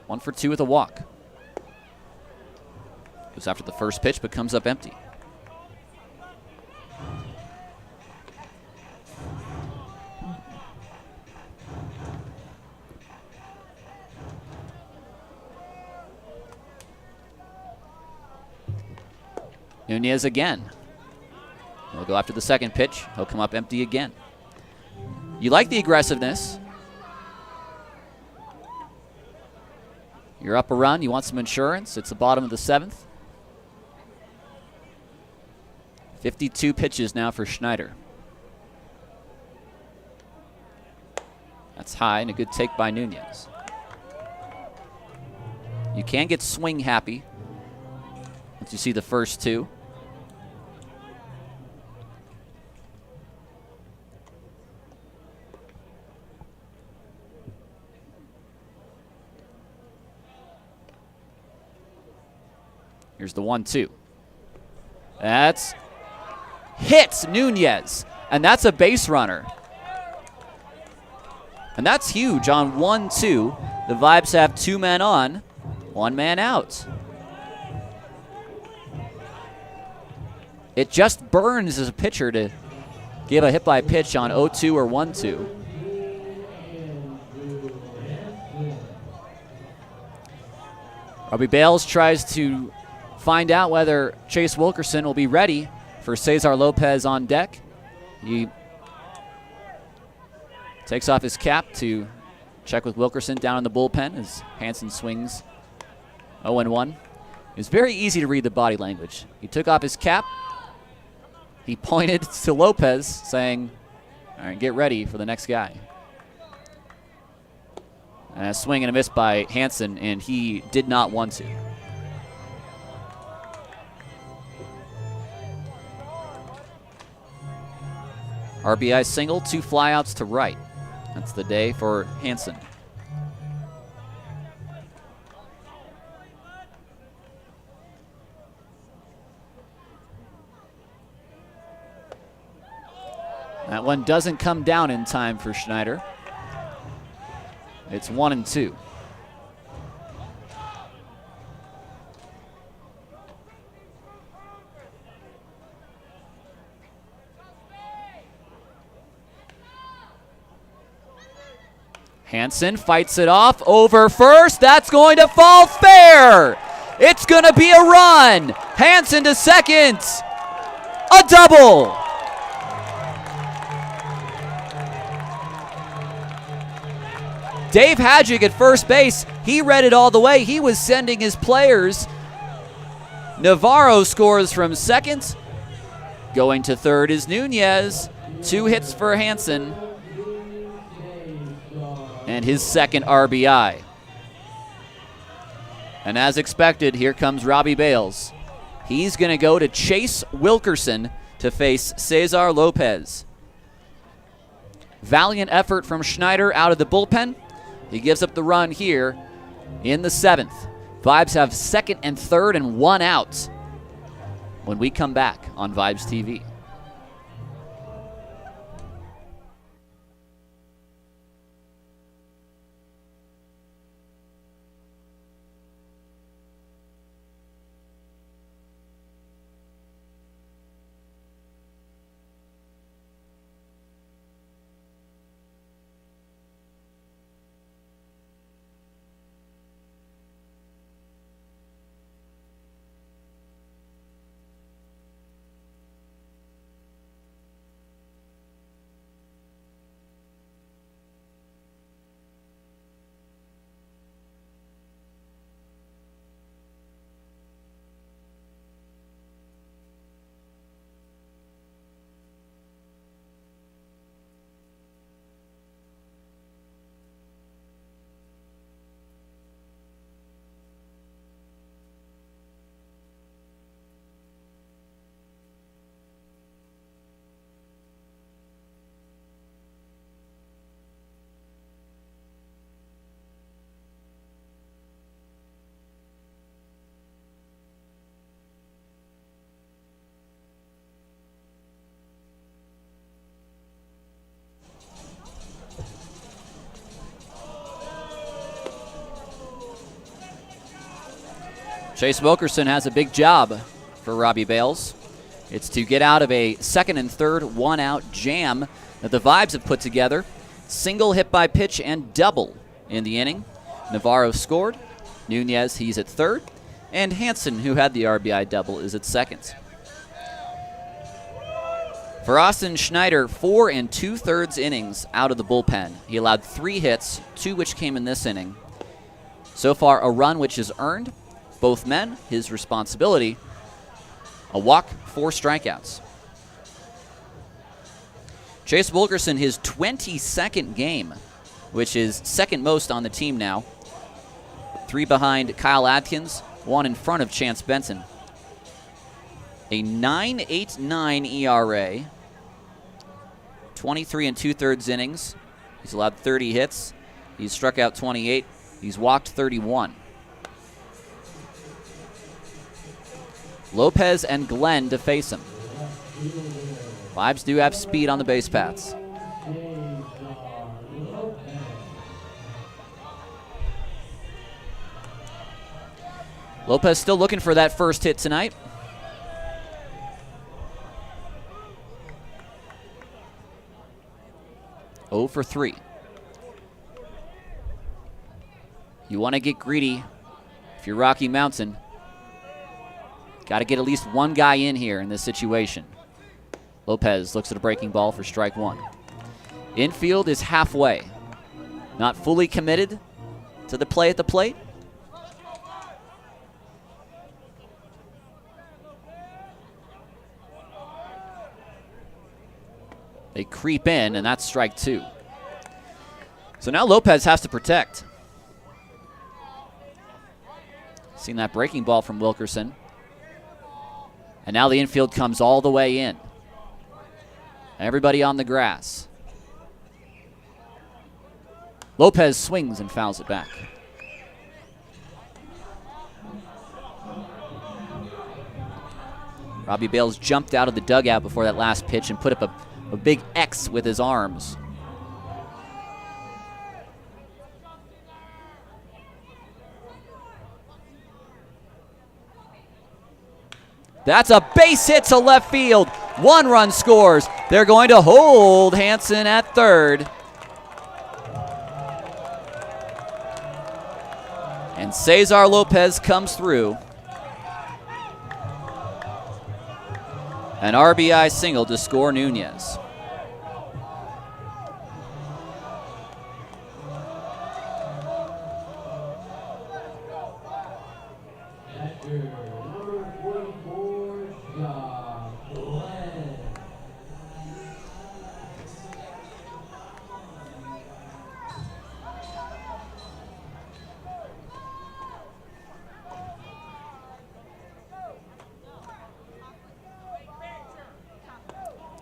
1 for 2 with a walk. Goes after the first pitch, but comes up empty. Nunez again. He'll go after the second pitch. He'll come up empty again. You like the aggressiveness. You're up a run. You want some insurance. It's the bottom of the 7th. 52 pitches now for Schneider. That's high and a good take by Nunez. You can get swing happy once you see the first 2. Here's the 1-2. That's hits Nunez, and that's a base runner. And that's huge on 1-2. The Vibes have 2 men on, 1 man out. It just burns as a pitcher to give a hit by pitch on 0-2 or 1-2. Robbie Bales tries to find out whether Chase Wilkerson will be ready for Cesar Lopez on deck. He takes off his cap to check with Wilkerson down in the bullpen as Hansen swings 0-1. It was very easy to read the body language. He took off his cap. He pointed to Lopez saying, All right, get ready for the next guy. And a swing and a miss by Hansen, and he did not want to. RBI single, 2 flyouts to right. That's the day for Hansen. That one doesn't come down in time for Schneider. It's 1-2. Hansen fights it off over first. That's going to fall fair. It's going to be a run. Hansen to second. A double. Dave Hadjic at first base, he read it all the way. He was sending his players. Navarro scores from second. Going to third is Nunez. 2 hits for Hansen. And his second RBI. And as expected, here comes Robbie Bales. He's going to go to Chase Wilkerson to face Cesar Lopez. Valiant effort from Schneider out of the bullpen. He gives up the run here in the 7th. Vibes have second and third and 1 out when we come back on Vibes TV. Chase Wilkerson has a big job for Robbie Bales. It's to get out of a second and third 1-out jam that the Vibes have put together. Single hit by pitch and double in the inning. Navarro scored. Nunez, he's at third. And Hansen, who had the RBI double, is at second. For Austin Schneider, 4 2/3 innings out of the bullpen. He allowed 3 hits, 2 which came in this inning. So far, a run which is earned. Both men, his responsibility. A walk, 4 strikeouts. Chase Wilkerson, his 22nd game, which is second most on the team now. 3 behind Kyle Atkins, 1 in front of Chance Benson. A 9.89 ERA. 23 2/3 innings. He's allowed 30 hits. He's struck out 28. He's walked 31. Lopez and Glenn to face him. Vibes do have speed on the base paths. Lopez still looking for that first hit tonight. Oh for 3. You want to get greedy if you're Rocky Mountain. Got to get at least one guy in here in this situation. Lopez looks at a breaking ball for strike 1. Infield is halfway. Not fully committed to the play at the plate. They creep in, and that's strike 2. So now Lopez has to protect. Seen that breaking ball from Wilkerson. And now the infield comes all the way in. Everybody on the grass. Lopez swings and fouls it back. Robbie Bales jumped out of the dugout before that last pitch and put up a big X with his arms. That's a base hit to left field. 1 run scores. They're going to hold Hansen at third. And Cesar Lopez comes through. An RBI single to score Nunez.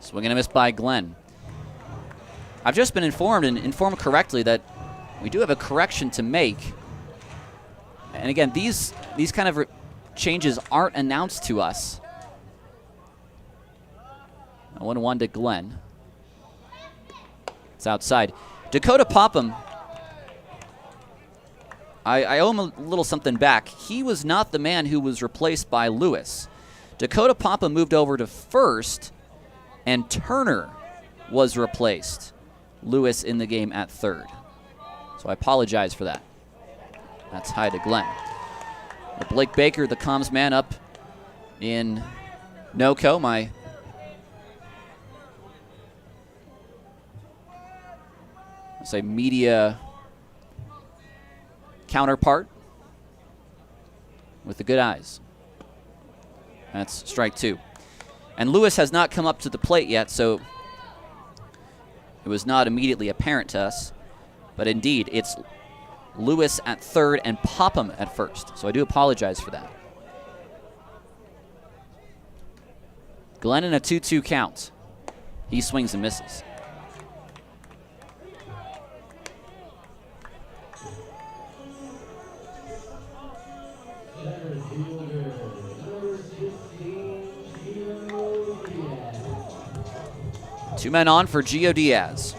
Swing and a miss by Glenn. I've just been informed, and informed correctly, that we do have a correction to make. And again, these kind of changes aren't announced to us. 1-1 to Glenn. It's outside. Dakota Popham, I owe him a little something back. He was not the man who was replaced by Lewis. Dakota Popham moved over to first, and Turner was replaced. Lewis in the game at third. So I apologize for that. That's high to Glenn. But Blake Baker, the comms man up in NoCo, my media counterpart with the good eyes. That's strike 2. And Lewis has not come up to the plate yet, so it was not immediately apparent to us. But indeed, it's Lewis at third and Popham at first. So I do apologize for that. Glenn in a 2-2 count. He swings and misses. Two men on for Gio Diaz.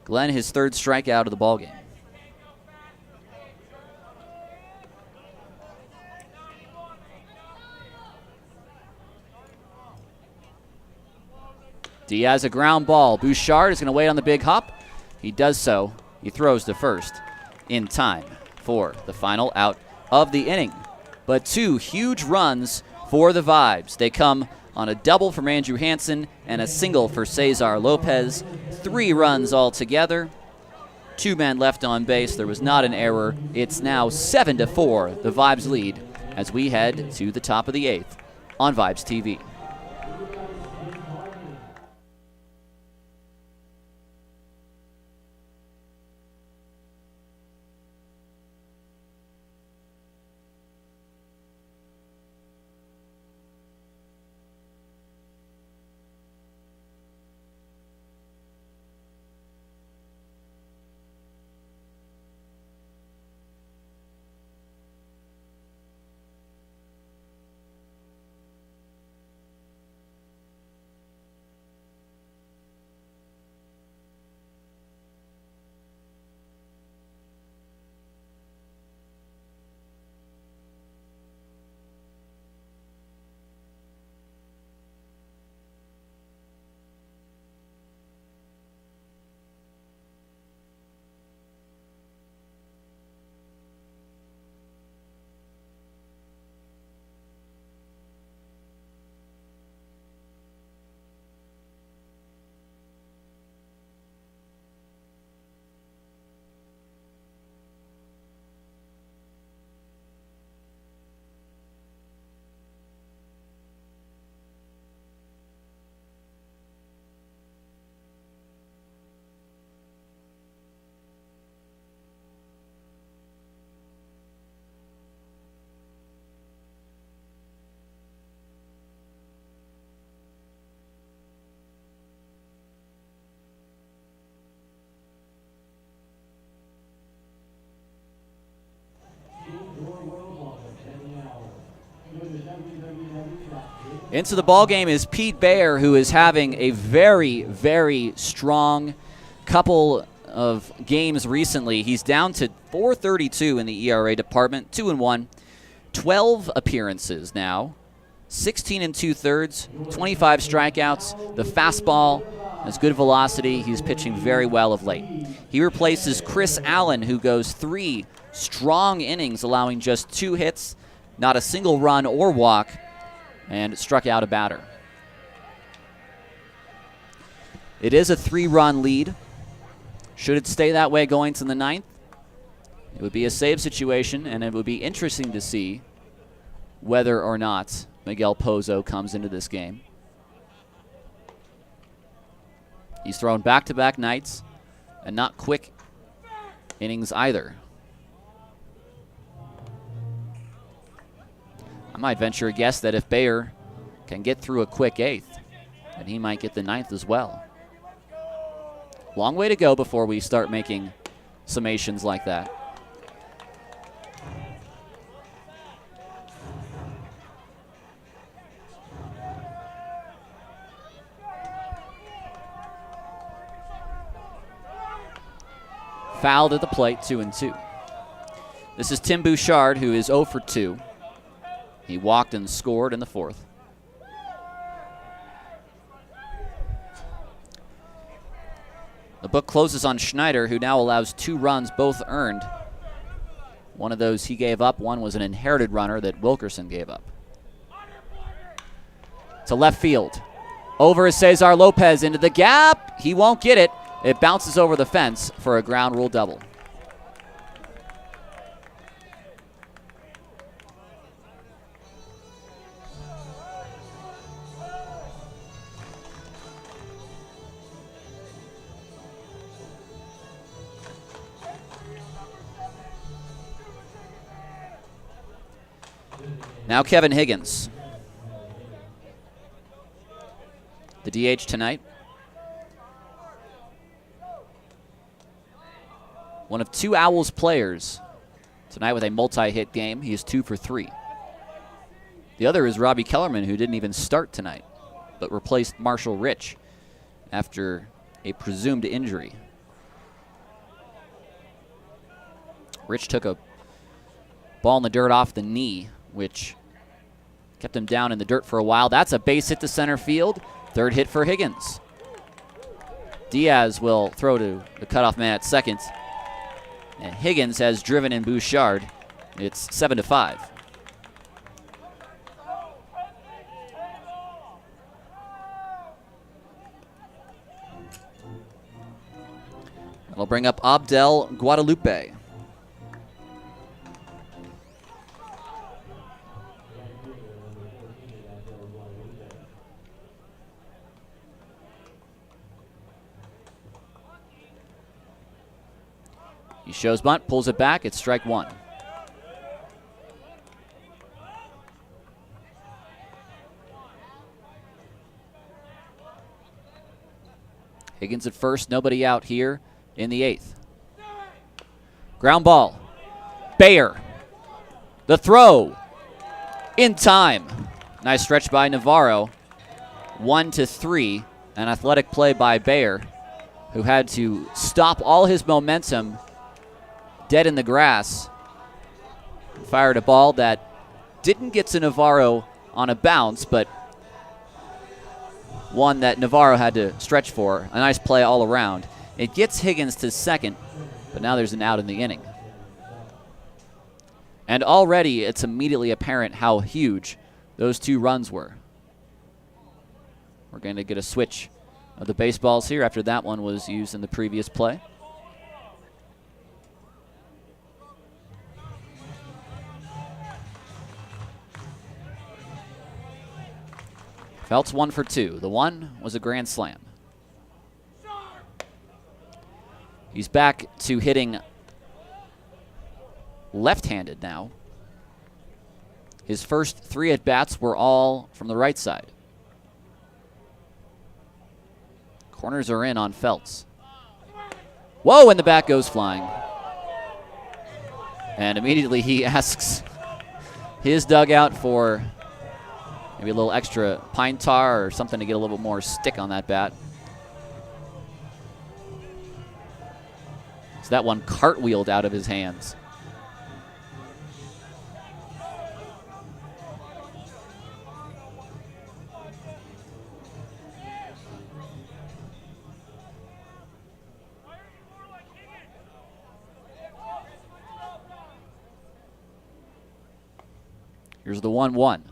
Glenn, his third strikeout of the ballgame. Diaz a ground ball. Bouchard is going to wait on the big hop. He does so. He throws to first in time for the final out of the inning. But 2 huge runs for the Vibes. They come on a double from Andrew Hansen and a single for Cesar Lopez. 3 runs altogether. 2 men left on base. There was not an error. It's now 7-4, the Vibes lead, as we head to the top of the 8th on Vibes TV. Into the ball game is Pete Bayer, who is having a very, very strong couple of games recently. He's down to 4.32 in the ERA department, 2-1, 12 appearances now, 16 2/3, 25 strikeouts. The fastball has good velocity. He's pitching very well of late. He replaces Chris Allen, who goes 3 strong innings, allowing just 2 hits, not a single run or walk, and struck out a batter. It is a 3-run lead. Should it stay that way going to the 9th, it would be a save situation, and it would be interesting to see whether or not Miguel Pozo comes into this game. He's thrown back-to-back nights and not quick innings either. I might venture a guess that if Bayer can get through a quick 8th, then he might get the 9th as well. Long way to go before we start making summations like that. Fouled at the plate, 2-2. This is Tim Bouchard, who is 0 for 2. He walked and scored in the 4th. The book closes on Schneider, who now allows 2 runs, both earned. One of those he gave up. One was an inherited runner that Wilkerson gave up. To left field. Over is Cesar Lopez into the gap. He won't get it. It bounces over the fence for a ground rule double. Now Kevin Higgins, the DH tonight. One of 2 Owlz players tonight with a multi-hit game. He is 2 for 3. The other is Robbie Kellerman, who didn't even start tonight, but replaced Marshall Rich after a presumed injury. Rich took a ball in the dirt off the knee, which kept him down in the dirt for a while. That's a base hit to center field. 3rd hit for Higgins. Diaz will throw to the cutoff man at second. And Higgins has driven in Bouchard. It's 7-5. That'll bring up Abdel Guadalupe. He shows bunt, pulls it back. It's strike 1. Higgins at first, nobody out here in the 8th. Ground ball. Bayer. The throw. In time. Nice stretch by Navarro. 1-3. An athletic play by Bayer, who had to stop all his momentum dead in the grass. Fired a ball that didn't get to Navarro on a bounce, but one that Navarro had to stretch for. A nice play all around. It gets Higgins to second, but now there's an out in the inning. And already it's immediately apparent how huge those 2 runs were. We're going to get a switch of the baseballs here after that one was used in the previous play. Felt's 1 for 2. The one was a grand slam. He's back to hitting left-handed now. His first 3 at-bats were all from the right side. Corners are in on Feltz. Whoa, and the bat goes flying. And immediately he asks his dugout for Maybe a little extra pine tar or something to get a little bit more stick on that bat. So that one cartwheeled out of his hands. Here's the 1-1.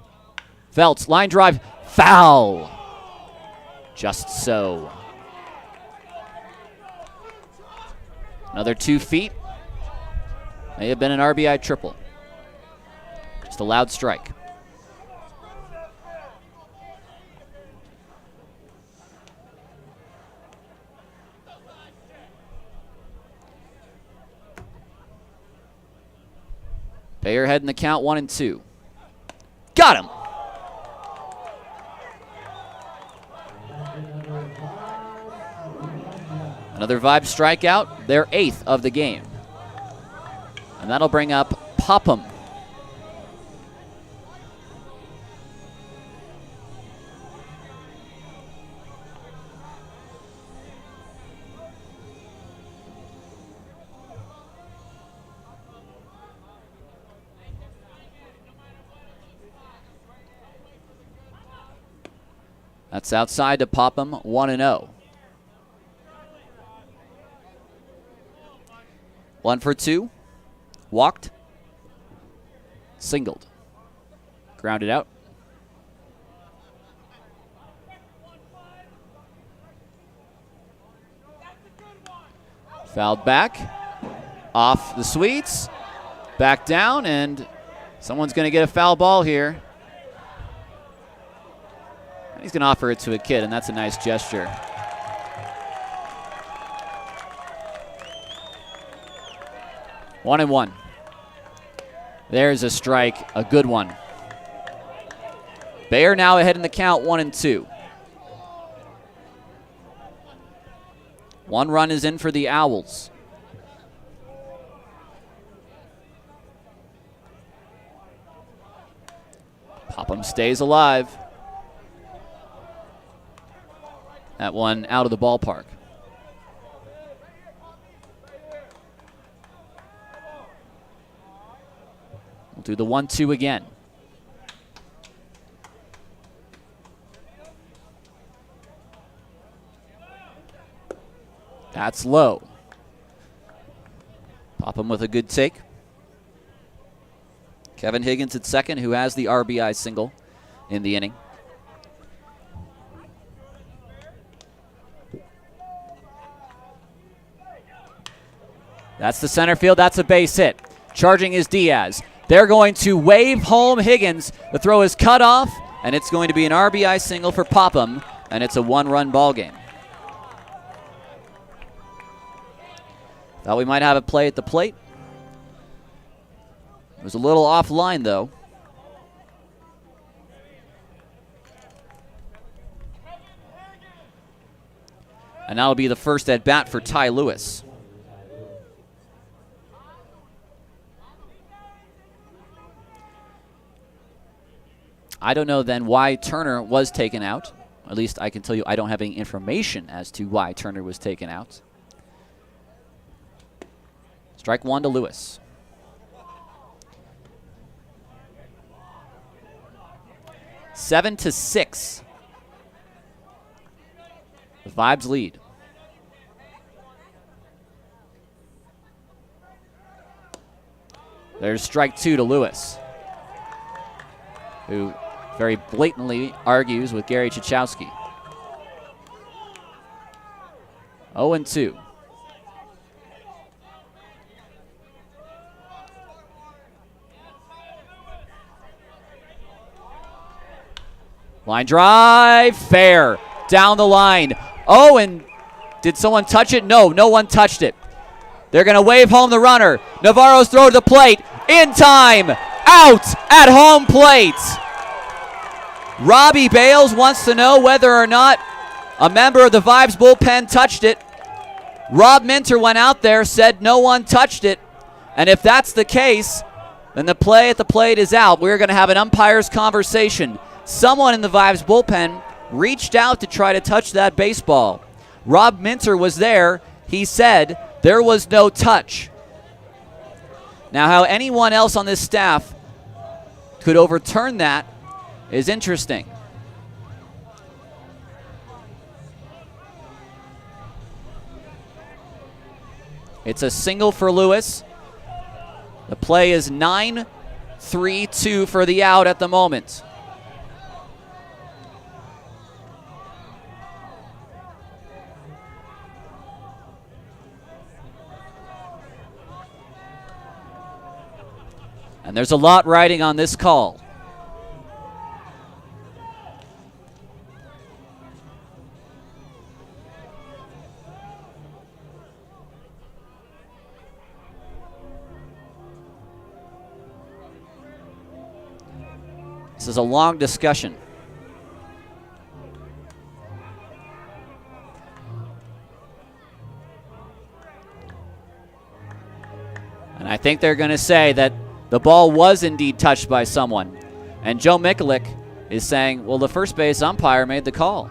Feltz, line drive, foul. Just so. Another 2 feet. May have been an RBI triple. Just a loud strike. Bayer heading the count 1-2. Got him. Another Vibe strikeout, their 8th of the game. And that'll bring up Popham. That's outside to Popham, 1-0. 1 for 2. Walked. Singled. Grounded out. Fouled back. Off the sweets. Back down, and someone's going to get a foul ball here. He's going to offer it to a kid, and that's a nice gesture. One and one. There's a strike, a good one. Bayer now ahead in the count, 1-2. 1 run is in for the Owlz. Popham stays alive. That one out of the ballpark. We'll do the 1-2 again. That's low. Popham with a good take. Kevin Higgins at second, who has the RBI single in the inning. That's the center field. That's a base hit. Charging is Diaz. They're going to wave home Higgins. The throw is cut off, and it's going to be an RBI single for Popham, and it's a 1-run ball game. Thought we might have a play at the plate. It was a little offline, though. And that'll be the first at bat for Ty Lewis. I don't know then why Turner was taken out. At least I can tell you I don't have any information as to why Turner was taken out. Strike 1 to Lewis. Seven to 6. The Vibes lead. There's strike 2 to Lewis, who very blatantly argues with Gary Chachowski. 0-2. Line drive, fair. Down the line. Oh, and did someone touch it? No, no one touched it. They're going to wave home the runner. Navarro's throw to the plate. In time. Out at home plate. Robbie Bales wants to know whether or not a member of the Vibes bullpen touched it. Rob Minter went out there, said no one touched it. And if that's the case, then the play at the plate is out. We're going to have an umpire's conversation. someone in the Vibes bullpen reached out to try to touch that baseball. Rob Minter was there. He said there was no touch. Now, how anyone else on this staff could overturn that is interesting. It's a single for Lewis. The play is 9-3-2 for the out at the moment. And there's a lot riding on this call. This is a long discussion. And I think they're going to say that the ball was indeed touched by someone. And Joe Mikulik is saying, well, the first base umpire made the call.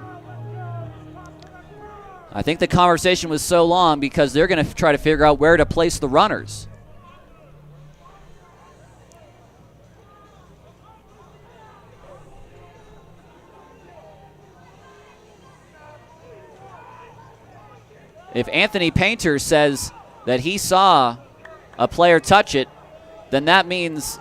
I think the conversation was so long because they're going to try to figure out where to place the runners. If Anthony Painter says that he saw a player touch it, then that means,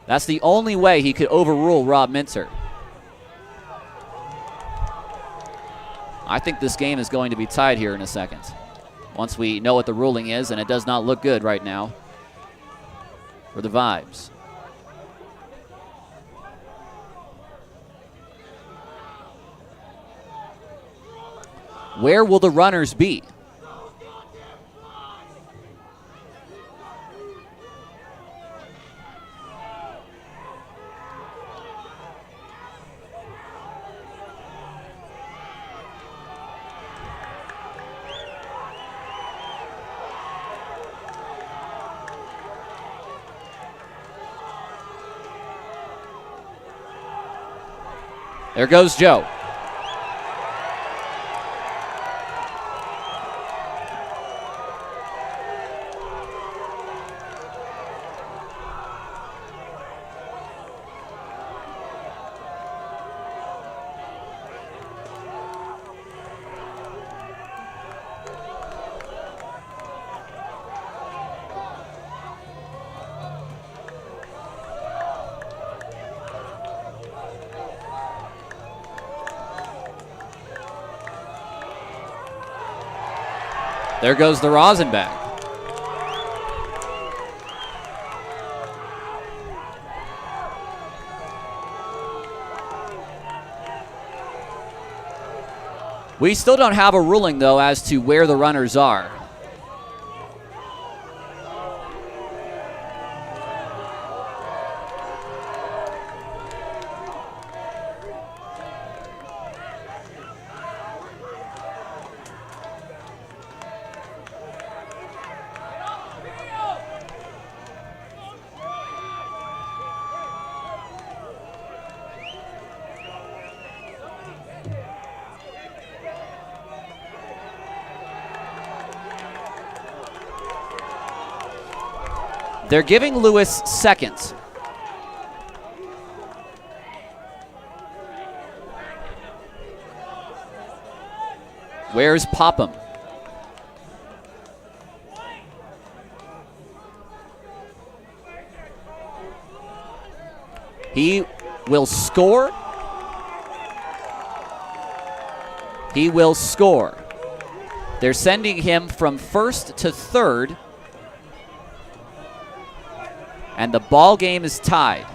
that's the only way he could overrule Rob Minter. I think this game is going to be tied here in a second, once we know what the ruling is, and it does not look good right now for the Vibes. Where will the runners be? There goes Joe. There goes the rosin bag. We still don't have a ruling, though, as to where the runners are. They're giving Lewis second. Where's Popham? He will score. He will score. They're sending him from first to third. And the ball game is tied.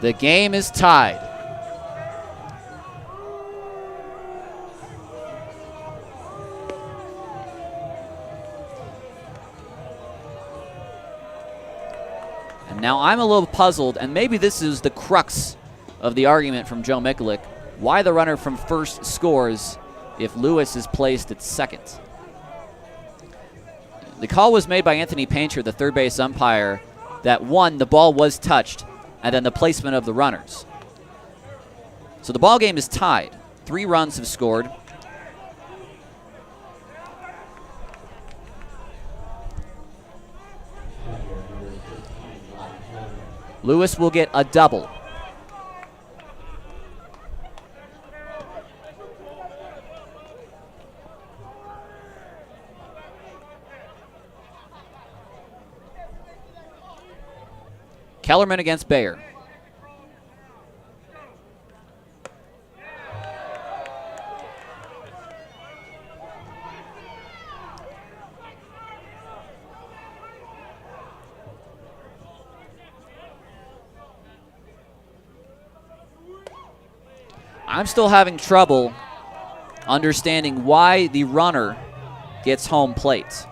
The game is tied. And Now I'm a little puzzled, and maybe this is the crux of the argument from Joe Mikulik, why the runner from first scores if Lewis is placed at second. The call was made by Anthony Painter, the third base umpire, that one, the ball was touched, and then the placement of the runners. So the ball game is tied. 3 runs have scored. Lewis will get a double. Kellerman against Bayer. I'm still having trouble understanding why the runner gets home plate.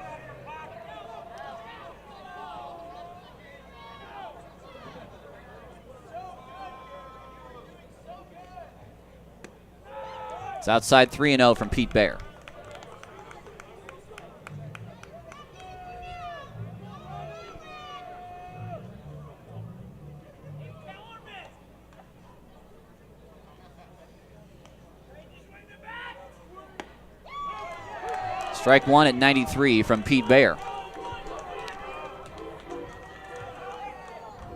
It's outside 3-0 from Pete Bayer. Strike one at 93 from Pete Bayer.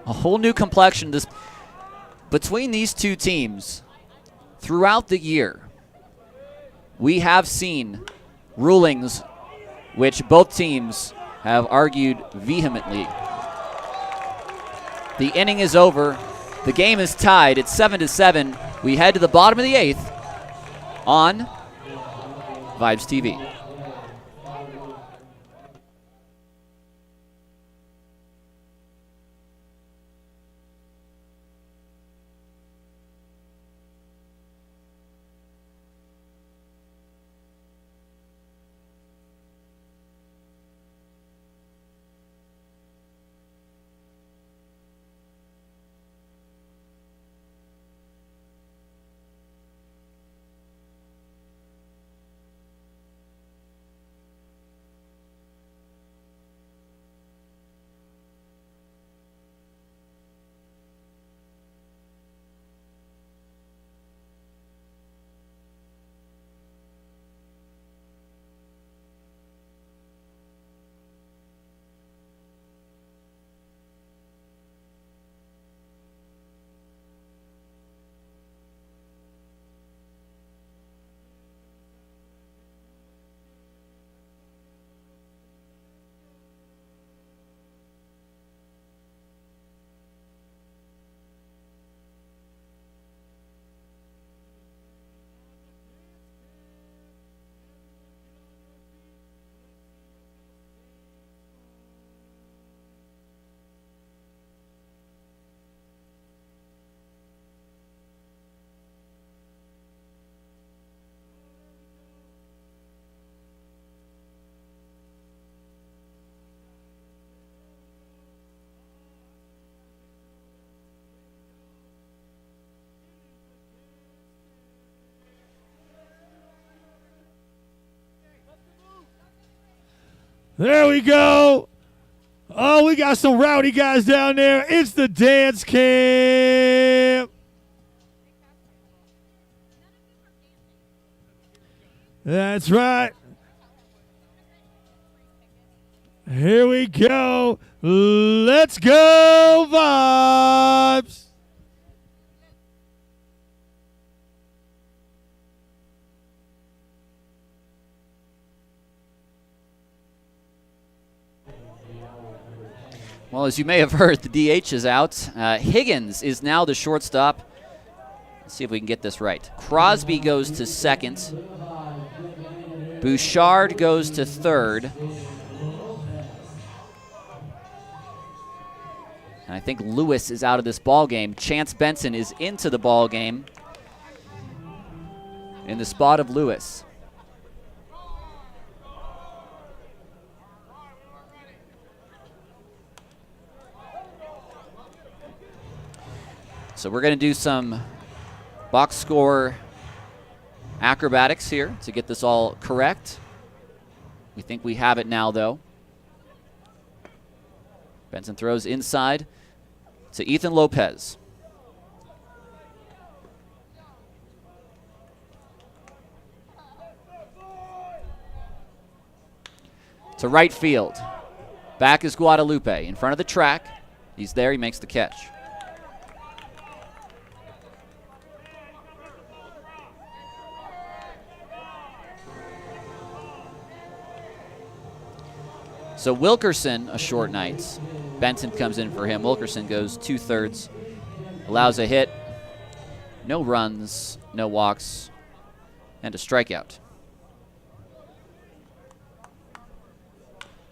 A whole new complexion between these two teams throughout the year. We have seen rulings which both teams have argued vehemently. The inning is over. The game is tied. It's 7-7. We head to the bottom of the 8th on Vibes TV. There we go. Oh, we got some rowdy guys down there. It's the dance camp. That's right. Here we go. Let's go, Vibes. Well, as you may have heard, the DH is out. Higgins is now the shortstop. Let's see if we can get this right. Crosby goes to second. Bouchard goes to third. And I think Lewis is out of this ball game. Chance Benson is into the ball game in the spot of Lewis. So we're going to do some box score acrobatics here to get this all correct. We think we have it now, though. Benson throws inside to Ethan Lopez. To right field. Back is Guadalupe in front of the track. He's there. He makes the catch. So Wilkerson, a short night. Benson comes in for him. Wilkerson goes 2/3, allows a hit, no runs, no walks, and a strikeout.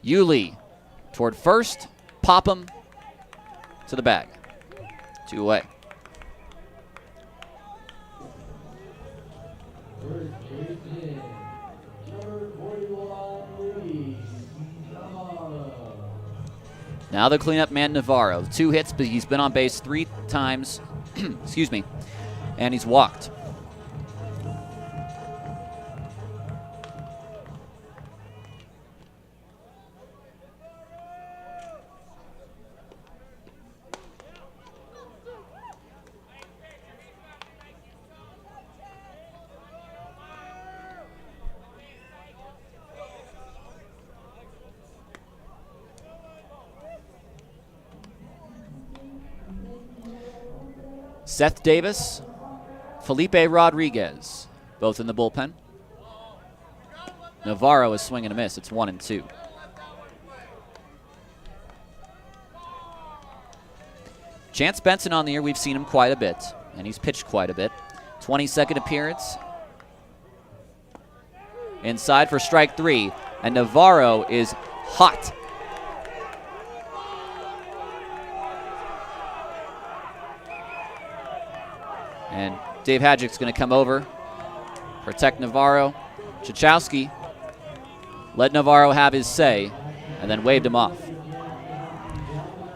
Yuli toward first, Popham to the bag. 2 away. First baseman, number 41, Luis Navarro. Now the cleanup man, Navarro. 2 hits, but he's been on base 3 times, excuse me, and he's walked. Seth Davis, Felipe Rodriguez, both in the bullpen. Navarro is swinging a miss. It's 1-2. Chance Benson on the year, we've seen him quite a bit, and he's pitched quite a bit. 22nd appearance. Inside for strike 3, and Navarro is hot. And Dave Hadjick's going to come over, protect Navarro. Chachowski let Navarro have his say, and then waved him off.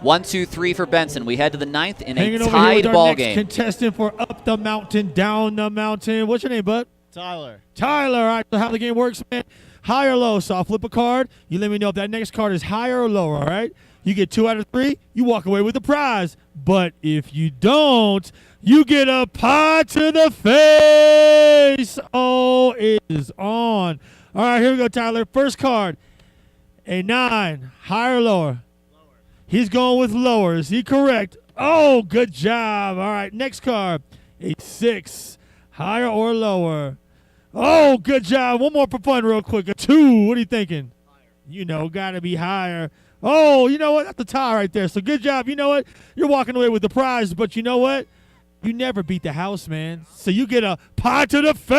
1-2-3 for Benson. We head to the 9th in Hanging a over here tied with our ball next game. contestant for Up the Mountain, Down the Mountain. What's your name, bud? Tyler. Tyler. All right, so how the game works, man. High or low. So I'll flip a card. You let me know if that next card is higher or lower, all right? You get 2 out of 3, you walk away with the prize. But if you don't, you get a pie to the face. Oh, it is on. All right, here we go, Tyler. First card, a 9. Higher or lower? Lower. He's going with lower. Is he correct? Oh, good job. All right, next card, a 6. Higher or lower? Oh, good job. One more for fun real quick. A 2. What are you thinking? Higher. You know, got to be higher. Oh, you know what? That's the tie right there. So good job. You know what? You're walking away with the prize, but you know what? You never beat the house, man. So you get a pie to the face.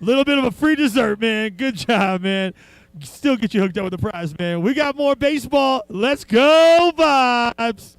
A little bit of a free dessert, man. Good job, man. Still get you hooked up with the prize, man. We got more baseball. Let's go, Vibes.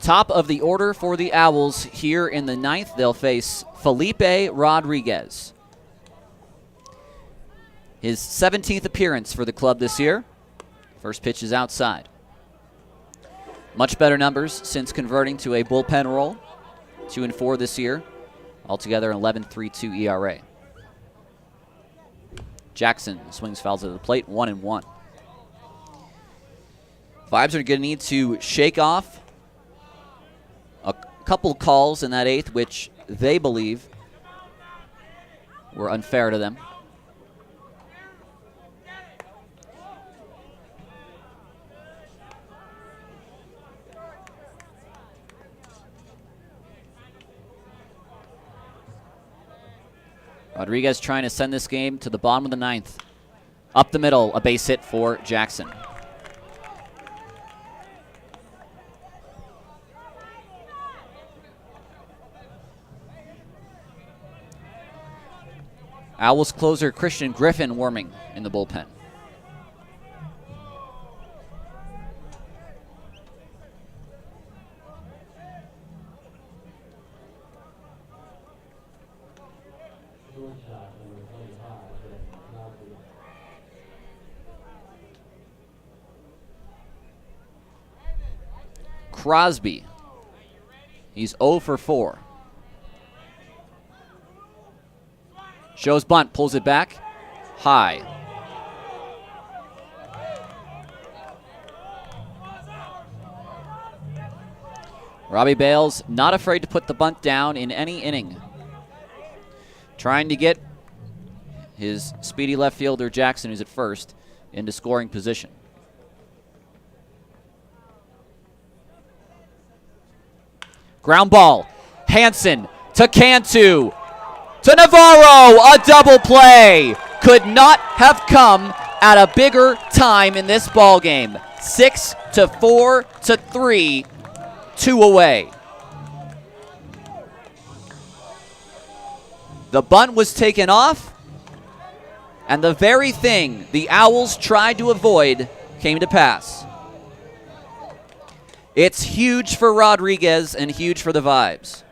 Top of the order for the Owls here in the 9th. They'll face Felipe Rodriguez. His 17th appearance for the club this year. First pitch is outside. Much better numbers since converting to a bullpen role. 2-4 this year. Altogether an 11.32 ERA. Jackson swings fouls at the plate, 1-1. Vibes are going to need to shake off couple calls in that 8th, which they believe were unfair to them. Rodriguez trying to send this game to the bottom of the 9th. Up the middle, a base hit for Jackson. Owlz closer Christian Griffin warming in the bullpen. Crosby. He's 0 for 4. Shows bunt, pulls it back. High. Robbie Bales not afraid to put the bunt down in any inning. Trying to get his speedy left fielder Jackson, who's at first, into scoring position. Ground ball. Hansen to Cantu. To Navarro. A double play. Could not have come at a bigger time in this ball game. 6-4 to 3. 2 away. The bunt was taken off, and the very thing the Owlz tried to avoid came to pass. It's huge for Rodriguez and huge for the Vibes.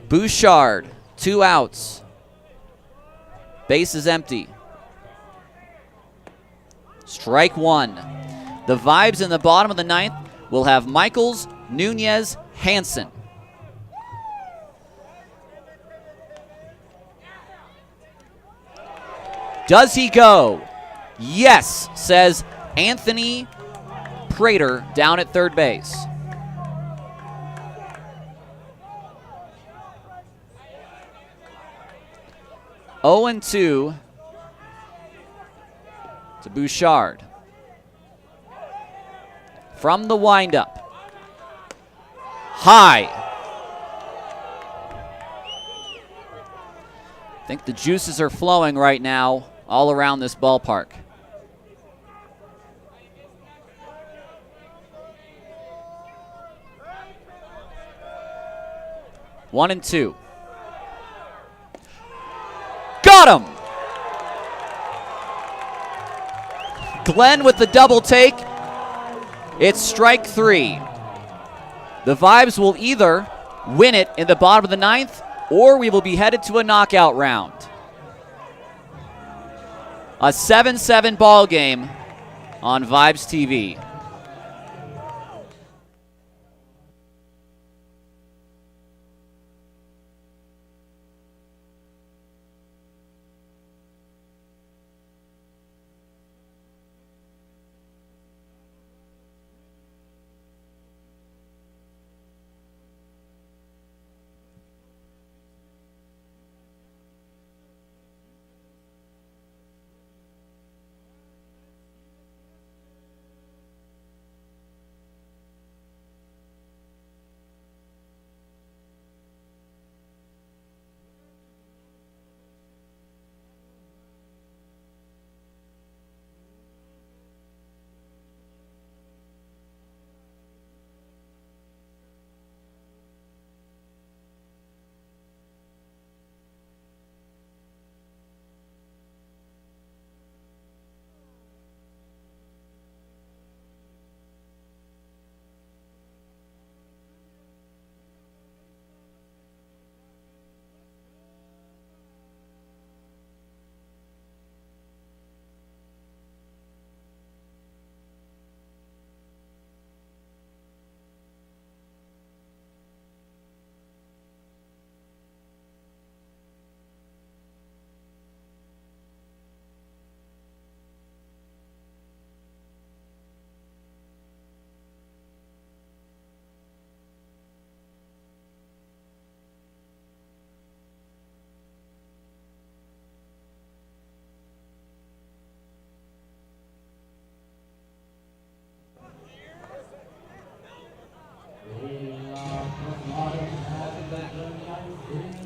Bouchard, 2 outs. Base is empty. Strike 1. The Vibes in the bottom of the 9th will have Michaels, Nunez, Hansen. Does he go? Yes, says Anthony Prater down at third base. Oh and 2 to Bouchard. From the windup. High. I think the juices are flowing right now all around this ballpark. One and 2. Got him! Glenn with the double take. It's strike 3. The Vibes will either win it in the bottom of the 9th, or we will be headed to a knockout round. A 7-7 ball game on Vibes TV.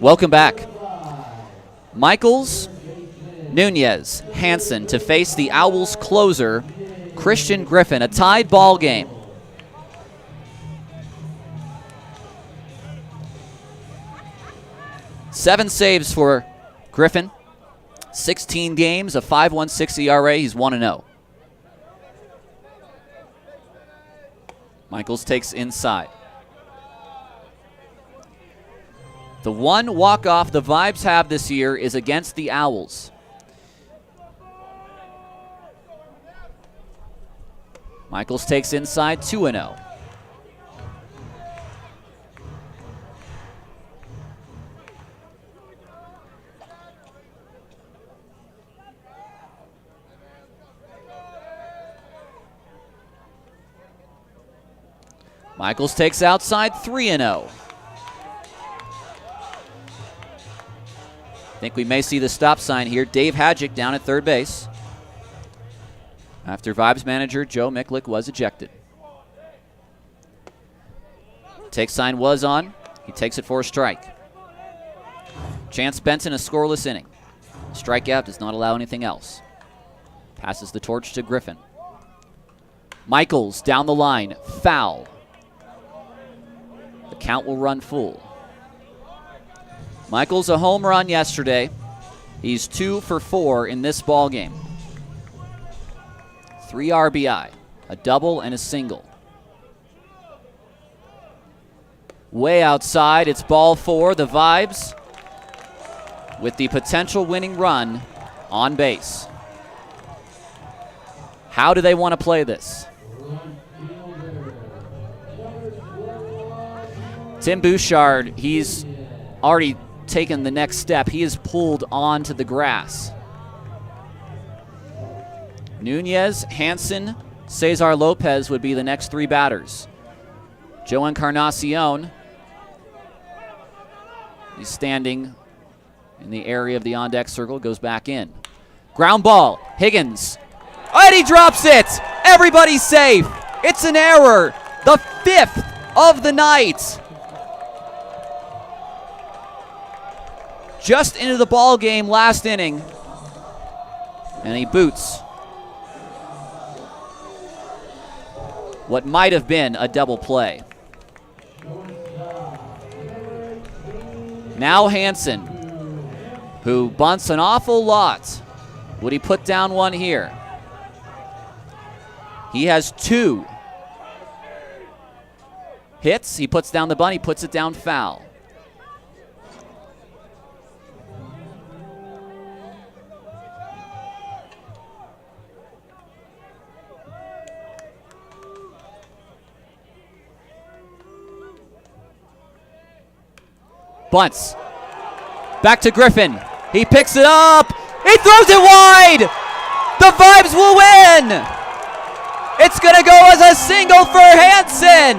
Welcome back. Michaels, Nunez, Hansen to face the Owlz closer, Christian Griffin. A tied ball game. Seven saves for Griffin. 16 games, a 5.16 ERA. He's 1-0. Michaels takes inside. The one walk-off the Vibes have this year is against the Owlz. Michaels takes inside, 2-0. Michaels takes outside, 3-0. I think we may see the stop sign here. Dave Hadjick down at third base after Vibes manager Joe Miklik was ejected. Take sign was on. He takes it for a strike. Chance Benson, a scoreless inning. Strikeout does not allow anything else. Passes the torch to Griffin. Michaels down the line, foul. The count will run full. Michaels a home run yesterday. He's 2 for 4 in this ball game. 3 RBI, a double and a single. Way outside, it's ball 4. The Vibes with the potential winning run on base. How do they want to play this? Tim Bouchard, he's already taken the next step. He is pulled onto the grass. Nunez, Hansen, Cesar Lopez would be the next 3 batters. Joe Encarnacion, he's standing in the area of the on-deck circle, goes back in. Ground ball, Higgins. And he drops it! Everybody's safe! It's an error! The 5th of the night! Just into the ball game last inning. And he boots what might have been a double play. Now Hansen, who bunts an awful lot. Would he put down one here? He has 2 hits. He puts down the bunt. He puts it down foul. Bunts. Back to Griffin. He picks it up. He throws it wide. The Vibes will win. It's going to go as a single for Hansen.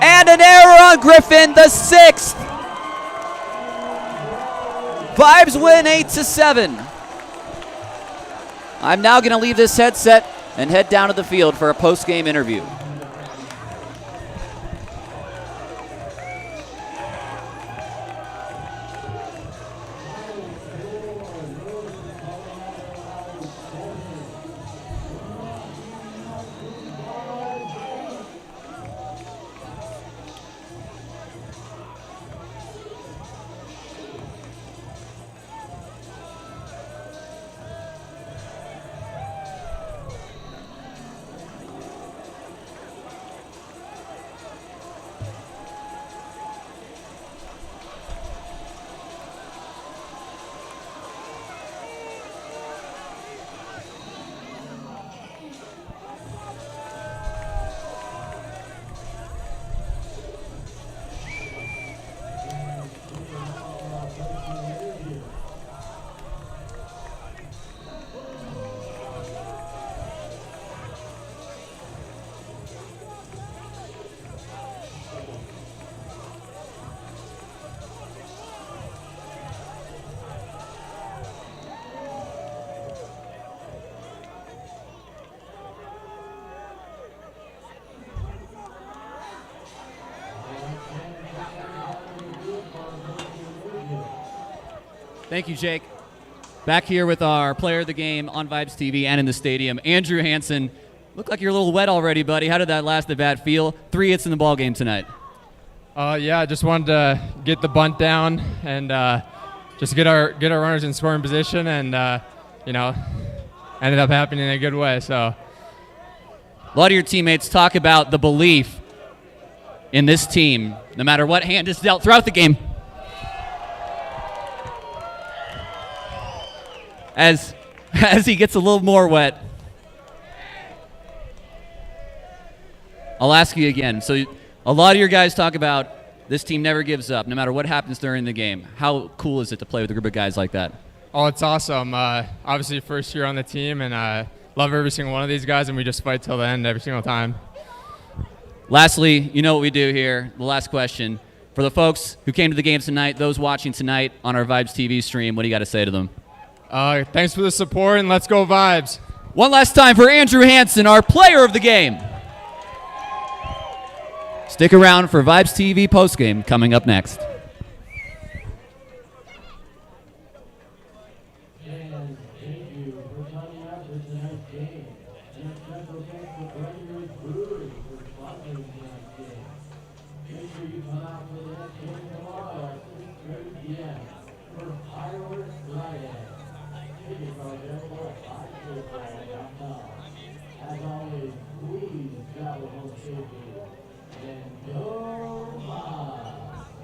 And an error on Griffin, the 6th. Vibes win 8-7. I'm now going to leave this headset and head down to the field for a post-game interview. Thank you, Jake. Back here with our player of the game on Vibes TV and in the stadium, Andrew Hansen. Look like you're a little wet already, buddy. How did that last at bat feel? 3 hits in the ball game tonight. Yeah, I just wanted to get the bunt down and just get our runners in scoring position, and ended up happening in a good way. So a lot of your teammates talk about the belief in this team, no matter what hand is dealt throughout the game. As he gets a little more wet, I'll ask you again. So a lot of your guys talk about this team never gives up, no matter what happens during the game. How cool is it to play with a group of guys like that? Oh, it's awesome. Obviously, first year on the team, and love every single one of these guys, and we just fight till the end every single time. Lastly, you know what we do here. The last question. For the folks who came to the game tonight, those watching tonight on our Vibes TV stream, what do you got to say to them? Thanks for the support, and let's go Vibes. One last time for Andrew Hansen, our player of the game. Stick around for Vibes TV postgame coming up next. And thank you for coming out for tonight's game. And a special thanks to Gregory Brewery for sponsoring tonight's game. Make sure you come out for the next game tomorrow at 6:30 p.m. for Fireworks Friday. Tickets are available at VibesFootball.com. As always, please travel home safely and go Vibes! So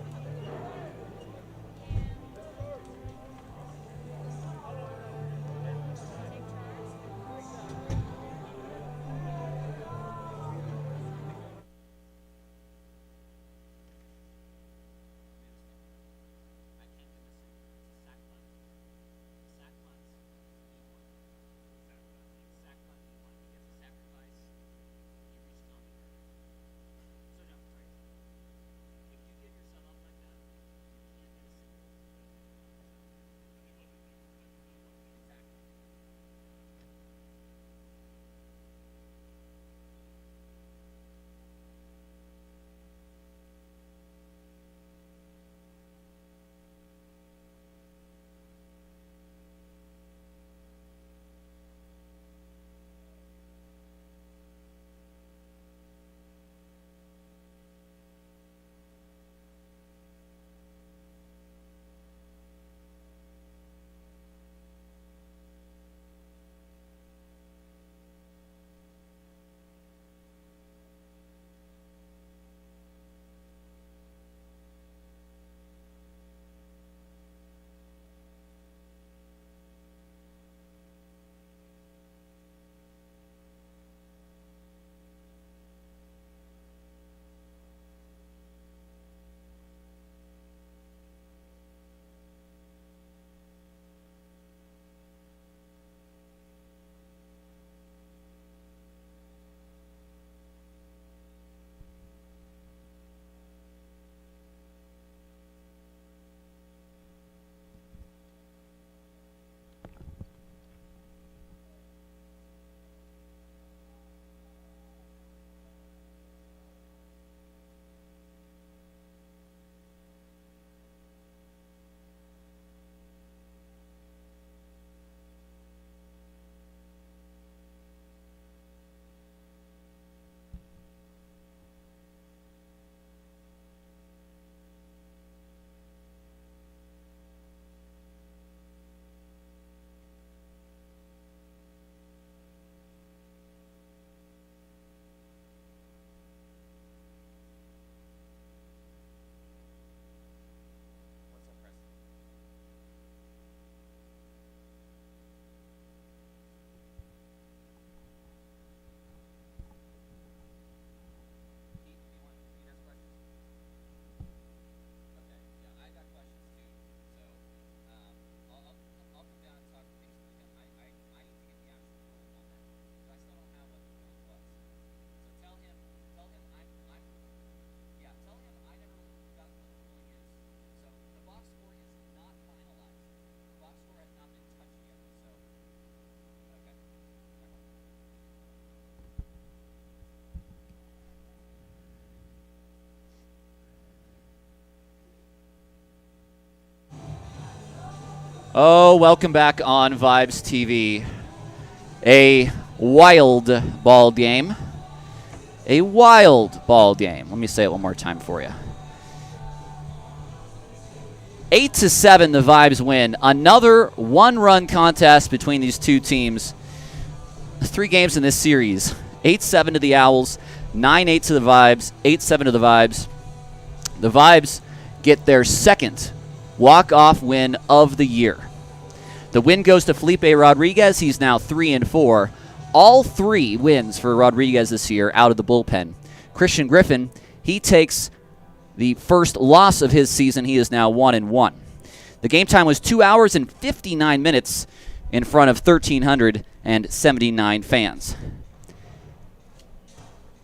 no, sorry. If you Oh, welcome back on Vibes TV. A wild ball game. A wild ball game. Let me say it one more time for you. 8-7, the Vibes win. Another one-run contest between these two teams. 3 games in this series. 8-7 to the Owls, 9-8 to the Vibes, 8-7 to the Vibes. The Vibes get their second walk-off win of the year. The win goes to Felipe Rodriguez. He's now 3-4. All 3 wins for Rodriguez this year out of the bullpen. Christian Griffin, he takes the first loss of his season. He is now 1-1. The game time was 2 hours and 59 minutes in front of 1,379 fans.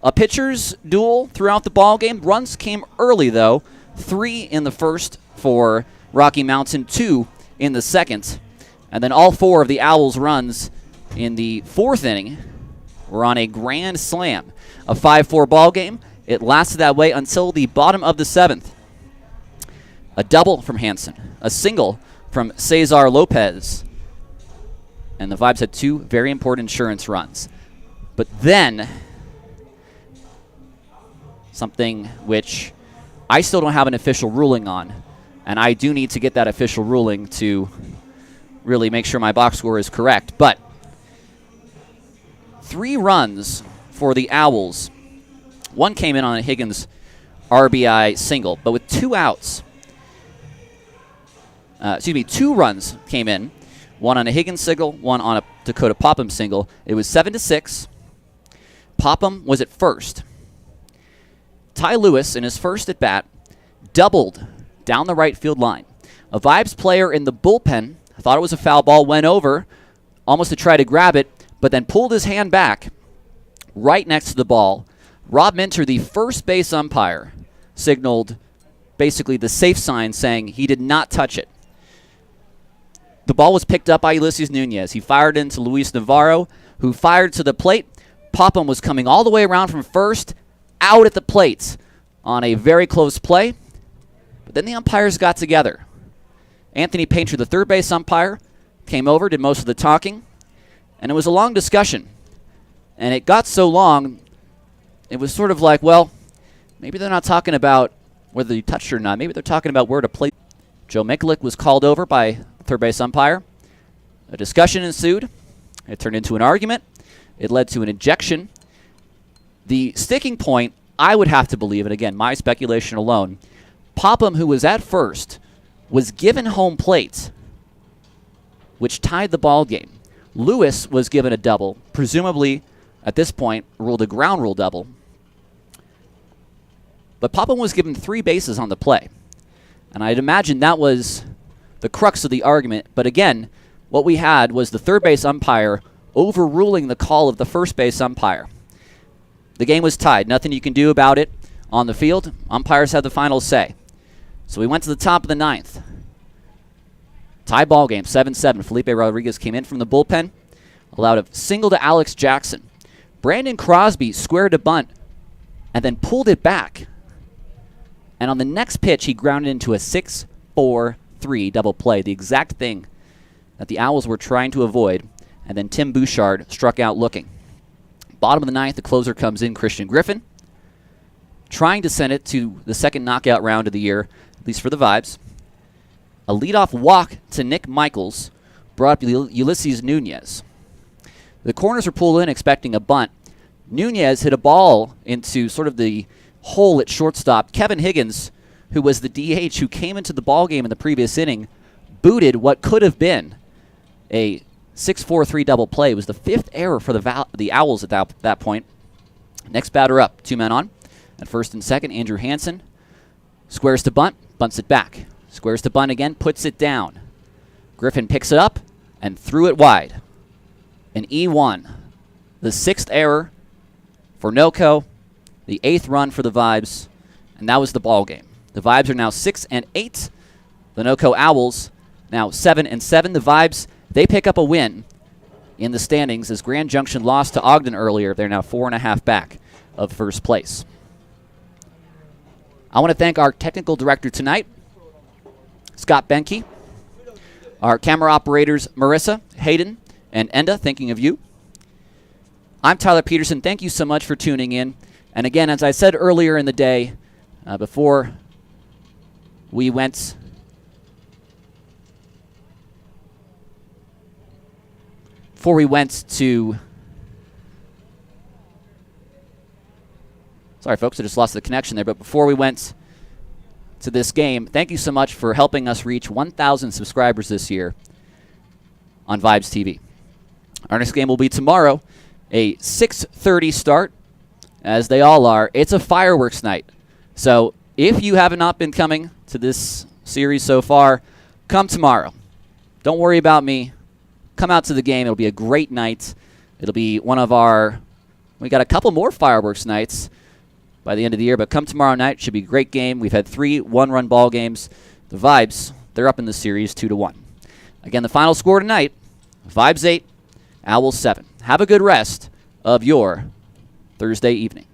A pitcher's duel throughout the ball game. Runs came early, though. 3 in the first for Rocky Mountain, 2 in the second. And then all 4 of the Owls' runs in the 4th inning were on a grand slam. A 5-4 ball game. It lasted that way until the bottom of the 7th. A double from Hansen. A single from Cesar Lopez. And the Vibes had 2 very important insurance runs. But then, something which I still don't have an official ruling on, and I do need to get that official ruling to really make sure my box score is correct. But 3 runs for the Owls. 1 came in on a Higgins RBI single, but with 2 outs. 2 runs came in. 1 on a Higgins single, 1 on a Dakota Popham single. It was 7-6. Popham was at first. Ty Lewis, in his first at bat, doubled down the right field line. A Vibes player in the bullpen thought it was a foul ball, went over, almost to try to grab it, but then pulled his hand back right next to the ball. Rob Minter, the first base umpire, signaled basically the safe sign saying he did not touch it. The ball was picked up by Ulysses Nunez. He fired into Luis Navarro, who fired to the plate. Popham was coming all the way around from first, out at the plate on a very close play. But then the umpires got together. Anthony Painter, the third base umpire, came over, did most of the talking, and it was a long discussion. And it got so long, it was sort of like, well, maybe they're not talking about whether you touched it or not. Maybe they're talking about where to play. Joe Mikulik was called over by third base umpire. A discussion ensued. It turned into an argument. It led to an ejection. The sticking point, I would have to believe, and again, my speculation alone, Popham, who was at first, was given home plate, which tied the ball game. Lewis was given a double, presumably at this point ruled a ground rule double. But Popham was given 3 bases on the play. And I'd imagine that was the crux of the argument. But again, what we had was the third base umpire overruling the call of the first base umpire. The game was tied. Nothing you can do about it on the field. Umpires had the final say. So we went to the top of the 9th. Tie ball game, 7-7. Felipe Rodriguez came in from the bullpen, allowed a single to Alex Jackson. Brandon Crosby squared a bunt and then pulled it back. And on the next pitch, he grounded into a 6-4-3 double play, the exact thing that the Owls were trying to avoid. And then Tim Bouchard struck out looking. Bottom of the 9th, the closer comes in, Christian Griffin, trying to send it to the second knockout round of the year, at least for the Vibes. A leadoff walk to Nick Michaels brought up Ulysses Nunez. The corners were pulled in expecting a bunt. Nunez hit a ball into sort of the hole at shortstop. Kevin Higgins, who was the DH who came into the ballgame in the previous inning, booted what could have been a 6-4-3 double play. It was the 5th error for the Owls at that point. Next batter up, 2 men on. At first and second, Andrew Hansen squares to bunt, bunts it back. Squares to bunt again, puts it down. Griffin picks it up and threw it wide. An E1. The 6th error for NoCo, the 8th run for the Vibes, and that was the ball game. The Vibes are now 6-8. The NoCo Owls now 7-7. The Vibes, they pick up a win in the standings as Grand Junction lost to Ogden earlier. They're now 4.5 back of first place. I want to thank our technical director tonight, Scott Benke. Our camera operators, Marissa, Hayden, and Enda, thinking of you. I'm Tyler Peterson. Thank you so much for tuning in. And again, as I said earlier in the day, before we went to... Sorry, folks, I just lost the connection there. But before we went to this game, thank you so much for helping us reach 1,000 subscribers this year on Vibes TV. Our next game will be tomorrow, a 6:30 start, as they all are. It's a fireworks night. So if you have not been coming to this series so far, come tomorrow. Don't worry about me. Come out to the game. It'll be a great night. It'll be one of our... We got a couple more fireworks nights by the end of the year, but come tomorrow night. Should be a great game. We've had 3 one-run ball games. The Vibes, they're up in the series 2-1. Again, the final score tonight, Vibes 8, Owlz 7. Have a good rest of your Thursday evening.